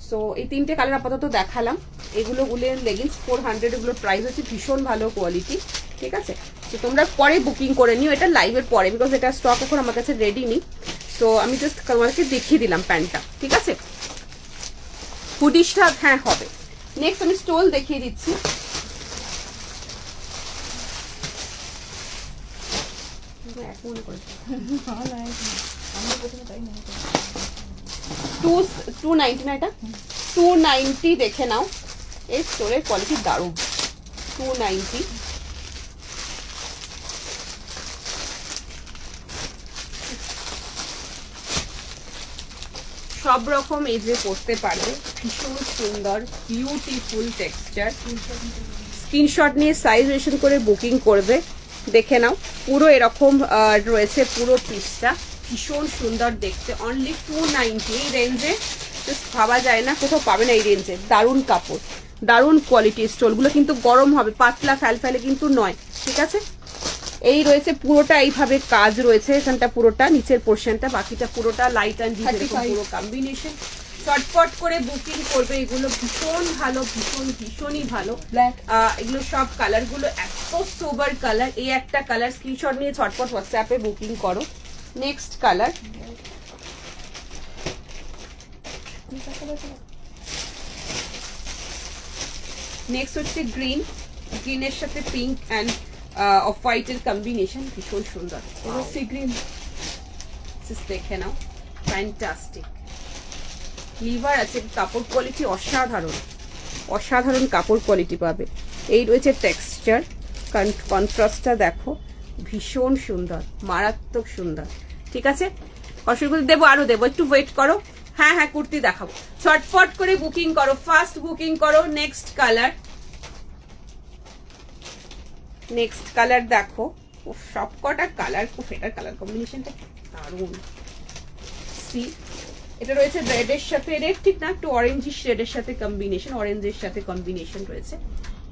সো এই তিনটে কালার আপাতত দেখালাম। এগুলো উলেন লেগিংস 400, এগুলোর প্রাইস হচ্ছে ভীষণ ভালো কোয়ালিটি। ঠিক আছে, তো তোমরা পরে বুকিং করে নিও এটা লাইভের পরে, বিকজ এটা স্টক এখন আমার কাছে রেডি নেই। সো আমি জাস্ট তোমাদেরকে দেখিয়ে দিলাম প্যান্টটা। ঠিক আছে, হুডিশটা হ্যাঁ হবে। নেক্সট আমি স্টোল দেখিয়ে দিচ্ছি। মনে করেছি হ্যাঁ, না, আমি প্রথমে তাই মনে করি। 290 না, এটা 290 দেখে নাও। এই স্টোরের কোয়ালিটি দারুণ। 290। সব রকম এজে পড়তে পারবে, ভীষণ সুন্দর বিউটিফুল টেক্সচার। স্ক্রিনশট নিয়ে সাইজ রেশন করে বুকিং করবে। দেখে নাও পুরো এরকম রয়েছে পুরো পিসটা, ভীষণ সুন্দর দেখতে। অনলি 290 এই রেঞ্জে জাস্ট ভাবা যায় না, কোথাও পাবে না এই রেঞ্জে। দারুণ কাপড়, দারুণ কোয়ালিটি। স্টোলগুলো কিন্তু গরম হবে, পাতলা ফ্যালফ্যালে কিন্তু নয়। ঠিক আছে, এই রয়েছে পুরোটা এইভাবে কাজ রয়েছে, এখানটা পুরোটা, নিচের পোর্শনটা, বাকিটা পুরোটা লাইট অ্যান্ড ডিপ পুরো কম্বিনেশন। চটপট করে বুকিং করবে, এগুলো ভীষণ ভালো, ভীষণই ভালো। ব্ল্যাক, এগুলো সব কালার গুলো এত সোবার কালার। এই একটা কালার স্ক্রিনশট নিয়ে ঝটপট হোয়াটসঅ্যাপে বুকিং করো। নেক্সট কালার, নেক্সট হচ্ছে গ্রিন, গ্রিনের সাথে পিঙ্ক অ্যান্ড অফ হোয়াইটের কম্বিনেশন, ভীষণ সুন্দর। এবার সি গ্রিন। দেখে নাও, ফ্যান্টাস্টিক। লিভার আছে, কাপড় কোয়ালিটি অসাধারণ, অসাধারণ কাপড় কোয়ালিটি পাবে। এই রয়েছে টেক্সচার, কন্ট্রাস্টটা দেখো, ভীষণ সুন্দর, মারাত্মক সুন্দর। ঠিক আছে, অসুবিধা দেবো, আরো দেবো, একটু ওয়েট করো। হ্যাঁ হ্যাঁ, কুর্তি দেখাবো, ছটফট করে বুকিং করো, ফার্স্ট বুকিং করো। নেক্সট কালার, নেক্সট কালার দেখো, সব কটা কালার, খুব এটার কালার কম্বিনেশনটা দারুণ। সি, এটা রয়েছে রেডের সাথে, রেড ঠিক না, একটু অরেঞ্জিশ রেডের সাথে কম্বিনেশন, অরেঞ্জের সাথে কম্বিনেশন রয়েছে।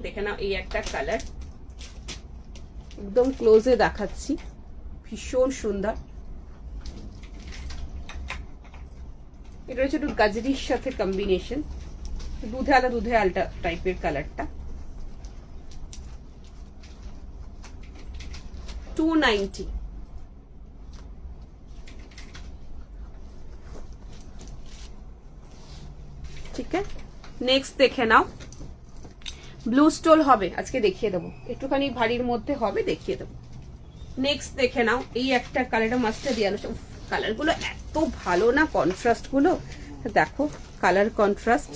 দেখে নাও, এই একটা কালার, একদম ক্লোজে দেখাচ্ছি, ভীষণ সুন্দর। এটা রয়েছে একটু গাজরির সাথে কম্বিনেশন, দুধে আলা দুধে আলটা টাইপের কালারটা। 290। ঠিক আছে, নেক্সট দেখে নাও, ব্লু স্টোল হবে, আজকে দেখিয়ে দেবো, একটুখানি ভারীর মধ্যে হবে, দেখিয়ে দেবো। নেক্সট দেখে নাও, এই একটা কালারটা মাস্টার দিয়ে আলো, কালার গুলো এত ভালো না, কন্ট্রাস্ট গুলো দেখো, colour contrast,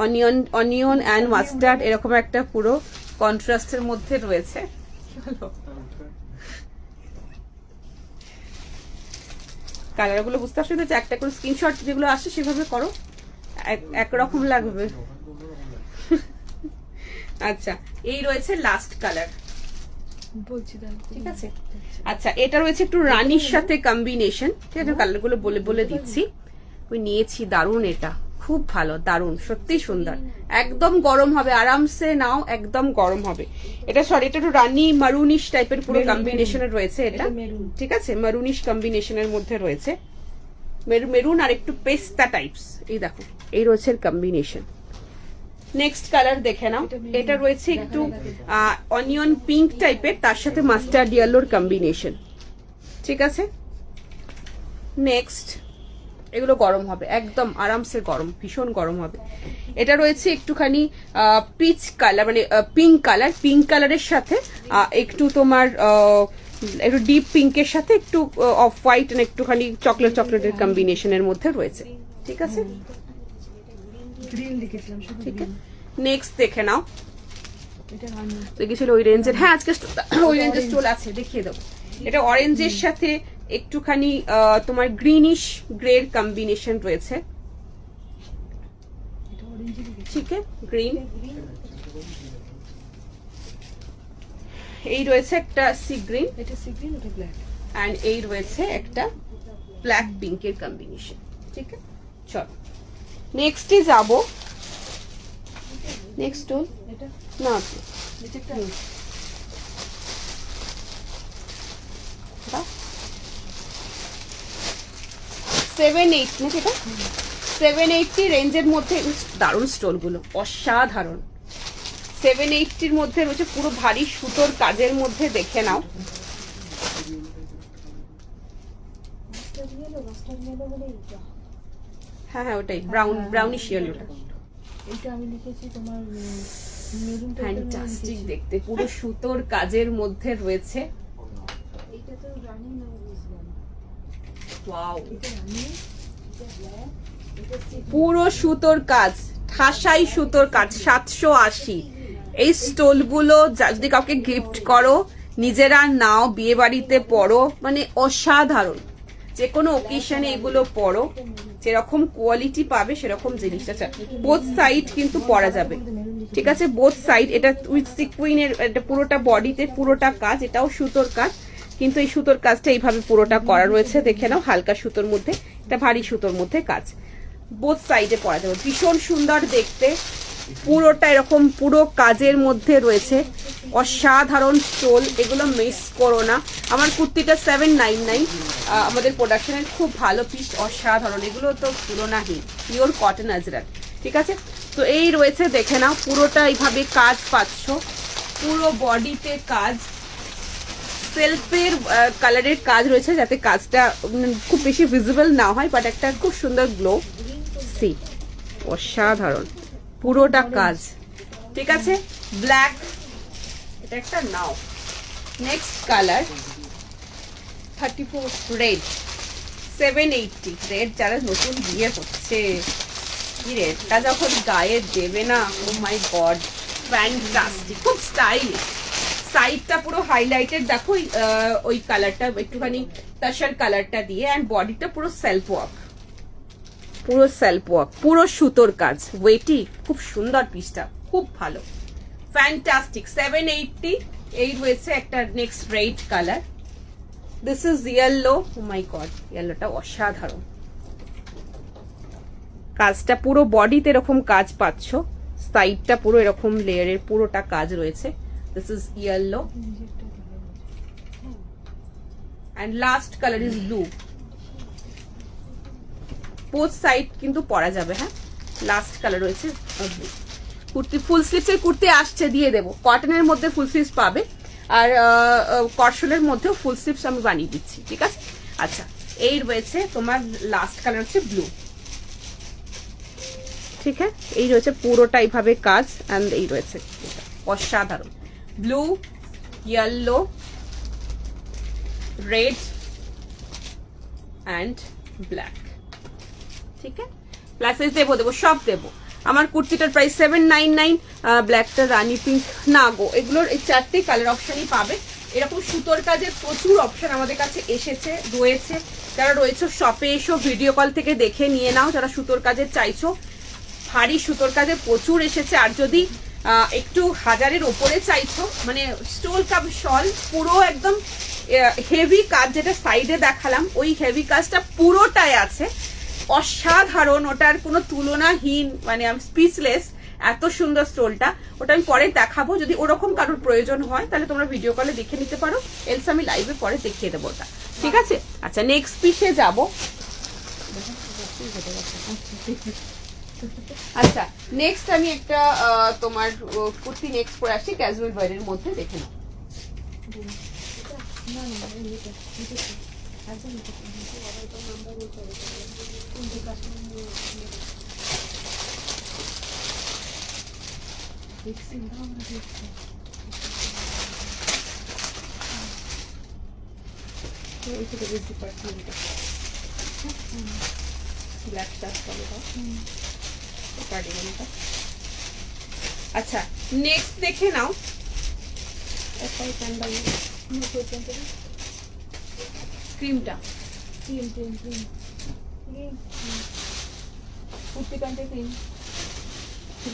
onion onion and mustard, এরকম একটা পুরো কন্ট্রাস্টের মধ্যে রয়েছে। কালার গুলো বুঝতে অসুবিধা হচ্ছে, একটা করে স্ক্রিনশট যেগুলো আসে সেভাবে করো, একরকম লাগবে। আচ্ছা, এই রয়েছে লাস্ট কালার, বলছি ঠিক আছে। আচ্ছা, এটা রয়েছে একটু রানীর সাথে কম্বিনেশন। ঠিক আছে, কালার গুলো বলে বলে দিচ্ছি। ওই নিয়েছি, দারুণ, এটা খুব ভালো, দারুণ, সত্যি সুন্দর, একদম গরম হবে, আরামসে নাও, একদম গরম হবে। এটা সরি, এটা একটু রানি মারুনিশ টাইপের পুরো কম্বিনেশনের রয়েছে এটা, ঠিক আছে, মারুনিশ কম্বিনেশনের মধ্যে রয়েছে, মেরুন আর একটু পেস্তা টাইপস। এই দেখো, এই রয়েছে কম্বিনেশন। নেক্সট কালার দেখে নাও, এটা রয়েছে একটু অনিয়ন পিঙ্ক টাইপের, তার সাথে মাস্টার্ড ইয়েলোর কম্বিনেশন, ঠিক আছে। নেক্সট, এগুলো গরম হবে, একদম আরামসে গরম, ভীষণ গরম হবে। এটা রয়েছে একটুখানি পিচ কালার, মানে পিঙ্ক কালার, পিঙ্ক কালারের সাথে একটু তোমার একটু ডিপ পিঙ্কের সাথে একটু অফ হোয়াইট, একটুখানি চকলেট চকলেটের কম্বিনেশনের মধ্যে রয়েছে, ঠিক আছে। ঠিক আছে, নেক্সট দেখে নাও, দেখেছিল ওই রেঞ্জের, হ্যাঁ আজকে ওই রেঞ্জের স্টোল আছে, দেখিয়ে দেবো। এটা অরেঞ্জের সাথে একটুখানি তোমার গ্রিনিশ গ্রের কম্বিনেশন রয়েছে, ঠিক আছে, গ্রিন। এই রয়েছে একটা সি গ্রিন, এটা সি গ্রিন, এটা ব্ল্যাক, এন্ড এই রয়েছে একটা ব্ল্যাক পিঙ্কের কম্বিনেশন, ঠিক আছে। চলো নেক্সটে যাব। নেক্সট স্টোল এটা না, নিচেরটা 780 না, সেটা 780 রেঞ্জের মধ্যে, দারুণ স্টোলগুলো, অসাধারণ। 780 মধ্যে রয়েছে পুরো ভারী সুতোর কাজের মধ্যে, দেখে নাও। হ্যাঁ হ্যাঁ, ওটাই ব্রাউনিশ ইয়েলোটা, এটা আমি লিখেছি তোমার মেরুন টাইপের, ফ্যান্টাস্টিক দেখতে, পুরো সুতোর কাজের মধ্যে রয়েছে। এটা তো রানী না বুঝলাম, ওয়াও, এটা রানী, এটা ব্ল্যাক, এটা সি পুরো সুতোর কাজ, ঠাসাই সুতোর কাজ, 780। এই স্টোলগুলো যদি কাউকে গিফট করো, নিজেরা নাও, বিয়ে বাড়িতে পরো, মানে অসাধারণ, যে কোনো ওকেশনে এগুলো পরো, যেরকম কোয়ালিটি পাবে সেরকম জিনিসটা চাই। বোথ সাইড কিন্তু পরা যাবে, ঠিক আছে, বোথ সাইড। এটা উইথ সিকুইনের, এটা পুরোটা বডিতে পুরোটা কাজ, এটাও সুতোর কাজ, কিন্তু এই সুতোর কাজটা এইভাবে পুরোটা করা রয়েছে, দেখে নাও, হালকা সুতোর মধ্যে, এটা ভারী সুতোর মধ্যে কাজ, বোথ সাইডে পরা যাবে, ভীষণ সুন্দর দেখতে, পুরোটা এরকম পুরো কাজের মধ্যে রয়েছে, অসাধারণ স্টোল, এগুলো মিস করো না। আমার কুর্তিটা 799, আমাদের প্রোডাকশনের খুব ভালো পিস, অসাধারণ, এগুলো তো পুরোনাহীন, পিওর কটন আজরাক, ঠিক আছে। তো এই রয়েছে, দেখে নাও, পুরোটা এইভাবে কাজ পাচ্ছ, পুরো বডিতে কাজ, সেলফের কালারের কাজ রয়েছে, যাতে কাজটা খুব বেশি ভিজিবল না হয়, বাট একটা খুব সুন্দর গ্লো, সি, অসাধারণ পুরোটা কাজ, ঠিক আছে। ব্ল্যাক, এটা একটা নাও। নেক্সট কালার 34 রেড, 780 রেড, যারা নতুন বিয়ে হচ্ছে, কি রেডটা যখন গায়ে দেবে না, ও মাই গড, ফ্যান্টাস্টিক, খুব স্টাইলিশ, সাইডটা পুরো হাইলাইটেড, দেখো ওই কালারটা একটুখানি তাসার কালারটা দিয়ে, এন্ড বডিটা পুরো সেলফ ওয়ার্ক, পুরো সেলফ ওয়ার্ক, পুরো সুতোর কাজ, ওয়েটি, খুব সুন্দর পিসটা, খুব ভালো, ফ্যান্টাস্টিক। 780। এই রয়েছে একটা next red colour, this is yellow, oh my God, ইয়েলোটা অসাধারণ, কাজটা পুরো বডিতে এরকম কাজ পাচ্ছ, সাইডটা পুরো এরকম লেয়ারের পুরোটা কাজ রয়েছে, this is yellow, and last colour is blue, both side কিন্তু পরা যাবে, হ্যাঁ। লাস্ট কালার রয়েছে কুর্তি, ফুল স্লিভসের কুর্তি আসছে, দিয়ে দেবো, কটনের মধ্যে ফুল স্লিভস পাবে, আর কটনের মধ্যেও ফুল স্লিভস আমি বানিয়ে দিচ্ছি, ঠিক আছে। আচ্ছা, এই রয়েছে তোমার লাস্ট কালার হচ্ছে ব্লু, ঠিক আছে, এই রয়েছে পুরোটা এইভাবে কাজ, এন্ড এই রয়েছে অসাধারণ, blue, yellow, red and black, ঠিক আছে। প্লাসেস দেবো সব দেবো। আমার কুর্তিটার প্রাইস 799, ব্ল্যাকটা রানি পিঙ্ক, না গো, এগুলোর এই 4টে কালার অপশনই পাবে। এরকম সুতোর কাজের প্রচুর অপশন আমাদের কাছে এসেছে, রয়েছে, যারা রয়েছে শপে এসো, ভিডিও কল থেকে দেখে নিয়ে নাও, যারা সুতোর কাজের চাইছো, ভারী সুতোর কাজে প্রচুর এসেছে। আর যদি একটু হাজারের ওপরে চাইছো, মানে স্টোল কাপ শল, পুরো একদম হেভি কাজ, যেটা সাইডে দেখালাম, ওই হেভি কাজটা পুরোটাই আছে, অসাধারণ, ওটার কোনো তুলনাহীন, মানে আমি স্পিচলেস, এত সুন্দর স্টোলটা। ওটা আমি পরে দেখাবো, যদি ওরকম কারোর প্রয়োজন হয় তাহলে তোমরা ভিডিও কলে দেখে নিতে পারো, এলস আমি লাইভে পরে দেখিয়ে দেবো ওটা, ঠিক আছে? আচ্ছা নেক্সট পিসে যাব। আচ্ছা নেক্সট আমি একটা তোমার কুর্তি নেক্সট পরে আসছি ক্যাজুয়াল ওয়্যারের মধ্যে, দেখে নাও। আচ্ছা নেক্সট দেখে নাও, ক্রিমটা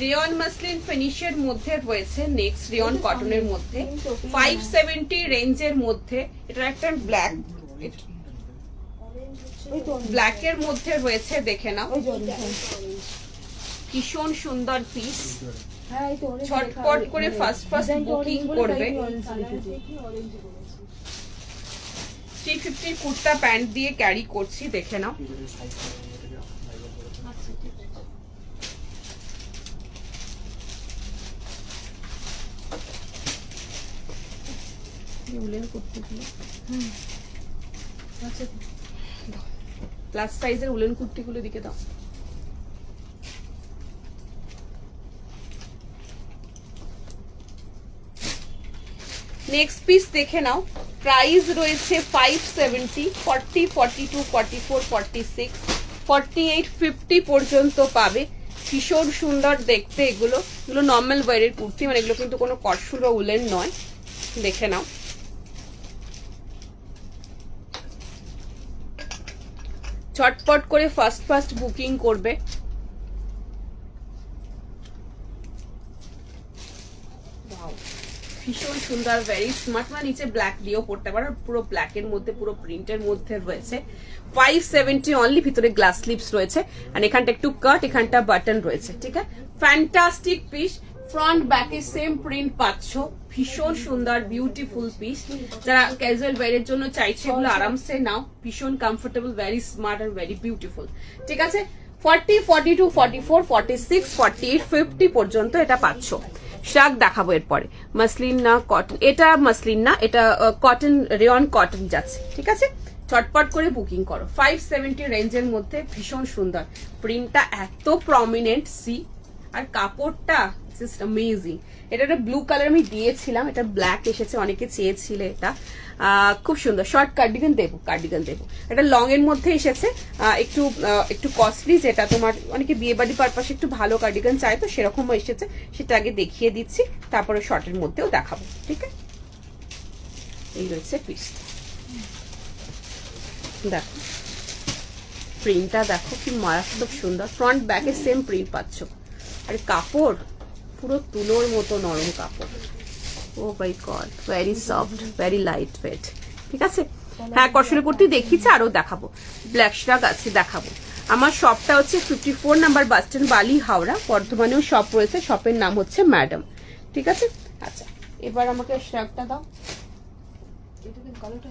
রেয়ন মাসলিন ফিনিশের মধ্যে রয়েছে। নেক্সট রেয়ন কটনের মধ্যে 570 রেঞ্জের মধ্যে, এটা একটা ব্ল্যাক, ব্ল্যাকের মধ্যে রয়েছে, দেখে নাও ভীষণ সুন্দর পিস। ছটপট করে ফার্স্ট বুকিং করবে। 350 কুর্তা প্যান্ট দিয়ে ক্যারি করছি, দেখে নাও। প্লাস সাইজের উলেন কুর্তিগুলো দিকে দাও। নেক্সট পিস দেখে নাও, প্রাইস রয়েছে 570, 40, 42, 44, 46, 48, 50 পর্যন্ত পাবে। ভীষণ সুন্দর দেখতে এগুলো, এগুলো নর্মাল ওয়্যারের কুর্তি, মানে এগুলো কিন্তু কোনো কটসুল বা উলেন নয়, দেখে নাও। ছটপট করে ফার্স্ট বুকিং করবে। ভীষণ সুন্দর, ভেরি স্মার্ট, মানে নিচে ব্ল্যাক দিয়েও পড়তে পারো, পুরো ব্ল্যাকের মধ্যে পুরো প্রিন্টের মধ্যে রয়েছে। 570 অনলি, ভিতরে গ্লাস স্লিপস রয়েছে, আর এখানটা একটু কাট, এখানটা বাটন রয়েছে, ঠিক আছে? ফ্যান্টাস্টিক পিস, ফ্রন্ট ব্যাকে সেম প্রিন্ট পাচ্ছ, ভীষণ সুন্দর বিউটিফুল পিস। যারা ক্যাজুয়াল ওয়্যারের জন্য চাইছে এগুলো আরামসে নাও, ভীষণ comfortable, very smart are very beautiful, ঠিক আছে? 40, 42, 44, 46, 48, 50 পর্যন্ত এটা পাচ্ছ। শাক দেখাবো এরপরে, মাসলিন না কটন, এটা মাসলিন না, এটা কটন, রেয়ন কটন যাচ্ছে, ঠিক আছে? চটপট করে বুকিং করো। 570 রেঞ্জের মধ্যে ভীষণ সুন্দর, প্রিন্টটা এত প্রমিনেন্ট, সি, আর কাপড়টা জাস্ট অ্যামেজিং। এটা একটা ব্লু কালার আমি দিয়েছিলাম, এটা ব্ল্যাক এসেছে, অনেকে চেয়েছিলে এটা, খুব সুন্দর। শর্ট কার্ডিগান দেবো, এটা লং এর মধ্যে এসেছে, একটু কস্টলি, যেটা তোমার অনেকে বিয়ে বাড়ি পারপাসে একটু ভালো কার্ডিগান চাই, তো সেরকম এসেছে, সেটা আগে দেখিয়ে দিচ্ছি, তারপরে শর্টের মধ্যেও দেখাবো, ঠিক আছে? এই রয়েছে পিস, দেখো প্রিন্টটা দেখো কি মারাত্মক সুন্দর, ফ্রন্ট ব্যাকে সেম প্রিন্ট পাচ্ছ, আর কাপড় পুরো তুলোর মতো নরম কাপড়। Oh my God, very soft, very light weight, ঠিক আছে? হ্যাঁ কটনের কুর্তি দেখিয়েছি, আরো দেখাবো, ব্ল্যাক শ্রাগ আছে, দেখাবো। আমার শপটা হচ্ছে 54 নাম্বার বাস স্ট্যান্ড, বালি, হাওড়া। বর্ধমানেও শপ রয়েছে, শপের নাম হচ্ছে ম্যাডাম, ঠিক আছে? আচ্ছা এবার আমাকে শ্রাগটা দাও, কালোটা।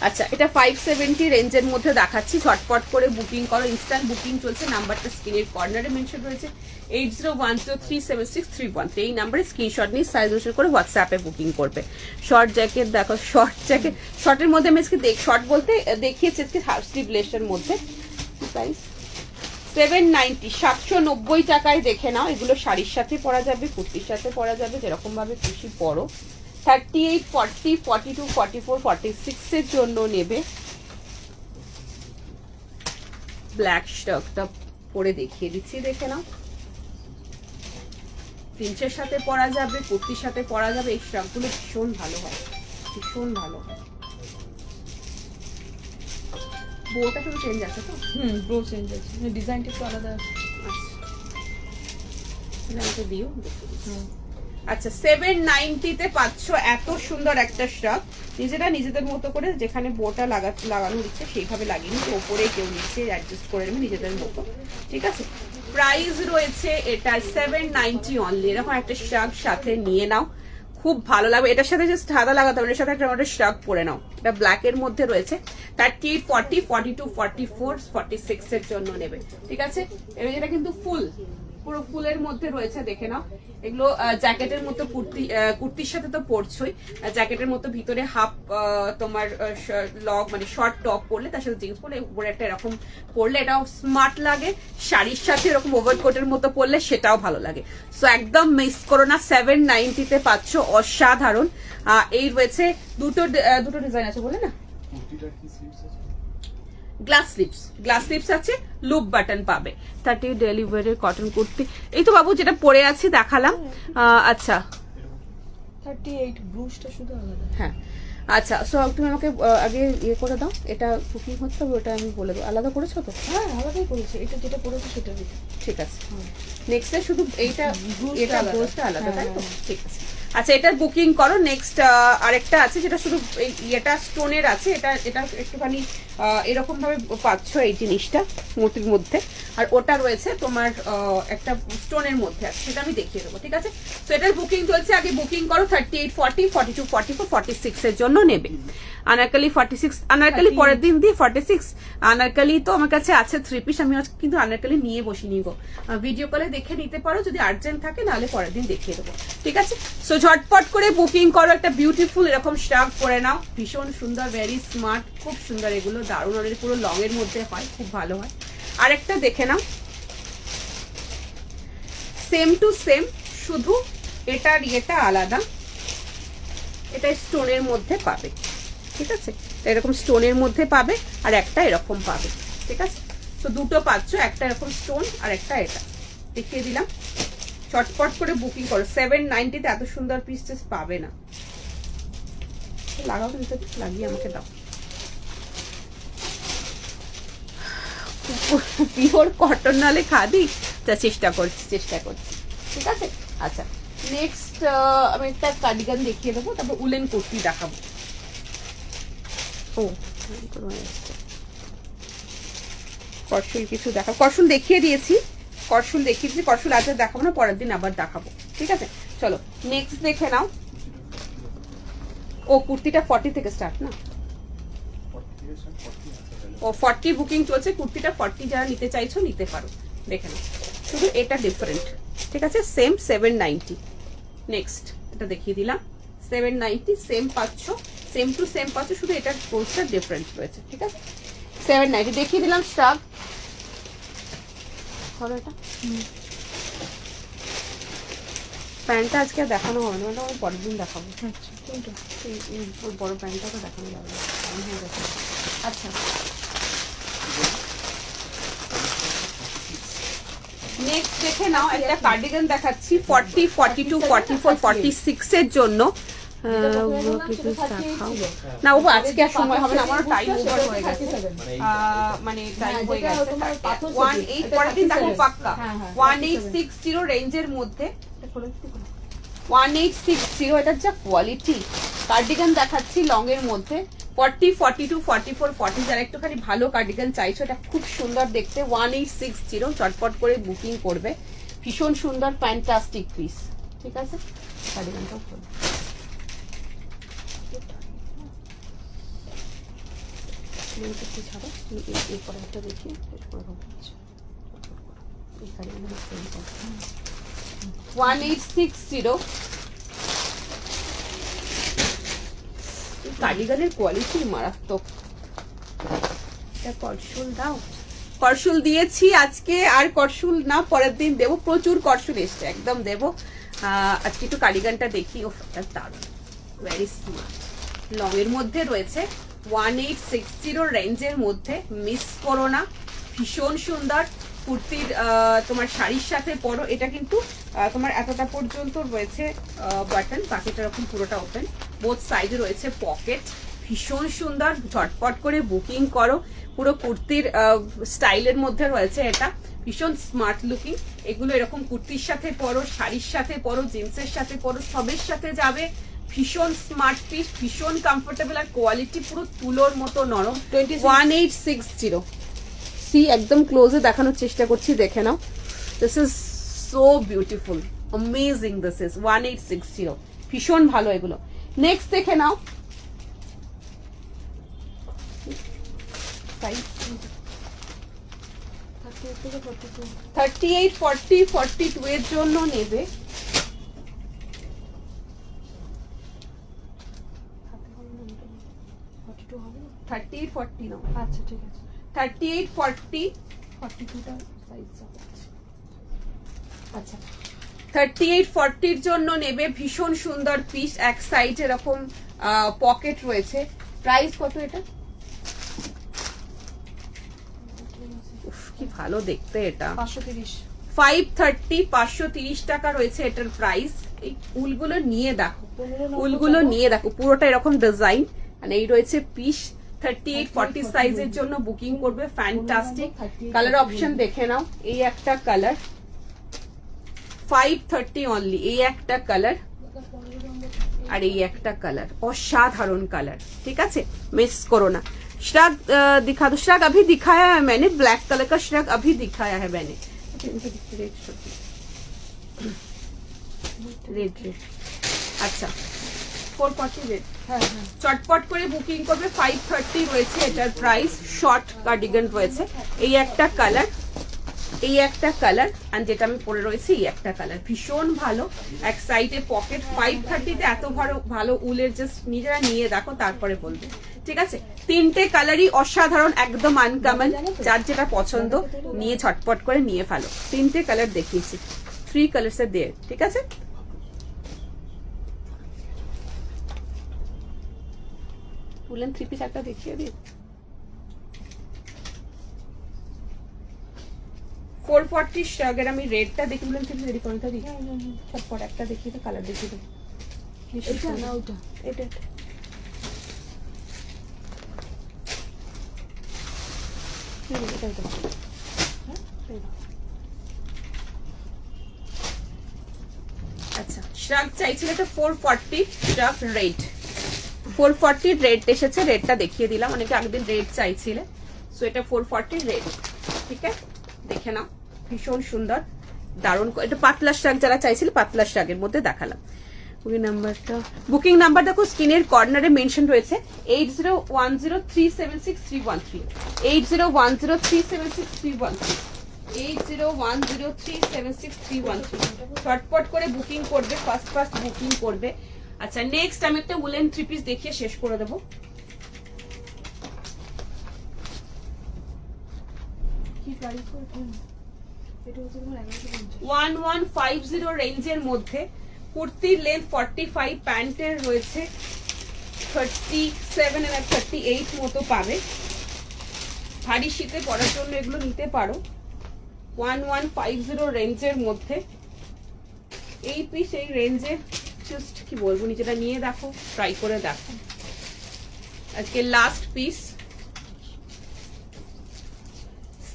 আচ্ছা এটা 570 রেঞ্জের মধ্যে দেখাচ্ছি, ঝটপট করে বুকিং করো, ইনস্ট্যান্ট বুকিং চলছে। নাম্বারটা স্ক্রিনের কর্নারে মেনশন রয়েছে, 8010376313, এই নাম্বারে স্ক্রিনশট নিয়ে সাইজ অনুসারে করে হোয়াটসঅ্যাপে বুকিং করবে। শর্ট জ্যাকেট দেখো, শর্টের মধ্যে আমি আজকে শর্ট বলতে দেখিয়েছি আজকে হাফ স্লিভলেসের মধ্যে, প্রাইস 790, 790 টাকায়, দেখে নাও। এগুলো শাড়ির সাথে পরা যাবে, কুর্তির সাথে পরা যাবে, যেরকম ভাবে খুশি পরো। 38, 40, 42, 44, 46 এর জন্য নেবে। ব্ল্যাক শার্টটা পরে দেখিয়ে দিচ্ছি, দেখে নাও। জিন্সের সাথে পরা যাবে, কুর্তির সাথে পরা যাবে, এই শার্টগুলো ভীষণ ভালো হয়, ভীষণ ভালো হয়। বোটা শুধু চেঞ্জ আছে তো? ব্রো চেঞ্জ আছে, ডিজাইনটা একটু আলাদা আছে। আচ্ছা আমাকে দিও, দেখে দিচ্ছি। আচ্ছা 790 তে পাচ্ছ এত সুন্দর একটা শ্রাগ। নিজেরা নিজেদের মতো করে যেখানে বোটা লাগানোর ইচ্ছে সেইভাবে লাগিয়ে নিচ্ছে, ওপরে কেউ নিচ্ছে অ্যাডজাস্ট করে নেবে নিজেদের মতো, ঠিক আছে। প্রাইস রয়েছে এটা 790 অনলি। এরকম একটা শ্রাগ সাথে নিয়ে নাও, খুব ভালো লাগবে। এটার সাথে জাস্ট সাদা লাগাতে হবে, এর সাথে একটা শ্রাগ পরে নাও। এটা ব্ল্যাক এর মধ্যে রয়েছে, 38, 40, 42, 44, 46 এর জন্য নেবে, ঠিক আছে। এবার এটা কিন্তু ফুল, পুরো ফুলের মধ্যে রয়েছে, দেখে নাও। এগুলো জ্যাকেটের মতো কুর্তির সাথে তো পরছই, জ্যাকেটের মতো ভিতরে হাফ তোমার লগ মানে শর্ট টপ পরলে তার সাথে জিন্স পরলে উপরে একটা এরকম পরলে এটাও স্মার্ট লাগে। শাড়ির সাথে এরকম ওভারকোটের মতো পরলে সেটাও ভালো লাগে। সো একদম মিস করো না, 790 তে পাচ্ছ, অসাধারণ। এই রয়েছে দুটো ডিজাইন আছে বলে না, গ্লাস স্লিপস আছে, লুপ বাটন পাবে। 30 ডেলি ওয়্যারের কটন কুর্তি, এই তো বাবু যেটা পরে আছি দেখালাম। আচ্ছা 38 ব্লুজটা শুধু আলাদা। হ্যাঁ আচ্ছা, সো তুমি আমাকে আগে ইয়ে করে দাও, এটা বুকিং হচ্ছে তবে ওটা আমি বলে দেবো। আলাদা করেছো তো? হ্যাঁ আলাদাই করেছে, এটা যেটা পড়েছে সেটা ঠিক আছে। নেক্সট শুধু এইটা এটা ব্লাউজটা আলাদা, তাই তো? ঠিক আছে। আচ্ছা এটা বুকিং করো। নেক্সট আরেকটা আছে যেটা শুধু এটা স্টোনের আছে, এটা একটুখানি এরকম ভাবে পাচ্ছ এই জিনিসটা মূর্তির মধ্যে, আর ওটা রয়েছে তোমার একটা স্টোনের মধ্যে আছে, সেটা আমি দেখিয়ে দেবো, ঠিক আছে। তো এটার বুকিং চলছে, আগে বুকিং করো। 38, 40, 42, 44, 46 এর জন্য নেবে। আনারকলি 46, আনারকলি পরের দিন দিয়ে 46। আনারকলি তো আমার কাছে আছে 3 পিস, আমি কিন্তু আনারকলি নিয়ে বসিনি গো, ভিডিও কলে দেখে নিতে পারো যদি আর্জেন্ট থাকে, নাহলে পরের দিন দেখিয়ে দেবো, ঠিক আছে। সো ঝটপট করে বুকিং করো, একটা বিউটিফুল এরকম শ্রাগ পরে নাও, ভীষণ সুন্দর, ভেরি স্মার্ট, খুব সুন্দর। এগুলো দারুণ, অনেক পুরো লং এর মধ্যে হয়, খুব ভালো হয়। আরেকটা দেখে নাও, সেম টু সেম, শুধু এটার ইয়েটা আলাদা। এটা স্টোনের মধ্যে পাবে, ঠিক আছে। এরকম স্টোনের মধ্যে পাবে, আর একটা এরকম পাবে, ঠিক আছে। তো দুটো পাচ্ছ, একটা এরকম স্টোন আর একটা এটা দেখিয়ে দিলাম। চটপট করে বুকিং করো, 790 তে এত সুন্দর পিসেস পাবে না। লাগাও, লাগিয়ে আমাকে দাও। পিওর কটন নালে খাদি, তা চেষ্টা করছি, ঠিক আছে। আচ্ছা নেক্সট আমি একটা কার্ডিগান দেখিয়ে দেবো, তারপর উলেন কুর্তি দেখাবো। ও করশুল কিছু দেখাবো, করশুল দেখিয়ে দিয়েছি, করশুল আজ দেখাবো না, পরের দিন আবার দেখাবো, ঠিক আছে। চলো নেক্সট দেখে নাও। ও কুর্তিটা 40 থেকে স্টার্ট না, ও 40 বুকিং চলছে, কুর্তিটা 40 যারা নিতে চাইছো নিতে পারো, দেখে নাও। শুধু এটা ডিফারেন্ট, ঠিক আছে। সেম 790। নেক্সট এটা দেখিয়ে দিলাম, 790 সেম পাচ্ছ, সেম টু সেম পাচ্ছ, শুধু এটার পোস্টার ডিফারেন্ট রয়েছে, ঠিক আছে। 790 দেখিয়ে দিলাম। শ্রাগ ধরো, এটা প্যান্টটা আজকে আর দেখানো হবে না, ওটা আমি পরের দিন দেখাবো। আচ্ছা কোনটা? ওই বড় প্যান্টটা তো দেখানো যাবে না, হয়ে গেছে। আচ্ছা নেক্সট দেখে নাও, একটা কার্ডিগান দেখাচ্ছি 40, 42, 44, 46 এর জন্য। না ও আজকে আর সময় হবে না, আমার টাইম ওভার হয়ে গেছে, মানে টাইম হয়ে গেছে। 18 পরের দিন দেখো পাক্কা। 1860 রেঞ্জের মধ্যে, 1860, এটার যা কোয়ালিটি। কার্ডিগান দেখাচ্ছি লং এর মধ্যে, 40, 42, 44, 40 যারা একটুখানি ভালো কার্ডিগান চাইছো, এটা খুব সুন্দর দেখতে। 1860, চটপট করে বুকিং করবে, ভীষণ সুন্দর ফ্যান্টাস্টিক পিস, ঠিক আছে। কার্ডিগানটাও করবে, ছাড়ো এরপরে একটা দেখি, 1860। কার্ডিগানের কোয়ালিটি মারাত্মক। করশুল দাও, করশুল দিয়েছি আজকে, আর করশুল না পরের দিন দেবো, প্রচুর করশুল এসছে, একদম দেবো। আজকে একটু কার্ডিগানটা দেখি, ও দারুণ, ভেরি স্মার্ট, লং এর মধ্যে রয়েছে, 1860 রেঞ্জের মধ্যে, মিস করো না, ভীষণ সুন্দর। কুর্তির তোমার শাড়ির সাথে পরো, এটা কিন্তু তোমার এতটা পর্যন্ত রয়েছে বাটন, বাকিটা এরকম পুরোটা ওপেন, বোথ সাইডে রয়েছে পকেট, ভীষণ সুন্দর। ঝটপট করে বুকিং করো, পুরো কুর্তির স্টাইলের মধ্যে রয়েছে এটা, ভীষণ স্মার্ট লুকিং। এগুলো এরকম কুর্তির সাথে পরো, শাড়ির সাথে পরো, জিন্সের সাথে পরো, সবের সাথে যাবে। ভীষণ স্মার্ট পিস, ভীষণ কমফোর্টেবল, আর কোয়ালিটি পুরো তুলোর মতো নরম। 1860 সি, একদম ক্লোজে দেখানোর চেষ্টা করছি, দেখে নাও। This is so beautiful, amazing. This is 1860, ভীষণ ভালো এগুলো। নেক্সট দেখে নাও, সাইজ 38, 40, 42 এর জন্য নেবে। 38, 40 নাও। আচ্ছা ঠিক আছে, 38, 40, 42টা সাইজ। আচ্ছা 38, 40 এর জন্য নেবে। ভীষণ সুন্দর পিস, এক সাইড এরকম পকেট রয়েছে। প্রাইস কত এটা? উফ, কি ভালো দেখতে এটা। 530। 530, 530 টাকা রয়েছে এটার প্রাইস। এই উলগুলো নিয়ে দেখো, উলগুলো নিয়ে দেখো, পুরোটা এরকম ডিজাইন। মানে এই রয়েছে পিস। 38, 40 সাইজের জন্য বুকিং করবে। ফ্যান্টাস্টিক কালার অপশন দেখে নাও। এই একটা কালার, 530 অনলি। এই একটা কালার, আর এই একটা কালার, অসাধারণ কালার। ঠিক আছে, মিস করো না। श्रग दिखा दो। श्रग अभी दिखाया है मैंने, ब्लैक कलर का श्रग अभी दिखाया है मैंने। रेड रेड, अच्छा 440 রেড। হ্যাঁ হ্যাঁ, চটপট করে বুকিং করবে। 530 রয়েছে এটার প্রাইস। শর্ট কার্ডিগান রয়েছে। এই একটা কালার, এই একটা কালার, আর যেটা আমি পরে রয়েছে এই একটা কালার। ভীষণ ভালো, এক সাইডে পকেট। 530 তে এত ভালো ভালো উলের, জাস্ট নিজেরা নিয়ে দেখো তারপরে বলবে। ঠিক আছে, তিনটে কালারই অসাধারণ, একদম আনকমন। যার যেটা পছন্দ নিয়ে ঝটপট করে নিয়ে ফেলো। তিনটে কালার দেখিয়েছি, 3 কালার্স এর দিয়ে। ঠিক আছে, উলেন 3 পিস একটা দেখিয়ে দিই। 440 শ্রাগের আমি রেডটা দেখি, বললাম তুমি রেডি করে দিই। ঝটপট একটা দেখিয়ে দাও, কালার দেখিয়ে দাও। এটা না ওটা, এটা আচ্ছা, শ্রাগ চাইছিল এটা 440 শ্রাগ রেড। 440 রেড এসেছে, রেডটা দেখিয়ে দিলাম। অনেকে আগের রেড চাইছিলে, সো এটা 440 রেড। ঠিক আছে, দেখে নাও, ভীষণ সুন্দর, দারুণ। এটা পাতলা শ্রাগ যারা চাইছিল, পাতলা শ্রাগের মধ্যে দেখালাম। বুকিং নাম্বার দেখো, স্ক্রিনের কর্নারে মেনশন রয়েছে 8010376313, 8010376313, 8010376313। চটপট করে বুকিং করবে, ফার্স্ট বুকিং করবে। আচ্ছা, নেক্সট আমি একটা উলেন 3 পিস দেখিয়ে শেষ করে দেবো। কি প্রাইস করতে? এটা হচ্ছে তোমার 1150। 1150 রেঞ্জের মধ্যে কুর্তির লেন্থ 45, প্যান্টের রয়েছে 37 আর 38 মতো পাবে। ভারী শীতে পরার জন্য এগুলো নিতে পারো। 1150 রেঞ্জের মধ্যে এই পিস, এই রেঞ্জে জাস্ট কি বলবো, নিজেটা নিয়ে দেখো, ট্রাই করে দেখো। আজকে লাস্ট পিস,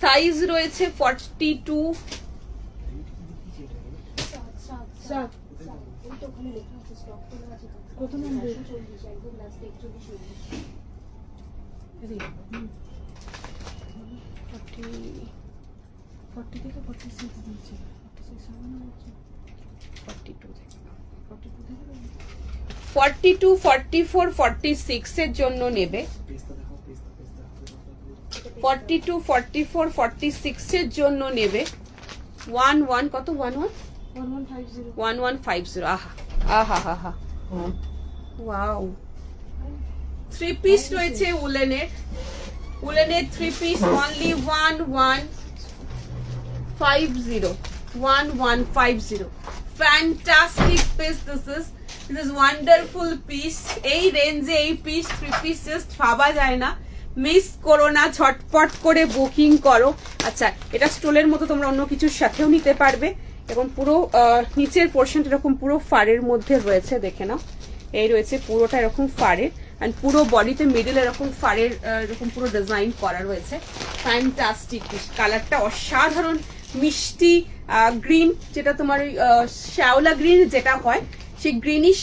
সাইজ রয়েছে 42। স্যার এই তো ওখানে লেখা আছে, স্টক করা আছে। কত নম্বর? 40 একদম লাস্ট 41। এই 40 থেকে 46 দিয়েছে। 46 হবে না, 42 থেকে 42 থেকে 42, 44, 46 এর জন্য নেবে। 42, 44, 46 এর জন্য নেবে। 11 কত? 11 1150। 1150। আহা আহা হা হা, ওয়াও। 3 পিস রয়েছে উলেনের। উলেনের 3 piece only 1150। 1150, fantastic piece. This is wonderful piece. এই রেঞ্জে এই পিস 3 পিস জাস্ট ভাবা যায় না। মিস করো না, ঝটপট করে বুকিং করো। আচ্ছা, এটা স্টোলের মতো তোমরা অন্য কিছুর সাথেও নিতে পারবে। এবং পুরো নিচের পোর্শনটা এরকম পুরো ফাড়ের মধ্যে রয়েছে, দেখে নাও। এই রয়েছে পুরোটা এরকম ফাড়ের, এন্ড পুরো বডিতে মিডল এরকম ফাড়ের এরকম পুরো ডিজাইন করা রয়েছে। ফ্যান্টাস্টিক পিস, কালারটা অসাধারণ, মিষ্টি গ্রিন, যেটা তোমার ওই শ্যাওলা গ্রিন যেটা হয়, সেই গ্রিনিশ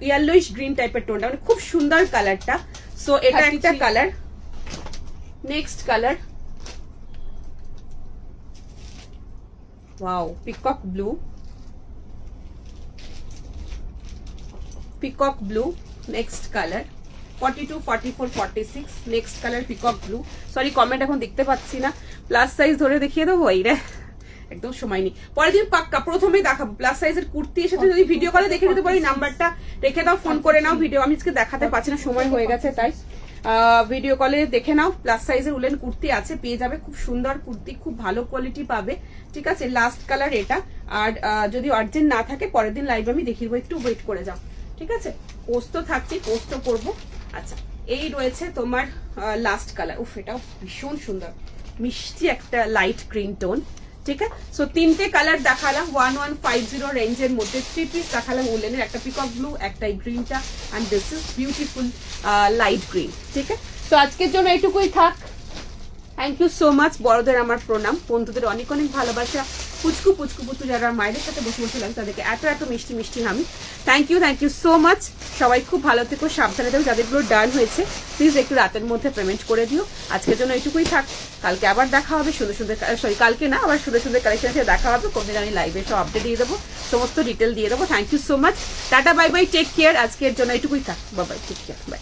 ইয়েলোইশ গ্রিন টাইপের টোনটা, মানে খুব সুন্দর কালারটা। সো এটা একটা colour. Next colour, wow, peacock blue, peacock blue. Next colour 42, 44, 46। Next colour peacock blue. Sorry comment এখন দেখতে পাচ্ছি না, প্লাস সাইজ ধরে দেখিয়ে দেবো, এই রে একদম সময় নেই, পরের দিন পাক্কা প্রথমে দেখাবো। প্লাস সাইজের কুর্তি এসেছে, যদি ভিডিও কলে দেখে নিতে পারি, নাম্বারটা রেখে দাও, ফোন করে নাও। ভিডিও আমি আজকে দেখাতে পারছি না, সময় হয়ে গেছে, তাই ভিডিও কলে দেখে নাও। প্লাস সাইজের উলেন কুর্তি আছে, পেয়ে যাবে, খুব সুন্দর কুর্তি, খুব ভালো কোয়ালিটি পাবে, ঠিক আছে। লাস্ট কালার এটা। আর যদি আর্জেন্ট না থাকে পরের দিন লাইভ আমি দেখিয়ে দেবো, একটু ওয়েট করে যাও, ঠিক আছে। পোস্ট থাকছে, পোস্ট করবো। আচ্ছা, এই রয়েছে তোমার লাস্ট কালার। উফ, এটাও ভীষণ সুন্দর, মিষ্টি একটা লাইট গ্রিন টোন, ঠিক আছে। সো তিনটে কালার দেখালাম 1150 রেঞ্জের মধ্যে, 3 পিস দেখালাম উলেনের, একটা পিকক ব্লু, একটা এই গ্রিনটা, and this is beautiful light green, ঠিক আছে। তো আজকের জন্য এইটুকুই থাক। থ্যাংক ইউ সো মাচ, বড়দের আমার প্রণাম, বন্ধুদের অনেক অনেক ভালোবাসা। পুচকু পুচকু পুচকু যারা মায়েদের সাথে বসে বসে লাগে, তাদেরকে এত এত মিষ্টি মিষ্টি আমি থ্যাংক ইউ সো মাচ। সবাই খুব ভালো থেকো, সাবধানে থাকো। যাদেরগুলো ডান হয়েছে প্লিজ একটু রাতের মধ্যে পেমেন্ট করে দিও। আজকের জন্য এইটুকুই থাক, কালকে আবার দেখা হবে সুন্দর সুন্দর, সরি কালকে না, আবার সুন্দর সুন্দর কালেকশন সাথে দেখা হবে। কোনদিন আমি লাইভে সব আপডেট দিয়ে দেবো, সমস্ত ডিটেল দিয়ে দেবো। Thank you so much, tata, bye bye, take care. আজকের জন্য এইটুকুই থাক, bye bye, take care, by.